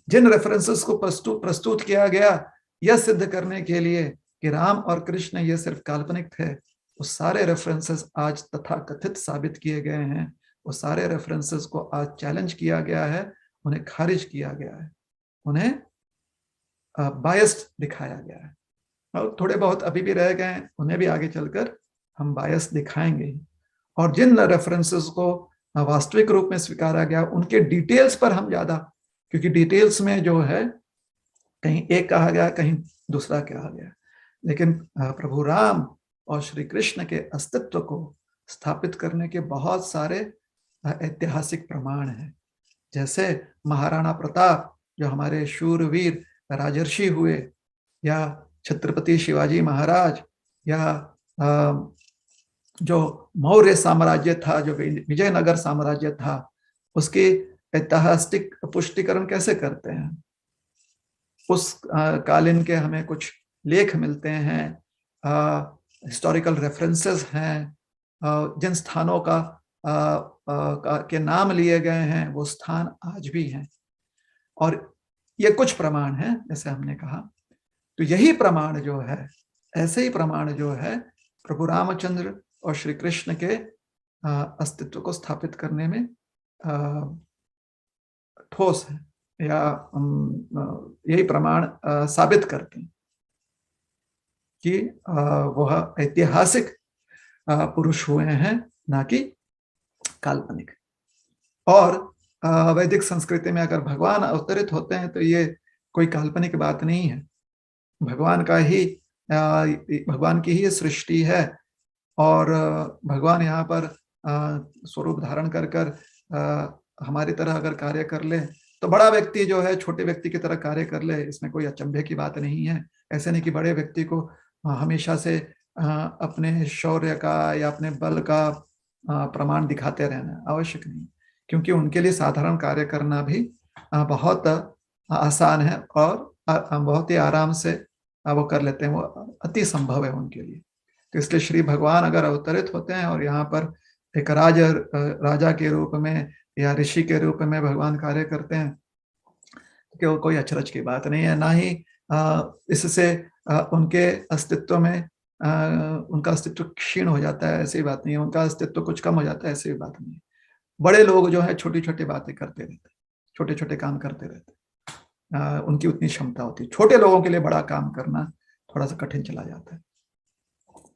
जिन रेफरेंसेस को प्रस्तुत किया गया यह सिद्ध करने के लिए कि राम और कृष्ण ये सिर्फ काल्पनिक थे, वो सारे रेफरेंसेस आज तथाकथित साबित किए गए हैं। वो सारे रेफरेंसेस को आज चैलेंज किया गया है, उन्हें खारिज किया गया है, उन्हें बायस्ड दिखाया गया है, और थोड़े बहुत अभी भी रह गए, उन्हें भी आगे चलकर हम बायस दिखाएंगे। और जिन रेफरेंसेस को वास्तविक रूप में स्वीकारा गया, उनके डिटेल्स पर हम ज्यादा, क्योंकि डिटेल्स में जो है कहीं एक कहा गया, कहीं दूसरा कहा गया, लेकिन प्रभु राम और श्री कृष्ण के अस्तित्व को स्थापित करने के बहुत सारे ऐतिहासिक प्रमाण हैं। जैसे महाराणा प्रताप जो हमारे शूरवीर राजर्षि हुए, या छत्रपति शिवाजी महाराज, या जो मौर्य साम्राज्य था, जो विजयनगर साम्राज्य था, उसके ऐतिहासिक पुष्टिकरण कैसे करते हैं। उस कालीन के हमें कुछ लेख मिलते हैं, हिस्टोरिकल रेफरेंसेस हैं, जिन स्थानों के नाम लिए गए हैं वो स्थान आज भी हैं, और ये कुछ प्रमाण हैं जैसे हमने कहा। तो यही प्रमाण जो है, ऐसे ही प्रमाण जो है प्रभु रामचंद्र और श्री कृष्ण के अस्तित्व को स्थापित करने में ठोस है, या यही प्रमाण साबित करते हैं कि वह ऐतिहासिक पुरुष हुए हैं, ना कि काल्पनिक। और वैदिक संस्कृति में अगर भगवान अवतरित होते हैं तो ये कोई काल्पनिक बात नहीं है, भगवान की ही सृष्टि है, और भगवान यहाँ पर स्वरूप धारण कर कर हमारी तरह अगर कार्य कर ले, तो बड़ा व्यक्ति जो है छोटे व्यक्ति की तरह कार्य कर ले, इसमें कोई अचंभे की बात नहीं है। ऐसे नहीं कि बड़े व्यक्ति को हमेशा से अपने शौर्य का या अपने बल का प्रमाण दिखाते रहना आवश्यक नहीं, क्योंकि उनके लिए साधारण कार्य करना भी बहुत आसान है, और बहुत ही आराम से वो कर लेते हैं, वो अति संभव है उनके लिए। तो इसलिए श्री भगवान अगर अवतरित होते हैं और यहाँ पर एक राजा के रूप में या ऋषि के रूप में भगवान कार्य करते हैं, तो कोई अचरज की बात नहीं है, ना ही इससे उनके अस्तित्व में उनका अस्तित्व क्षीण हो जाता है, ऐसी बात नहीं है, उनका अस्तित्व कुछ कम हो जाता है, ऐसी बात नहीं है। बड़े लोग जो है छोटी छोटी बातें करते रहते, छोटे छोटे काम करते रहते, उनकी उतनी क्षमता होती है। छोटे लोगों के लिए बड़ा काम करना थोड़ा सा कठिन चला जाता है।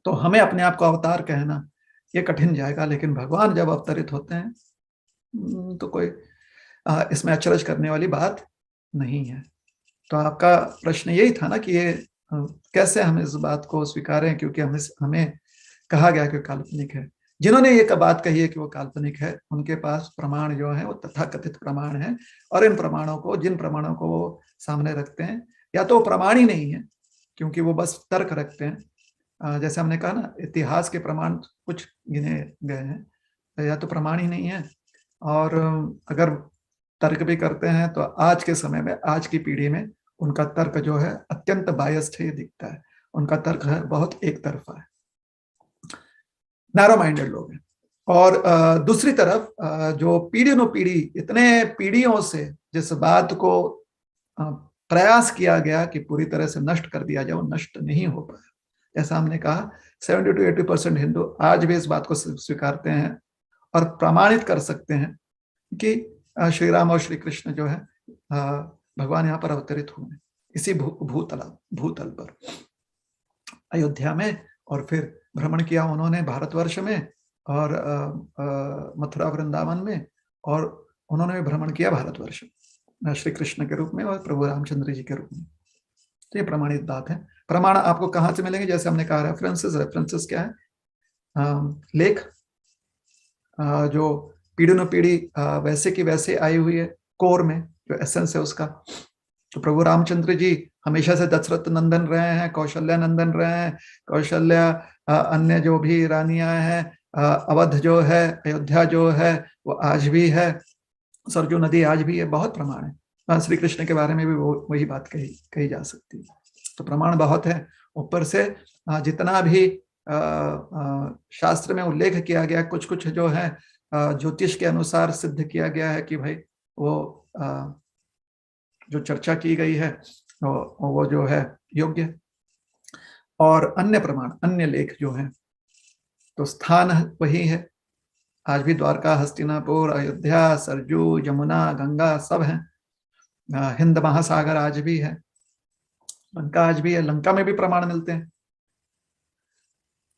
तो हमें अपने आप को अवतार कहना ये कठिन जाएगा, लेकिन भगवान जब अवतरित होते हैं तो कोई इसमें अचरज करने वाली बात नहीं है। तो आपका प्रश्न यही था ना कि ये कैसे हम इस बात को स्वीकारें, क्योंकि हमें कहा गया कि काल्पनिक है। जिन्होंने ये बात कही है कि वो काल्पनिक है, उनके पास प्रमाण जो है वो तथाकथित प्रमाण है, और इन प्रमाणों को, जिन प्रमाणों को वो सामने रखते हैं, या तो प्रमाण ही नहीं है क्योंकि वो बस तर्क रखते हैं। जैसे हमने कहा ना, इतिहास के प्रमाण कुछ गिने गए हैं, या तो प्रमाण ही नहीं है, और अगर तर्क भी करते हैं तो आज के समय में, आज की पीढ़ी में उनका तर्क जो है अत्यंत बायस्ड है, ये दिखता है। उनका तर्क है बहुत एक तरफा है, नैरो माइंडेड लोग हैं। और दूसरी तरफ जो पीढ़ियों पीढ़ी, इतने पीढ़ियों से जिस बात को प्रयास किया गया कि पूरी तरह से नष्ट कर दिया जाए, वो नष्ट नहीं हो पाया। जैसा हमने कहा 70 to 80% हिंदू आज भी इस बात को स्वीकारते हैं और प्रमाणित कर सकते हैं कि श्री राम और श्री कृष्ण जो है भगवान यहाँ पर अवतरित हुए इसी भूतल पर, अयोध्या में, और फिर भ्रमण किया उन्होंने भारतवर्ष में और मथुरा वृंदावन में, और उन्होंने भ्रमण किया भारतवर्ष श्री कृष्ण के रूप में और प्रभु रामचंद्र जी के रूप में। तो ये प्रमाणित बात है। प्रमाण आपको कहाँ से मिलेंगे? जैसे हमने कहा रेफरेंसेस क्या है? लेख जो पीढ़ी न पीढ़ी वैसे की वैसे आई हुई है, कोर में जो एसेंस है उसका। तो प्रभु रामचंद्र जी हमेशा से दशरथ नंदन रहे हैं, कौशल्या नंदन रहे हैं, कौशल्या अन्य जो भी रानियां हैं, अवध जो है, अयोध्या जो है वो आज भी है, सरजू नदी आज भी है, बहुत प्रमाण है। श्री कृष्ण के बारे में भी वही बात कही जा सकती है। तो प्रमाण बहुत है। ऊपर से जितना भी शास्त्र में उल्लेख किया गया, कुछ कुछ जो है ज्योतिष के अनुसार सिद्ध किया गया है कि भाई वो जो चर्चा की गई है वो जो है योग्य। और अन्य प्रमाण, अन्य लेख जो है, तो स्थान वही है। आज भी द्वारका, हस्तिनापुर, अयोध्या, सरजू, यमुना, गंगा सब हैं। हिंद महासागर आज भी है, लंका आज भी है, लंका में भी प्रमाण मिलते हैं।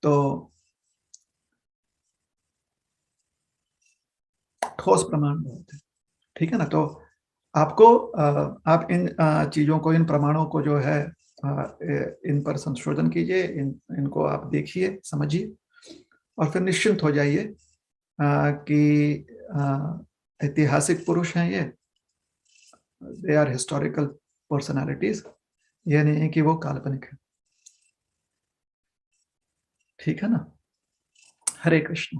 तो ठोस प्रमाण बहुत है, ठीक है ना। तो आपको आप इन चीजों को, इन प्रमाणों को जो है इन पर संशोधन कीजिए, इनको आप देखिए, समझिए, और फिर निश्चिंत हो जाइए कि ऐतिहासिक पुरुष हैं ये, दे आर हिस्टोरिकल पर्सनालिटीज, ये नहीं है कि वो काल्पनिक है, ठीक है ना। हरे कृष्ण।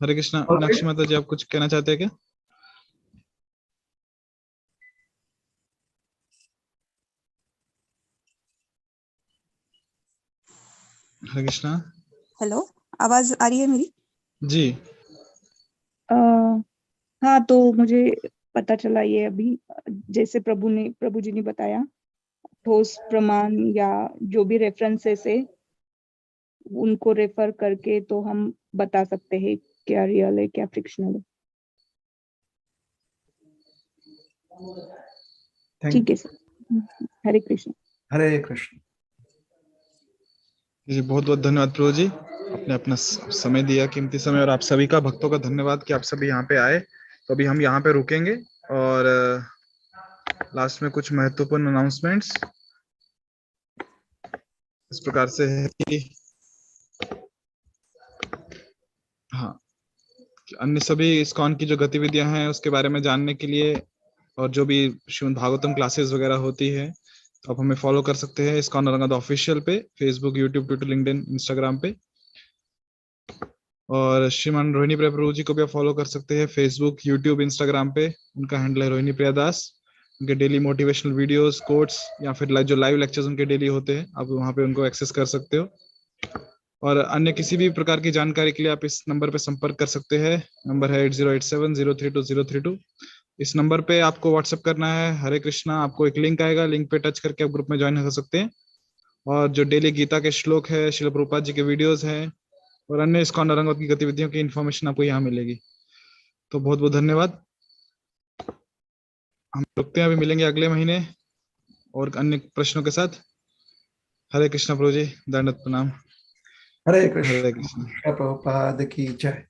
हरे कृष्णा। और मीनाक्षी माता जी, आप कुछ कहना चाहते हैं क्या? हरे कृष्णा। हेलो, आवाज आ रही है मेरी? जी। हाँ, तो मुझे पता चला ये अभी, जैसे प्रभु जी ने बताया, ठोस प्रमाण या जो भी रेफरेंसेस है उनको रेफर करके तो हम बता सकते हैं क्या रियल है क्या फिक्शनल है। ठीक है सर, हरे कृष्ण। हरे कृष्ण। जी, बहुत बहुत धन्यवाद प्रभु जी, आपने अपना समय दिया, कीमती समय, और आप सभी का, भक्तों का धन्यवाद कि आप सभी यहाँ पे आए। तो अभी हम यहाँ पे रुकेंगे और लास्ट में कुछ महत्वपूर्ण अनाउंसमेंट्स इस प्रकार से है कि हाँ, अन्य सभी इस्कॉन की जो गतिविधियां हैं उसके बारे में जानने के लिए, और जो भी श्रीमद् भागवतम क्लासेस वगैरह होती है, तो आप हमें फॉलो कर सकते हैं इस्कॉन औरंगाबाद ऑफिशियल पे, Facebook, YouTube, Twitter, LinkedIn, Instagram पे। और श्रीमान रोहिणी प्रिया प्रभु जी को भी आप फॉलो कर सकते हैं फेसबुक, यूट्यूब, इंस्टाग्राम पे। उनका हैंडल है रोहिणी प्रिया दास। उनके डेली मोटिवेशनल वीडियोस, कोट्स, या फिर जो लाइव लेक्चर्स उनके डेली होते हैं, आप वहाँ पे उनको एक्सेस कर सकते हो। और अन्य किसी भी प्रकार की जानकारी के लिए आप इस नंबर पे संपर्क कर सकते हैं। नंबर है 8087032032। इस नंबर पे आपको व्हाट्सएप करना है हरे कृष्णा, आपको एक लिंक आएगा, लिंक पे टच करके आप ग्रुप में ज्वाइन कर सकते हैं। और जो डेली गीता के श्लोक है, श्रील प्रभुपाद जी के वीडियोस हैं, और अन्य इस्कॉन औरंगाबाद की गतिविधियों की इन्फॉर्मेशन आपको यहाँ मिलेगी। तो बहुत बहुत धन्यवाद। हम रुकते हैं, अभी मिलेंगे अगले महीने और अन्य प्रश्नों के साथ। हरे कृष्णा प्रभु जी, दंडवत प्रणाम। हरे हरे कृष्ण। कृष्ण। प्रभुपाद की जय।